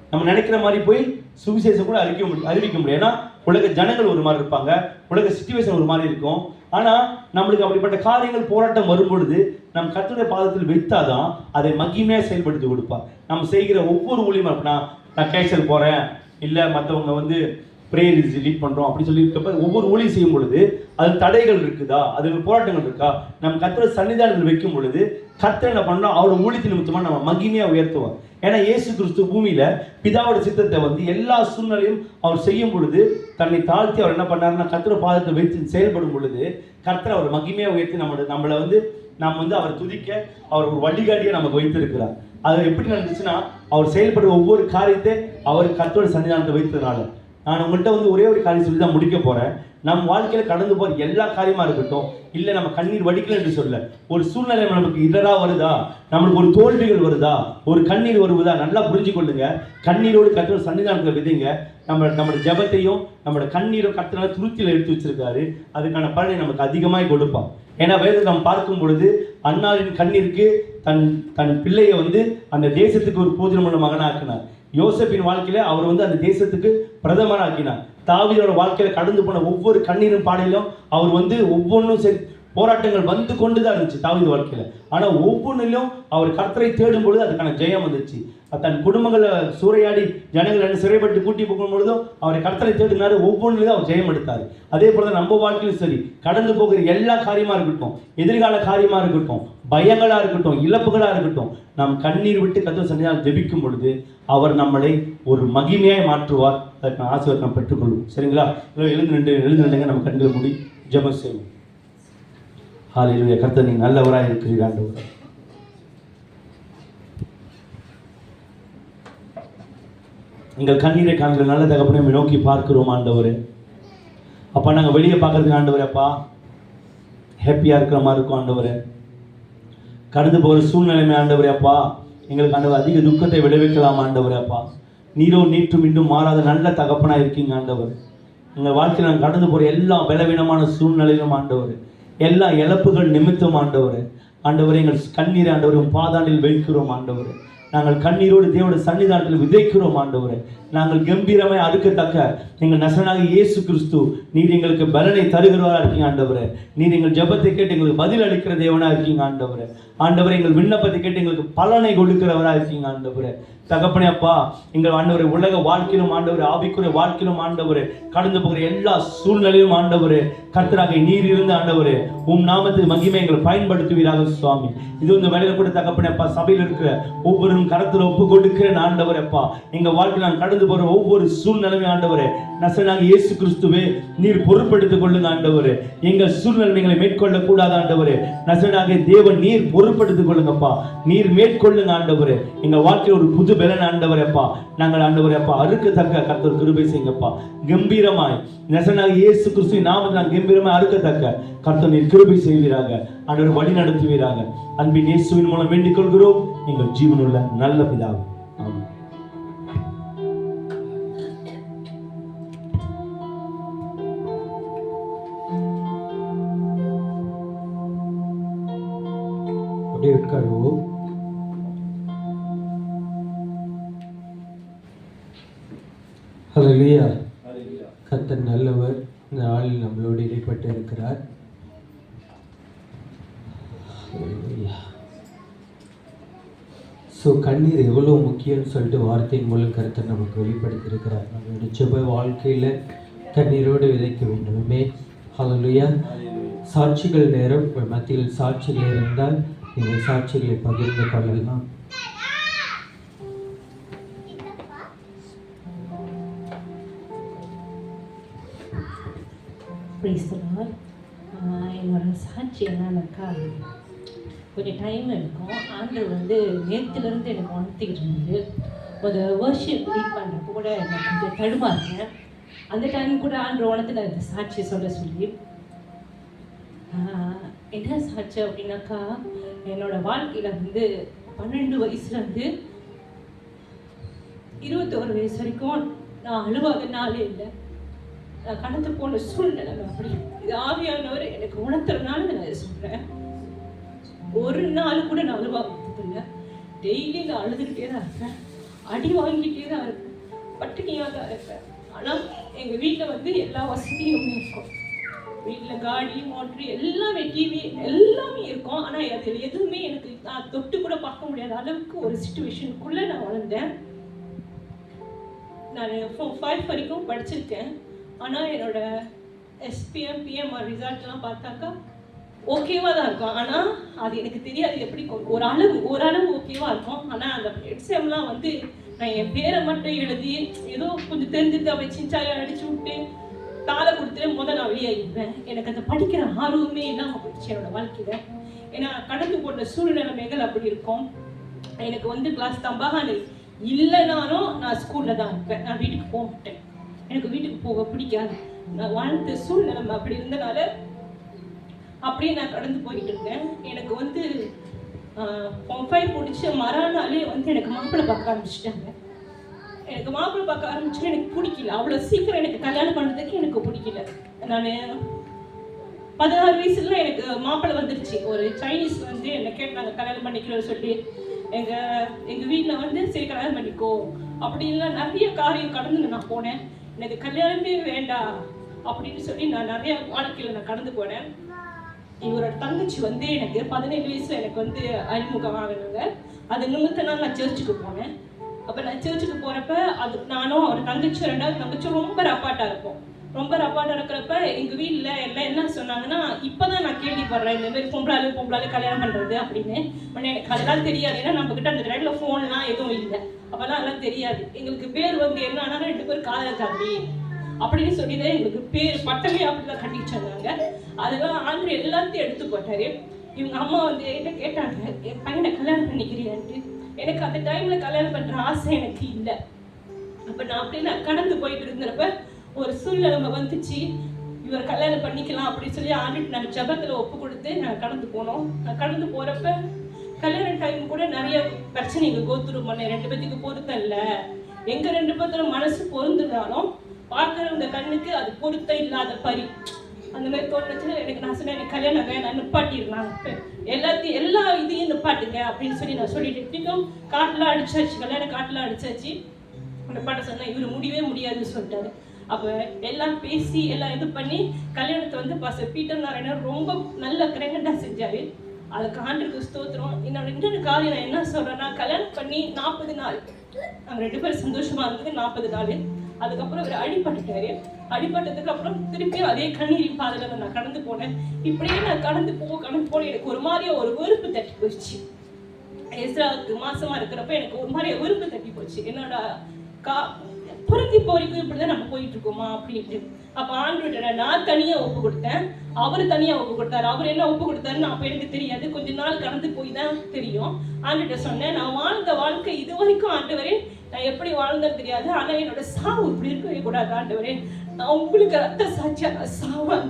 நம்ம நினைக்கிற மாதிரி போய் சுவிசேஷம் கூட அறிவிக்க முடியாது. ஏன்னா உலக ஜனங்கள் ஒரு மாதிரி இருப்பாங்க, உலக சிச்சுவேஷன் ஒரு மாதிரி இருக்கும். ஆனால் நம்மளுக்கு அப்படிப்பட்ட காரியங்கள் போராட்டம் வரும் பொழுது நம் கர்த்தருடைய பாதத்தில் வைத்தாதான் அதை மகிமையாக செயல்படுத்தி கொடுப்பார். நம்ம செய்கிற ஒவ்வொரு ஊழியமாக அப்படின்னா, நான் கேஷல் போகிறேன், இல்லை மற்றவங்க வந்து ப்ரேயர் லீட் பண்ணுறோம் அப்படி சொல்லியிருக்கப்ப ஒவ்வொரு ஊழியம் செய்யும் பொழுது அது தடைகள் இருக்குதா, அது போராட்டங்கள் இருக்கா, நம்ம கர்த்தர் சன்னிதானத்தில் வைக்கும் பொழுது கர்த்தர் என்ன பண்ணோம், அவரோட ஊழியத்தின் நிமித்தமாக நம்ம மகிமையாக உயர்த்துவார். ஏன்னா இயேசு கிறிஸ்து பூமியில் பிதாவோட சித்தத்தை வந்து எல்லா சூழ்நிலையும் அவர் செய்யும் பொழுது தன்னை தாழ்த்தி அவர் என்ன பண்ணாருன்னா கர்த்தரோட பாதத்தை வைத்து செயல்படும் பொழுது கர்த்தர் அவர் மகிமையாக உயர்த்தி நம்மளை வந்து நாம் வந்து அவர் துதிக்க அவர் ஒரு வழிகாட்டியை நமக்கு வைத்திருக்கிறார். அது எப்படி நடந்துச்சுன்னா, அவர் செயல்படுற ஒவ்வொரு காரியத்தை அவர் கர்த்தரோட சன்னிதானத்தை வைத்ததுனால. நான் உங்கள்கிட்ட வந்து ஒரே ஒரு காரியம் சொல்லி தான் முடிக்க போகிறேன். நம் வாழ்க்கையில் கடந்து போகிற எல்லா காரியமாக இருக்கட்டும், இல்லை நம்ம கண்ணீர் வடிக்கல என்று சொல்ல, ஒரு சூழ்நிலை நமக்கு இடரா வருதா, நம்மளுக்கு ஒரு தோல்விகள் வருதா, ஒரு கண்ணீர் வருவதா, நல்லா புரிஞ்சு கொள்ளுங்க. கண்ணீரோடு கர்த்தர் சன்னிதானத்தில் விதைங்க. நம்மளோட ஜபத்தையும் நம்மளோட கண்ணீரும் கர்த்தரால் துருத்தியில் எடுத்து வச்சிருக்காரு. அதுக்கான பலனை நமக்கு அதிகமாக கொடுப்பான். ஏன்னா வேதத்தை நம்ம பார்க்கும் பொழுது அன்னாரின் கண்ணீருக்கு தன் பிள்ளையை வந்து அந்த தேசத்துக்கு ஒரு போஜனமுள்ள மகனாக்கினார். யோசேப்பின் வாழ்க்கையில அவர் வந்து அந்த தேசத்துக்கு பிரதமர் ஆக்கினார். தாவீதோட வாழ்க்கையில கடந்து போன ஒவ்வொரு கண்ணீரும் பாடையிலும் அவர் வந்து ஒவ்வொன்றும் சரி போராட்டங்கள் வந்து கொண்டு தான் இருந்துச்சு தாவீது வாழ்க்கையில. ஆனால் ஒவ்வொன்றிலும் அவர் கர்த்தரை தேடும் பொழுது அதுக்கான ஜெயம் வந்துச்சு. தன் குடும்பங்களை சூறையாடி ஜனங்கள் சிறைப்பட்டு கூட்டி போகும் பொழுதும் அவரை கர்த்தரை தேடினாரு, ஒவ்வொன்றிலும் அவர் ஜெயம் எடுத்தார். அதே போல தான் நம்ம வாழ்க்கையிலும் சரி, கடந்து போகிற எல்லா காரியமா இருக்கட்டும், எதிர்கால காரியமா இருக்கட்டும், பயங்களா இருக்கட்டும், இழப்புகளா இருக்கட்டும், நாம் கண்ணீர் விட்டு கர்த்தர் சன்னிதானத்தில் ஜெபிக்கும் பொழுது அவர் நம்மளை ஒரு மகிமையாய் மாற்றுவார். அதற்கு ஆசீர்வாதம் நாம் பெற்றுக்கொள்வோம். சரிங்களா? எழுந்து நின்றுங்க, நம்ம கண்களை மூடி ஜெபம் செய்வோம். ஹல்லேலூயா. கர்த்தர் நீ நல்லவராய் இருக்கிறீர் ஆண்டவரே. எங்கள் கண்ணீரை காண்கிற நல்ல தகப்பனை நோக்கி பார்க்கிறோம் ஆண்டவரே. அப்பா நாங்கள் வெளியே பார்க்கறதுக்கு ஆண்டவரே அப்பா ஹாப்பியாக இருக்கிற மாதிரி இருக்கும் ஆண்டவரே. கடந்து போகிற சூழ்நிலைமை ஆண்டவரே அப்பா எங்களுக்கு ஆண்டவர் அதிக துக்கத்தை விளைவிக்கலாம் ஆண்டவரே அப்பா. நீரோ நீற்றும் இன்னும் மாறாத நல்ல தகப்பனாக இருக்கீங்க ஆண்டவர். எங்கள் வாழ்க்கையில் நாங்கள் கடந்து போகிற எல்லா பலவீனமான சூழ்நிலையிலும் ஆண்டவர், எல்லா இழப்புகள் நிமித்தம் ஆண்டவர், எங்கள் கண்ணீரை ஆண்டவரும் பாதாண்டில் வைக்கிறோம் ஆண்டவர். நாங்கள் கண்ணீரோடு தேவனுடைய சன்னிதானத்தில் விதைக்கிறோம் ஆண்டவரே. நாங்கள் கம்பீரமாய் அறுக்கத்தக்க எங்கள் நசனாக இயேசு கிறிஸ்து நீர் எங்களுக்கு பலனை தருகிறவராக இருக்கீங்க ஆண்டவரே. நீர் எங்கள் ஜெபத்தை கேட்டு எங்களுக்கு பதில் அளிக்கிற தேவனாக இருக்கீங்க ஆண்டவரே. எங்கள் விண்ணப்பத்தை கேட்டு எங்களுக்கு பலனை கொடுக்கிறவராக இருக்கீங்க ஆண்டவரே. தகப்பனே அப்பா, எங்கள் ஆண்டவரே உலக வாழ்க்கையிலும் ஆண்டவரே, ஆவிக்குரிய வாழ்க்கையிலும் ஆண்டவரே, கடந்து போகிற எல்லா சூழ்நிலையிலும் ஆண்டவரே, கர்த்தராக நீர் இருந்து ஆண்டவரே உம் நாமத்துக்கு மகிமை எங்களை பயன்படுத்துவீராக சுவாமி. இது இந்த வேலையில கூட தகப்பனே அப்பா, சபையில் இருக்கிற ஒவ்வொருவரும் கரத்தில் ஒப்பு கொடுக்கிறேன் ஆண்டவரே அப்பா. எங்க வாழ்க்கையில் நான் கடந்து போற ஒவ்வொரு சூழ்நிலையும் ஆண்டவரே, நசனாக இயேசு கிறிஸ்துவே நீர் பொறுப்படுத்திக் கொள்ளுங்க ஆண்டவரே. எங்கள் சூழ்நிலைகளை மேற்கொள்ள கூடாது ஆண்டவரே, நசனாக தேவன் நீர் பொறுப்படுத்திக் கொள்ளுங்கப்பா, நீர் மேற்கொள்ளுங்க ஆண்டவரே. எங்க வாழ்க்கையில் ஒரு புது பலன் ஆண்டவரே அப்பா, நாங்கள் ஆண்டவரே அப்பா அறுக்கத்தக்க கர்த்தர் கிருபை செய்யுங்கப்பா. கம்பீரமாய் நசனாக இயேசு கிறிஸ்துவின் நாமத்தில் நான் கம்பீரமாய் அறுக்கத்தக்க கர்த்தர் நீர் கிருபை செய்வீராக ஆண்டவர், வழி நடத்துவீராக. அன்பின் இயேசுவின் மூலம் வேண்டிக் கொள்கிறோம் எங்கள் ஜீவனுள்ள நல்ல பிதாவே, ஆமென். அப்படியே உட்காருவோம். ஹல்லேலூயா. கர்த்தர் நல்லவர். இந்த நாளில் நம்மளோடு இடைப்பட்டு இருக்கிறார். ஸோ கண்ணீர் எவ்வளோ முக்கியம்னு சொல்லிட்டு வார்த்தையின் மூலம் கருத்தை நமக்கு வெளிப்படுத்தி இருக்கிறார். நம்மளுடைய ஜெப வாழ்க்கையில் கண்ணீரோடு விதைக்க வேண்டுமே. ஹல்லேலூயா. சாட்சிகள் நேரம் மத்தியில் சாட்சிகள் இருந்தால் நீங்கள் சாட்சிகளை பகிர்ந்து கொள்ளலாம். என்னோட சாட்சி என்னன்னாக்கா, கொஞ்சம் டைம் எடுக்கும். ஆண்டவர் வந்து நேற்றுலேருந்து எனக்கு உணர்த்திக்கிட்டு இருந்தது. ஒரு வர்ஷிப் லீட் பண்ணுறப்போ கூட நான் கொஞ்சம் தடுமாறினேன். அந்த டைம் கூட ஆண்டவர் உணர்த்தின இந்த சாட்சியை சொல்ல சொல்லி. என்ன சாட்சி அப்படின்னாக்கா, என்னோட வாழ்க்கையில் வந்து 12 வயசுலேருந்து 21 வயசு வரைக்கும் நான் அழுவாத நாளே இல்லை. நான் கடந்து போன சூழ்நிலை அப்படி. இது ஆவியானவர் எனக்கு உணர்த்துறதுனால நான் இதை சொல்கிறேன். ஒரு நாள் கூட நான் அழுவாதில்லை. டெய்லி நான் அழுதுகிட்டே தான் இருப்பேன், அடி வாங்கிட்டே தான் இருப்பேன், பட்டினியாக தான் இருப்பேன். ஆனால் எங்கள் வீட்டில் வந்து எல்லா வசதியுமே இருக்கும். வீட்டில் காடி மோட்ரு எல்லாமே, டிவி எல்லாமே இருக்கும். ஆனால் அதில் எதுவுமே எனக்கு நான் தொட்டு கூட பார்க்க முடியாத அளவுக்கு ஒரு சிச்சுவேஷனுக்குள்ளே நான் வளர்ந்தேன். நான் 5 வரைக்கும் படிச்சிருக்கேன். ஆனால் என்னோட எஸ்பிஎம் பிஎம்ஆர் ரிசல்ட்லாம் பார்த்தாக்கா ஓகேவாக தான் இருக்கும். ஆனால் அது எனக்கு தெரியாது எப்படி ஓரளவு ஓகேவாக இருக்கும். ஆனால் அந்த எக்ஸாம்லாம் வந்து நான் என் பேரை மட்டும் எழுதி ஏதோ கொஞ்சம் தெரிஞ்சுட்டு அப்படி சின்சாயை அடிச்சு விட்டு தாளை கொடுத்துட்டு நான் வெளியாகிடுவேன். எனக்கு அந்த படிக்கிற ஆர்வமே இல்லாமல் போயிடுச்சு என்னோட வாழ்க்கையில். ஏன்னா கடந்து போட்ட சூழ்நிலைமைகள் அப்படி இருக்கும். எனக்கு வந்து கிளாஸ் தம்பாகானு இல்லைனாலும் நான் ஸ்கூலில் தான் இருப்பேன். நான் வீட்டுக்கு போக மாட்டேன். எனக்கு வீட்டுக்கு போக பிடிக்காது. நான் வாழ்ந்த சூழ்நிலைமை அப்படி இருந்தனால அப்படியே நான் கடந்து போயிட்டு இருக்கேன். எனக்கு வந்து 5 முடிச்சு மறுநாளே வந்து எனக்கு மாப்பிள்ளை பார்க்க ஆரம்பிச்சிட்டாங்க. எனக்கு மாப்பிள்ளை பார்க்க ஆரம்பிச்சுட்டு எனக்கு பிடிக்கல. அவ்வளோ சீக்கிரம் எனக்கு கல்யாணம் பண்ணுறதுக்கு எனக்கு பிடிக்கல. நான் 16 வயசுல எனக்கு மாப்பிள்ளை வந்துருச்சு. ஒரு சைனீஸ் வந்து என்னை கேட்டாங்க கல்யாணம் பண்ணிக்கிறோன்னு சொல்லி. எங்கள் வீட்டில் வந்து சரி கல்யாணம் பண்ணிக்கோ அப்படின்லாம் நிறைய காரியம் கடந்து நான் போனேன். எனக்கு கல்யாணமே வேண்டாம் அப்படின்னு சொல்லி நான் நிறைய வாழ்க்கையில் நான் கடந்து போனேன். இவரோட தங்கச்சி வந்து எனக்கு 17 வயசுல எனக்கு வந்து அறிமுகம் ஆகினாங்க. அது நிமித்தம் நான் சர்ச்சுக்கு போனேன். அப்போ நான் சர்ச்சுக்கு போகிறப்ப அது நானும் அவர் தங்கச்சி 2வது தங்கச்சி ரொம்ப ரப்பாட்டாக இருப்போம். ரொம்ப ரப்பாட்டாக இருக்கிறப்ப எங்கள் வீட்டில் எல்லாம் என்ன சொன்னாங்கன்னா, இப்போ தான் நான் கேள்விப்படுறேன் இந்த மாதிரி பொம்பளாலே கல்யாணம் பண்ணுறது அப்படின்னு. ஆனால் எனக்கு அதெல்லாம் தெரியாது. ஏன்னா நம்மக்கிட்ட அந்த டைமில் ஃபோன்லாம் எதுவும் இல்லை. அப்போல்லாம் அதெல்லாம் தெரியாது. எங்களுக்கு பேர் வந்து என்னன்னா 2 பேர் காதல் தம்பி அப்படின்னு சொல்லி தான் எங்களுக்கு பேர் பட்டமே அப்படிலாம் கட்டி வச்சிருந்தாங்க. அதெல்லாம் ஆண்டு எல்லாத்தையும் எடுத்து போட்டாரு. இவங்க அம்மா வந்து என்கிட்ட கேட்டாங்க, என் பையனை கல்யாணம் பண்ணிக்கிறியான்ட்டு. எனக்கு அந்த டைமில் கல்யாணம் பண்ணுற ஆசை எனக்கு இல்லை. அப்போ நான் அப்படியே நான் கடந்து போயிட்டு இருந்தப்ப ஒரு சூழ்நிலை வந்துச்சு. இவர் கல்யாணம் பண்ணிக்கலாம் அப்படின்னு சொல்லி ஆண்டுட்டு நாங்கள் ஜபத்தில் ஒப்பு கொடுத்து நாங்கள் கடந்து போனோம். நான் கடந்து போகிறப்ப கல்யாண டைம் கூட நிறைய பிரச்சனைகள் கோத்துரு பண்ணேன். 2 பேத்துக்கு பொருத்தம் இல்லை. எங்கள் 2 பேர்த்தோட மனசு பொருந்துனாலும் பார்க்குறவங்க கண்ணுக்கு அது பொருத்தம் இல்லாத பறி அந்த மாதிரி தோணுச்சு எனக்கு. நான் சொன்னேன், எனக்கு கல்யாணம் வேணாம், நிப்பாட்டிடலாம், எல்லா இதையும் நிப்பாட்டுங்க அப்படின்னு சொல்லி நான் சொல்லிட்டு இப்படிக்கும் காட்டெலாம் அடிச்சாச்சு. கல்யாண காட்டெலாம் அடிச்சாச்சு. அந்த பாட்டை சொன்னேன், இவர் முடியவே முடியாதுன்னு சொல்லிட்டாரு. அப்போ எல்லாம் பேசி எல்லாம் இது பண்ணி கல்யாணத்தை வந்து பாஸ்டர் பீட்டர் நாராயணன் ரொம்ப நல்ல கிராண்டாக செஞ்சார். அதுக்கு ஆண்டுக்கு ஸ்தோத்திரம். இன்னொரு காரியம் நான் என்ன சொல்கிறேன்னா, கல்யாணம் பண்ணி 40 நாள் நாங்கள் 2 பேரும் சந்தோஷமா இருந்தது 40 நாள். அதுக்கப்புறம் அவர் அடிபட்டுட்டாரு. அடிபட்டதுக்கு அப்புறம் திருப்பி அதே கண்ணீரின் பாதையில நான் கடந்து போனேன். இப்படியே நான் கடந்து போன எனக்கு ஒரு மாதிரியா ஒரு வெறுப்பு தட்டி போயிடுச்சு. எஸ்ராவுக்கு மாசமா இருக்கிறப்ப எனக்கு ஒரு மாதிரியா வெறுப்பு தட்டி போச்சு. என்னோட புரத்தி போரிக்கும் இப்படிதான் நம்ம போயிட்டு இருக்கோமா அப்படின்ட்டு. அப்ப ஆண்டவர்கிட்ட நான் தனியா ஒப்பு கொடுத்தேன், அவரு தனியா ஒப்பு கொடுத்தாரு. அவர் என்ன ஒப்பு கொடுத்தாருன்னு அப்ப எனக்கு தெரியாது, கொஞ்ச நாள் கடந்து போய் தான் தெரியும். ஆண்டவர்கிட்ட சொன்னேன், நான் வாழ்ந்த வாழ்க்கை இது வரைக்கும் ஆண்டவரே நான் எப்படி வாழ்ந்தேன்னு தெரியாது, ஆனா என்னோட சாவு இப்படி இருக்கவே கூடாது ஆண்டவரே. நான் உங்களுக்கு ரத்த சாட்சியா நான் சாவான்,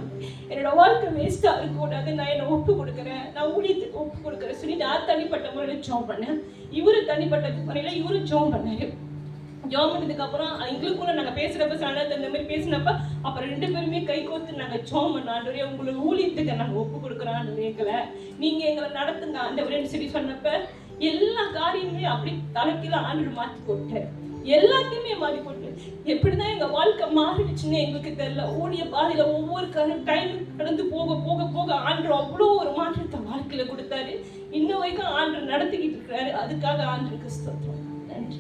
என்னோட வாழ்க்கை வேஸ்டா இருக்கக்கூடாது, நான் என்ன ஒப்பு கொடுக்குறேன், நான் ஊழியத்துக்கு ஒப்பு கொடுக்குறேன் சொல்லி நான் தனிப்பட்ட முறையில ஜெபம் பண்ணேன். இவரு தனிப்பட்ட முறையில இவரு ஜெபம் பண்ணாரு. ஜெபம் பண்ணதுக்கு அப்புறம் எங்களுக்குள்ள நாங்க பேசுறப்ப சாணத்தை இந்த மாதிரி பேசினப்ப அப்புறம் 2 பேருமே கை கோர்த்து நாங்க ஜெபம் பண்ண, ஆண்டவரே உங்களுக்கு ஊழியத்துக்கு நாங்க ஒப்பு கொடுக்குறோம் ஆண்டவரே, நீங்க எங்களை நடத்துங்க ஆண்டவரேன்னு சொல்லி சொன்னப்ப எல்லா காரியமே அப்படி தலைக்கீழ ஆண்டவர் மாற்றி போட்டாரு. எல்லாத்தையுமே மாறி போட்டு எப்படிதான் எங்க வாழ்க்கை மாறிடுச்சுன்னு எங்களுக்கு தெரியல. ஊழிய பாதையில ஒவ்வொரு டைம் கடந்து போக போக போக ஆண்டவர் அவ்வளோ ஒரு மாற்றத்தை வாழ்க்கையில கொடுத்தாரு. இன்ன வரைக்கும் ஆண்டவர் நடத்திக்கிட்டு இருக்கிறாரு. அதுக்காக ஆண்டவருக்கு ஸ்தோத்திரம். நன்றி.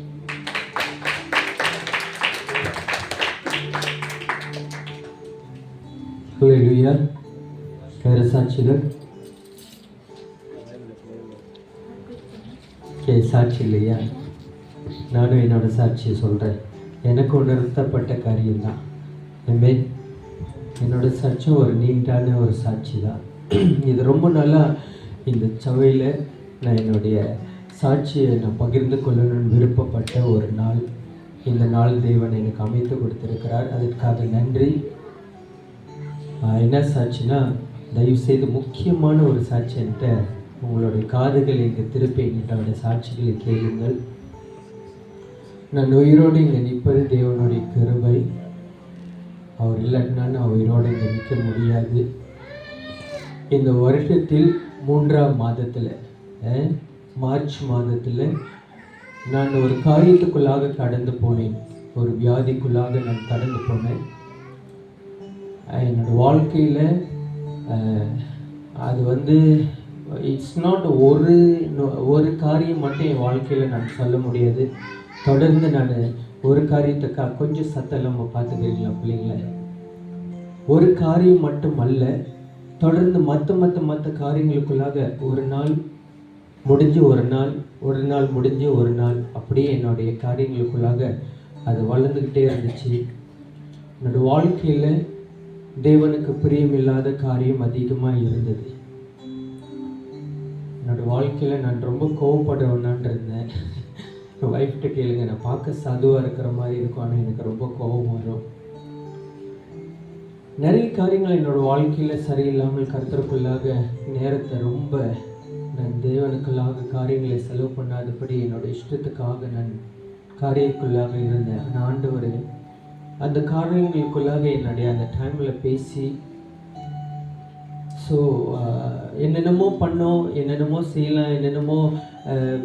ஹல்லேலூயா. வேறு சாட்சிகள்? சாட்சி இல்லையா? நானும் என்னோட சாட்சியை சொல்கிறேன். எனக்கு உணர்த்தப்பட்ட காரியம்தான். ஆமென். என்னோட சாட்சியும் ஒரு நீண்டான ஒரு சாட்சி தான். இது ரொம்ப நாளாக இந்த சபையில் நான் என்னுடைய சாட்சியை நான் பகிர்ந்து கொள்ளணும்னு விருப்பப்பட்ட ஒரு நாள். இந்த நாள் தேவன் எனக்கு அமைத்து கொடுத்திருக்கிறார். அதற்காக நன்றி. என்ன சாட்சினா, தயவுசெய்து முக்கியமான ஒரு சாட்சி என்கிட்ட உங்களுடைய காதுகளை இங்கே திருப்பி என்கிட்ட சாட்சிகளை கேளுங்கள். நான் உயிரோடு இங்கே நிற்பது தேவனுடைய கிருபை. அவர் இல்லைன்னா நான் உயிரோடு இங்கே நிற்க முடியாது. இந்த வருஷத்தில் 3ஆம் மாதத்தில் மார்ச் மாதத்தில் நான் ஒரு காரியத்துக்குள்ளாக கடந்து போனேன். ஒரு வியாதிக்குள்ளாக நான் கடந்து போனேன். என்னோடய வாழ்க்கையில் அது இட்ஸ் நாட் ஒரு காரியம் மட்டும் என் வாழ்க்கையில் நான் சொல்ல முடியாது. தொடர்ந்து நான் ஒரு காரியத்துக்காக கொஞ்சம் சத்தம் இல்லாமல் பார்த்துக்கிறீங்களா பிள்ளைங்கள? ஒரு காரியம் மட்டும் அல்ல, தொடர்ந்து மற்ற காரியங்களுக்குள்ளாக ஒரு நாள் முடிஞ்சு ஒரு நாள் முடிஞ்சு ஒரு நாள் அப்படியே என்னுடைய காரியங்களுக்குள்ளாக அது வளர்ந்துக்கிட்டே இருந்துச்சு. என்னோடய வாழ்க்கையில் தேவனுக்கு பிரியமில்லாத காரியம் அதிகமாக இருந்தது. என்னோடய வாழ்க்கையில் நான் ரொம்ப கோவப்படுவேனான் இருந்தேன். என் ஒய்ஃப்கிட்ட கேளுங்க, நான் பார்க்க சாதுவாக இருக்கிற மாதிரி இருக்கும், ஆனால் எனக்கு ரொம்ப கோபம் வரும். நிறைய காரியங்கள் என்னோடய வாழ்க்கையில் சரியில்லாமல் கர்த்தருக்குள்ளாக நேரத்தை ரொம்ப நான் தேவனுக்குள்ளாக காரியங்களை செலவு பண்ணாதபடி என்னோடய இஷ்டத்துக்காக நான் காரியக்குள்ளாக இருந்தேன். ஆனால் ஆண்டவர் அந்த காரியங்களுக்குள்ளாக என்னுடைய அந்த டைமில் பேசி ஸோ என்னென்னமோ பண்ணோம், என்னென்னமோ செய்யலாம், என்னென்னமோ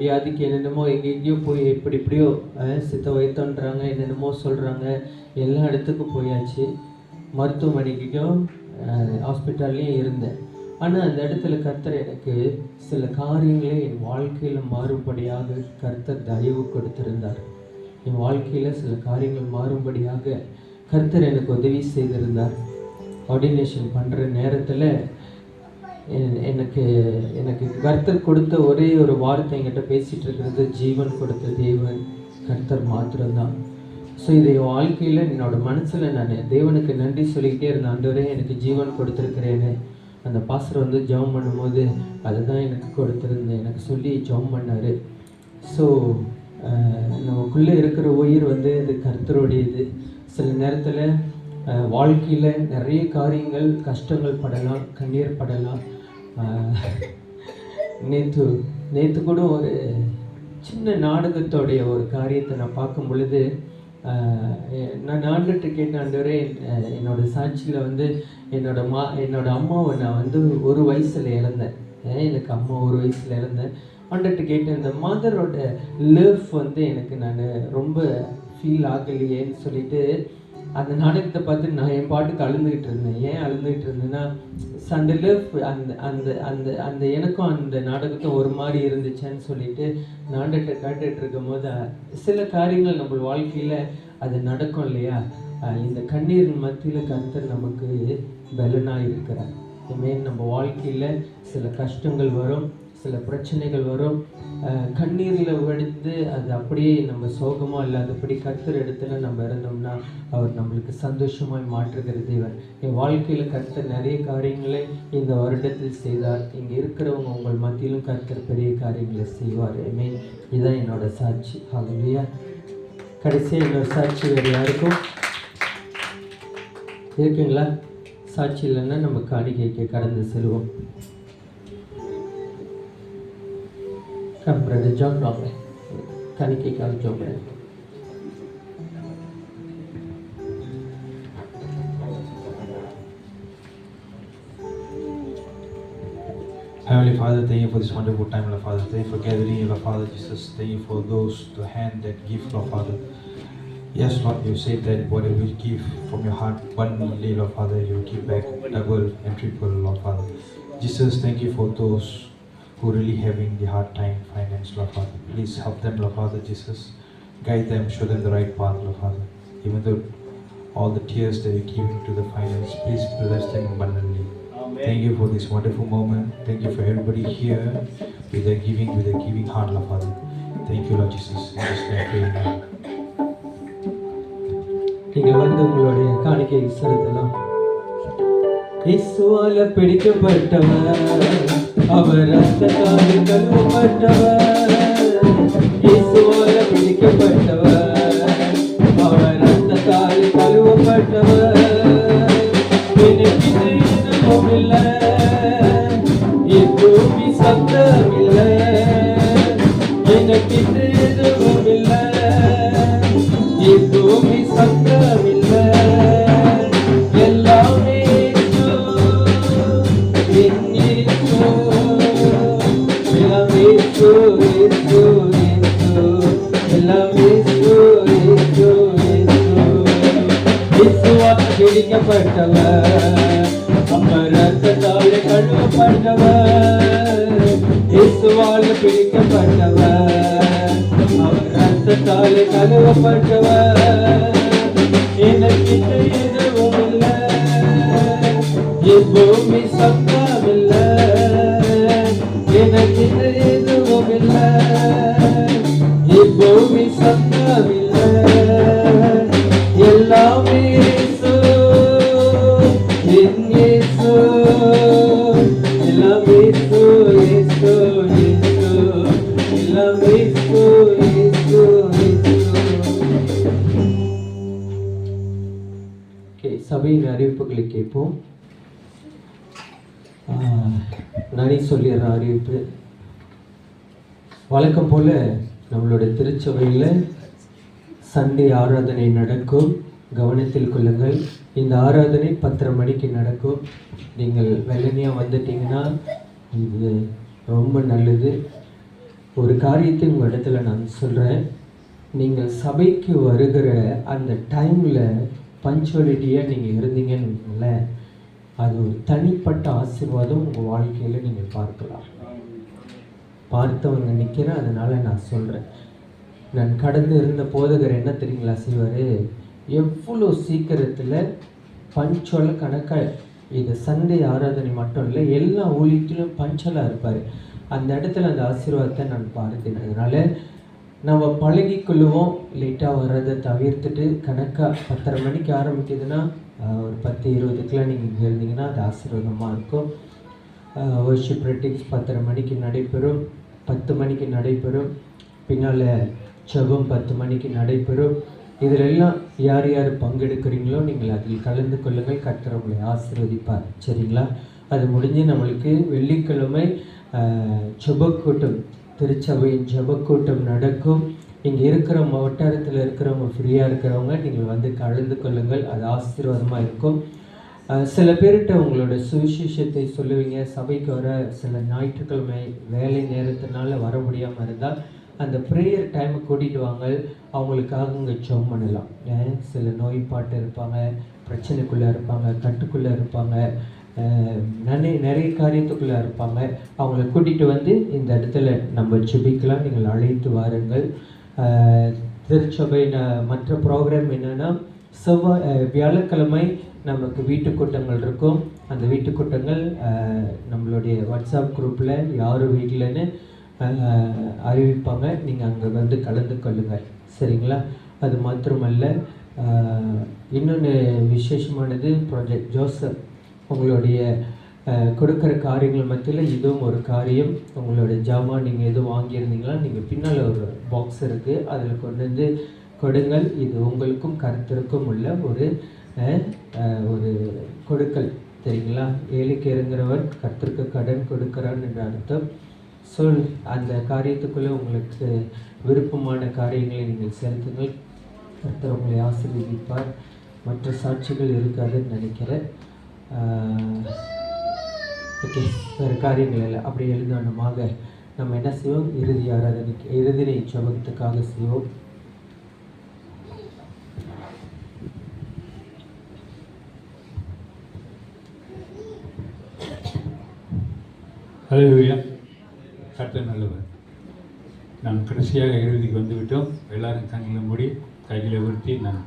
வியாதிக்கு என்னென்னமோ எங்கெங்கேயோ போய் எப்படியோ சித்த வைத்தோன்றாங்க, என்னென்னமோ சொல்கிறாங்க. எல்லா இடத்துக்கும் போயாச்சு, மருத்துவமனைக்கும் ஹாஸ்பிட்டல்லையும் இருந்தேன். ஆனால் அந்த இடத்துல கர்த்தர் எனக்கு சில காரியங்களை என் வாழ்க்கையில் மாறும்படியாக கர்த்தர் தயவு கொடுத்திருந்தார். என் வாழ்க்கையில் சில காரியங்கள் மாறும்படியாக கர்த்தர் எனக்கு உதவி செய்திருந்தார். ஆர்டினேஷன் பண்ணுற நேரத்தில் எனக்கு கர்த்தர் கொடுத்த ஒரே ஒரு வார்த்தை என்கிட்ட பேசிகிட்டு இருக்கிறது, ஜீவன் கொடுத்த தேவன் கர்த்தர் மாத்திரம்தான். ஸோ இதை வாழ்க்கையில் என்னோடய மனசில் நான் தேவனுக்கு நன்றி சொல்லிக்கிட்டே இருந்தேன். ஆண்டவரே எனக்கு ஜீவன் கொடுத்துருக்கிறேன்னு. அந்த பாஸ்டர் ஜெபம் பண்ணும்போது அதுதான் எனக்கு கொடுத்துருந்தேன், எனக்கு சொல்லி ஜெபம் பண்ணார். ஸோ நமக்குள்ளே இருக்கிற உயிர் இது கர்த்தருடையது. சில நேரத்தில் வாழ்க்கையில் நிறைய காரியங்கள் கஷ்டங்கள் படலாம், கண்ணீர் படலாம். நேற்று கூட ஒரு சின்ன நாடகத்தோடைய ஒரு காரியத்தை நான் பார்க்கும் பொழுது நான் ஆண்டுகிட்ட கேட்டேன், ஆண்டவரே என்னோடய சாட்சியில் என்னோட அம்மாவை நான் 1 வயசில் இழந்தேன். எனக்கு அம்மா 1 வயசில் இழந்தேன். ஆண்டுகிட்ட கேட்டேன், இந்த மதரோட லவ் எனக்கு நான் ரொம்ப ஃபீல் ஆகலையேன்னு சொல்லிட்டு அந்த நாடகத்தை பார்த்து நான் என் பாட்டுக்கு அழுந்துகிட்டு இருந்தேன். ஏன் அழுந்துகிட்டு இருந்தேன்னா, சண்டையில் அந்த அந்த அந்த அந்த எனக்கும் அந்த நாடகத்தும் ஒரு மாதிரி இருந்துச்சேன்னு சொல்லிட்டு நாடகத்தை கேட்டுட்டு இருக்கும் போது சில காரியங்கள் நம்ம வாழ்க்கையில் அது நடக்கும் இல்லையா. இந்த கண்ணீர் மத்தியில் கர்த்தர் நமக்கு பலனாக இருக்கிறார். இனிமேல் நம்ம வாழ்க்கையில் சில கஷ்டங்கள் வரும், சில பிரச்சனைகள் வரும். கண்ணீரில் வடிந்து அது அப்படியே நம்ம சோகமாக இல்லாதபடி கர்த்தர் இடத்துல நம்ம இருந்தோம்னா அவர் நம்மளுக்கு சந்தோஷமாய் மாற்றுகிற தேவன். என் வாழ்க்கையில் கர்த்தர் நிறைய காரியங்களை இந்த வருடத்தில் செய்தார். இங்கே இருக்கிறவங்க உங்கள் மத்தியிலும் கர்த்தர் பெரிய காரியங்களை செய்வார். மீன் இதுதான் என்னோட சாட்சி. ஹல்லேலூயா. கடைசியாக என்னோட சாட்சி வேறு யாருக்கும் இருக்குங்களா? சாட்சி இல்லைன்னா நம்ம காணிக்கைக்கு கடந்து செல்வோம். Come, brother John Robert. காணிக்கைக்காக ஜோபேன். Heavenly Father, thank you for this wonderful time, Lord Father. Thank you for gathering, Lord Father Jesus. Thank you for those, the hand that give, Lord Father. Yes, Lord, you said that whatever you give from your heart abundantly, Lord Father, you will give back double and triple, Lord Father. Jesus, thank you for those who really having the hard time finance, Lord Father. Please help them, Lord Father Jesus. Guide them, show them the right path, Lord Father. Even though all the tears that you're giving to the finance, please bless them abundantly. Thank you for this wonderful moment. Thank you for everybody here with their giving heart, Lord Father. Thank you, Lord Jesus. In Jesus' name, amen. நீங்கள் வந்து உங்களுடைய காணிக்கை செலுத்தலாம். இயேசுவால பிடிக்கப்பட்டவர், அவர் ரத்தத்தால் கழுவப்பட்டவர். இயேசுவால பிடிக்கப்பட்டவர், அவர் ரத்தத்தால் கழுவப்பட்டவர். எனக்கு எதுவும் இல்லை, எப்பூமி சத்தம் இல்லை. எனக்கு எதுவும் இல்லை, எப்பூமி சத்தம் இல்லை. எல்லாமே பிடிக்கப்பட்டவர், அவர் ரத்தத்தால் கழுவப்பட்டவர். இயேசுவால் பிடிக்கப்பட்டவர், அவர் ரத்தத்தால் கழுவப்பட்டவர். எனக்கு எதுவும் இல்லை, எப்பூமி சத்தம் இல்லை. எனக்கு எதுவும் இல்லை, எப்பூமி சத்தம் இல்லை. எல்லாமே இயேசு, என் இயேசு. எல்லாமே இயேசு, இயேசு, இயேசு. எல்லாமே இயேசு, இயேசு, இயேசு. சபையின் அறிவிப்புகளை கேட்போம். நானே சொல்லிடுற அறிவிப்பு. வழக்கம் போல் நம்மளோட திருச்சபையில் சண்டே ஆராதனை நடக்கும். கவனத்தில் கொள்ளுங்கள். இந்த ஆராதனை 10:30 மணிக்கு நடக்கும். நீங்கள் வெள்ளனியாக வந்துட்டீங்கன்னா இது ரொம்ப நல்லது. ஒரு காரியத்தை உங்கள் இடத்துல நான் சொல்கிறேன். நீங்கள் சபைக்கு வருகிற அந்த டைமில் பஞ்சுவாலிட்டியாக நீங்கள் இருந்தீங்கன்னு அது ஒரு தனிப்பட்ட ஆசீர்வாதம் உங்கள் வாழ்க்கையில் நீங்கள் பார்க்கலாம். பார்த்தவங்க நிற்கிறேன், அதனால் நான் சொல்கிறேன். நான் கடந்து இருந்த போதகர் என்ன தெரியுங்களா செய்வார்? எவ்வளோ சீக்கிரத்தில் பஞ்சோல கணக்காக, இது சண்டே ஆராதனை மட்டும் இல்லை, எல்லா ஊழியத்திலும் பஞ்சலாக இருப்பார். அந்த இடத்துல அந்த ஆசீர்வாதத்தை நான் பார்த்தேன். அதனால் நம்ம பழகிக்கொள்ளுவோம். லேட்டாக வர்றதை தவிர்த்துட்டு கணக்காக 10:30 மணிக்கு ஆரம்பிக்குதுன்னா ஒரு 10:20க்குலாம் நீங்கள் இங்கே இருந்தீங்கன்னா அது ஆசீர்வாதமாக இருக்கும். வர்ஷிப் ப்ராக்டிஸ் 10:30 மணிக்கு நடைபெறும், 10 மணிக்கு நடைபெறும். பின்னால் ஜெபம் 10 மணிக்கு நடைபெறும். இதிலெல்லாம் யார் யார் பங்கெடுக்கிறீங்களோ நீங்கள் அதில் கலந்து கொள்ளுங்கள். கர்த்தர் உங்களை ஆசீர்வதிப்பார். சரிங்களா? அது முடிஞ்சு நம்மளுக்கு வெள்ளிக்கிழமை ஜெபக்கூட்டம், திருச்சபையின் ஜெபக்கூட்டம் நடக்கும். இங்கே இருக்கிற வட்டாரத்தில் இருக்கிறவங்க, ஃப்ரீயாக இருக்கிறவங்க நீங்கள் வந்து கலந்து கொள்ளுங்கள். அது ஆசீர்வாதமாக இருக்கும். சில பேர்கிட்ட உங்களோட சுவிசேஷத்தை சொல்லுவீங்க. சபைக்கு வர சில ஞாயிற்றுக்கிழமை வேலை நேரத்தினால வர முடியாமல் இருந்தால் அந்த ப்ரேயர் டைமை கூட்டிகிட்டு வாங்க, அவங்களுக்காக இங்கே ஜெபம் பண்ணலாம். சில நோய்பாட்டு இருப்பாங்க, பிரச்சனைக்குள்ளே இருப்பாங்க, கட்டுக்குள்ளே இருப்பாங்க, நிறைய காரியத்துக்குள்ளே இருப்பாங்க. அவங்கள கூட்டிகிட்டு வந்து இந்த இடத்துல நம்ம ஜெபிக்கலாம். நீங்கள் அழைத்து வாருங்கள். திருச்சபை மற்ற ப்ரோக்ராம் என்னென்னா, வியாழக்கிழமை நமக்கு வீட்டு கூட்டங்கள் இருக்கும். அந்த வீட்டு கூட்டங்கள் நம்மளுடைய வாட்ஸ்அப் குரூப்பில் யார் வீட்டில்னு அறிவிப்பாங்க. நீங்கள் அங்கே வந்து கலந்து கொள்ளுங்கள், சரிங்களா? அது மாத்திரமல்ல, இன்னொன்று விசேஷமானது ப்ராஜெக்ட் ஜோசப். உங்களுடைய கொடுக்குற காரியங்கள் மத்தியில் இதுவும் ஒரு காரியம். உங்களுடைய ஜாமான் நீங்கள் எதுவும் வாங்கியிருந்தீங்களா, நீங்கள் பின்னால் ஒரு பாக்ஸ் இருக்குது, அதில் கொண்டு வந்து கொடுங்கள். இது உங்களுக்கும் கருத்திற்கும் உள்ள ஒரு கொடுக்கல், சரிங்களா? ஏழைக்கு இறங்குறவர் கர்த்தருக்கு கடன் கொடுக்கிறான் என்ற அர்த்தம். அந்த காரியத்துக்குள்ளே உங்களுக்கு விருப்பமான காரியங்களை நீங்கள் செலுத்துங்கள். கர்த்தர் உங்களை ஆசீர்வதிப்பார். மற்ற சாட்சிகள் இருக்காதுன்னு நினைக்கிறேன். ஓகே, வேறு காரியங்கள் இல்லை. அப்படி எழுதணுமாக நம்ம என்ன செய்வோம்? இறுதி ஆராதனைக்கு இறுதியை ஜெபத்துக்காக செய்வோம். ஹல்லேலூயா. கர்த்தர் நல்லவர். நாம் கடைசியாக இறுதிக்கு வந்துவிட்டோம். எல்லாரும் கண்களை மூடி கைகளை உயர்த்தி நாம்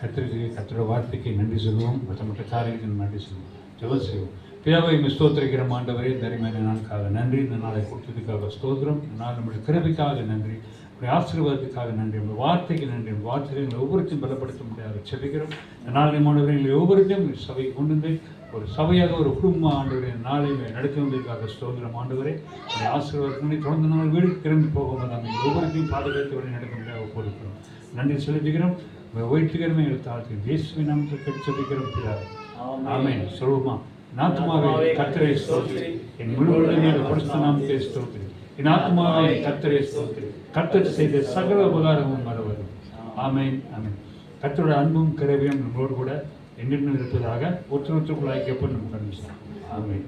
கர்த்தரோட வார்த்தைக்கு நன்றி சொல்லுவோம். மற்ற காரியங்களுக்கு நன்றி சொல்லுவோம். ஜெபம் செய்வோம். பிதாவை ஸ்தோத்திரிக்கிற ஆண்டவரே, தரிமையான நாளுக்காக நன்றி. இந்த நாளை கொடுத்ததுக்காக ஸ்தோத்திரம். இந்த நாள் நம்முடைய கிருபைக்காக நன்றி. நம்முடைய ஆசீர்வாதத்துக்காக நன்றி. நம்முடைய வார்த்தைக்கு நன்றி. நம்ம வார்த்தைகளை ஒவ்வொருத்தையும் பலப்படுத்த முடியாது செபிக்கிறோம். இந்த நாளை மாணவர்களை ஒவ்வொருத்தையும் சபை கொண்டு வந்து ஒரு சபையாக ஒரு குடும்ப ஆண்டவரை நாளை நடத்தி வந்ததற்காக ஸ்தோத்திரம். ஆண்டவரே, நம்முடைய ஆசீர்வாதத்தை தொடர்ந்து நாள் வீடு திரும்பி போகும்போது நம்ம ஒவ்வொருத்தையும் பாதுகாத்து வழி நடக்க முடியாது கொடுக்கிறோம். நன்றி செலுத்துகிறோம். ஒயிற்றுக்கிறமே தாழ்த்தி இயேசுவின் நாமத்தில் கட்டி செபிக்கிறோம் பிதாவே. ஆமென். சொல்லுமா? நாத்துமாவே கர்த்தரை ஸ்தோத்திரி, என் முழுவதுமே பரிசுத்த நாமத்தை ஸ்தோத்திரி. என் ஆத்துமாவே கர்த்தரை ஸ்தோத்திரி, கர்த்தர் செய்த சகல உபகாரமும் மறவரும். ஆமென். ஆமென். கர்த்தரோட அன்பும் கிருபையும் நம்மளோடு கூட என்றென்றும் இருப்பதாக ஒருத்தருக்குள் ஐக்கியப்பட்டு நம்ம கண்டிப்போம். ஆமென்.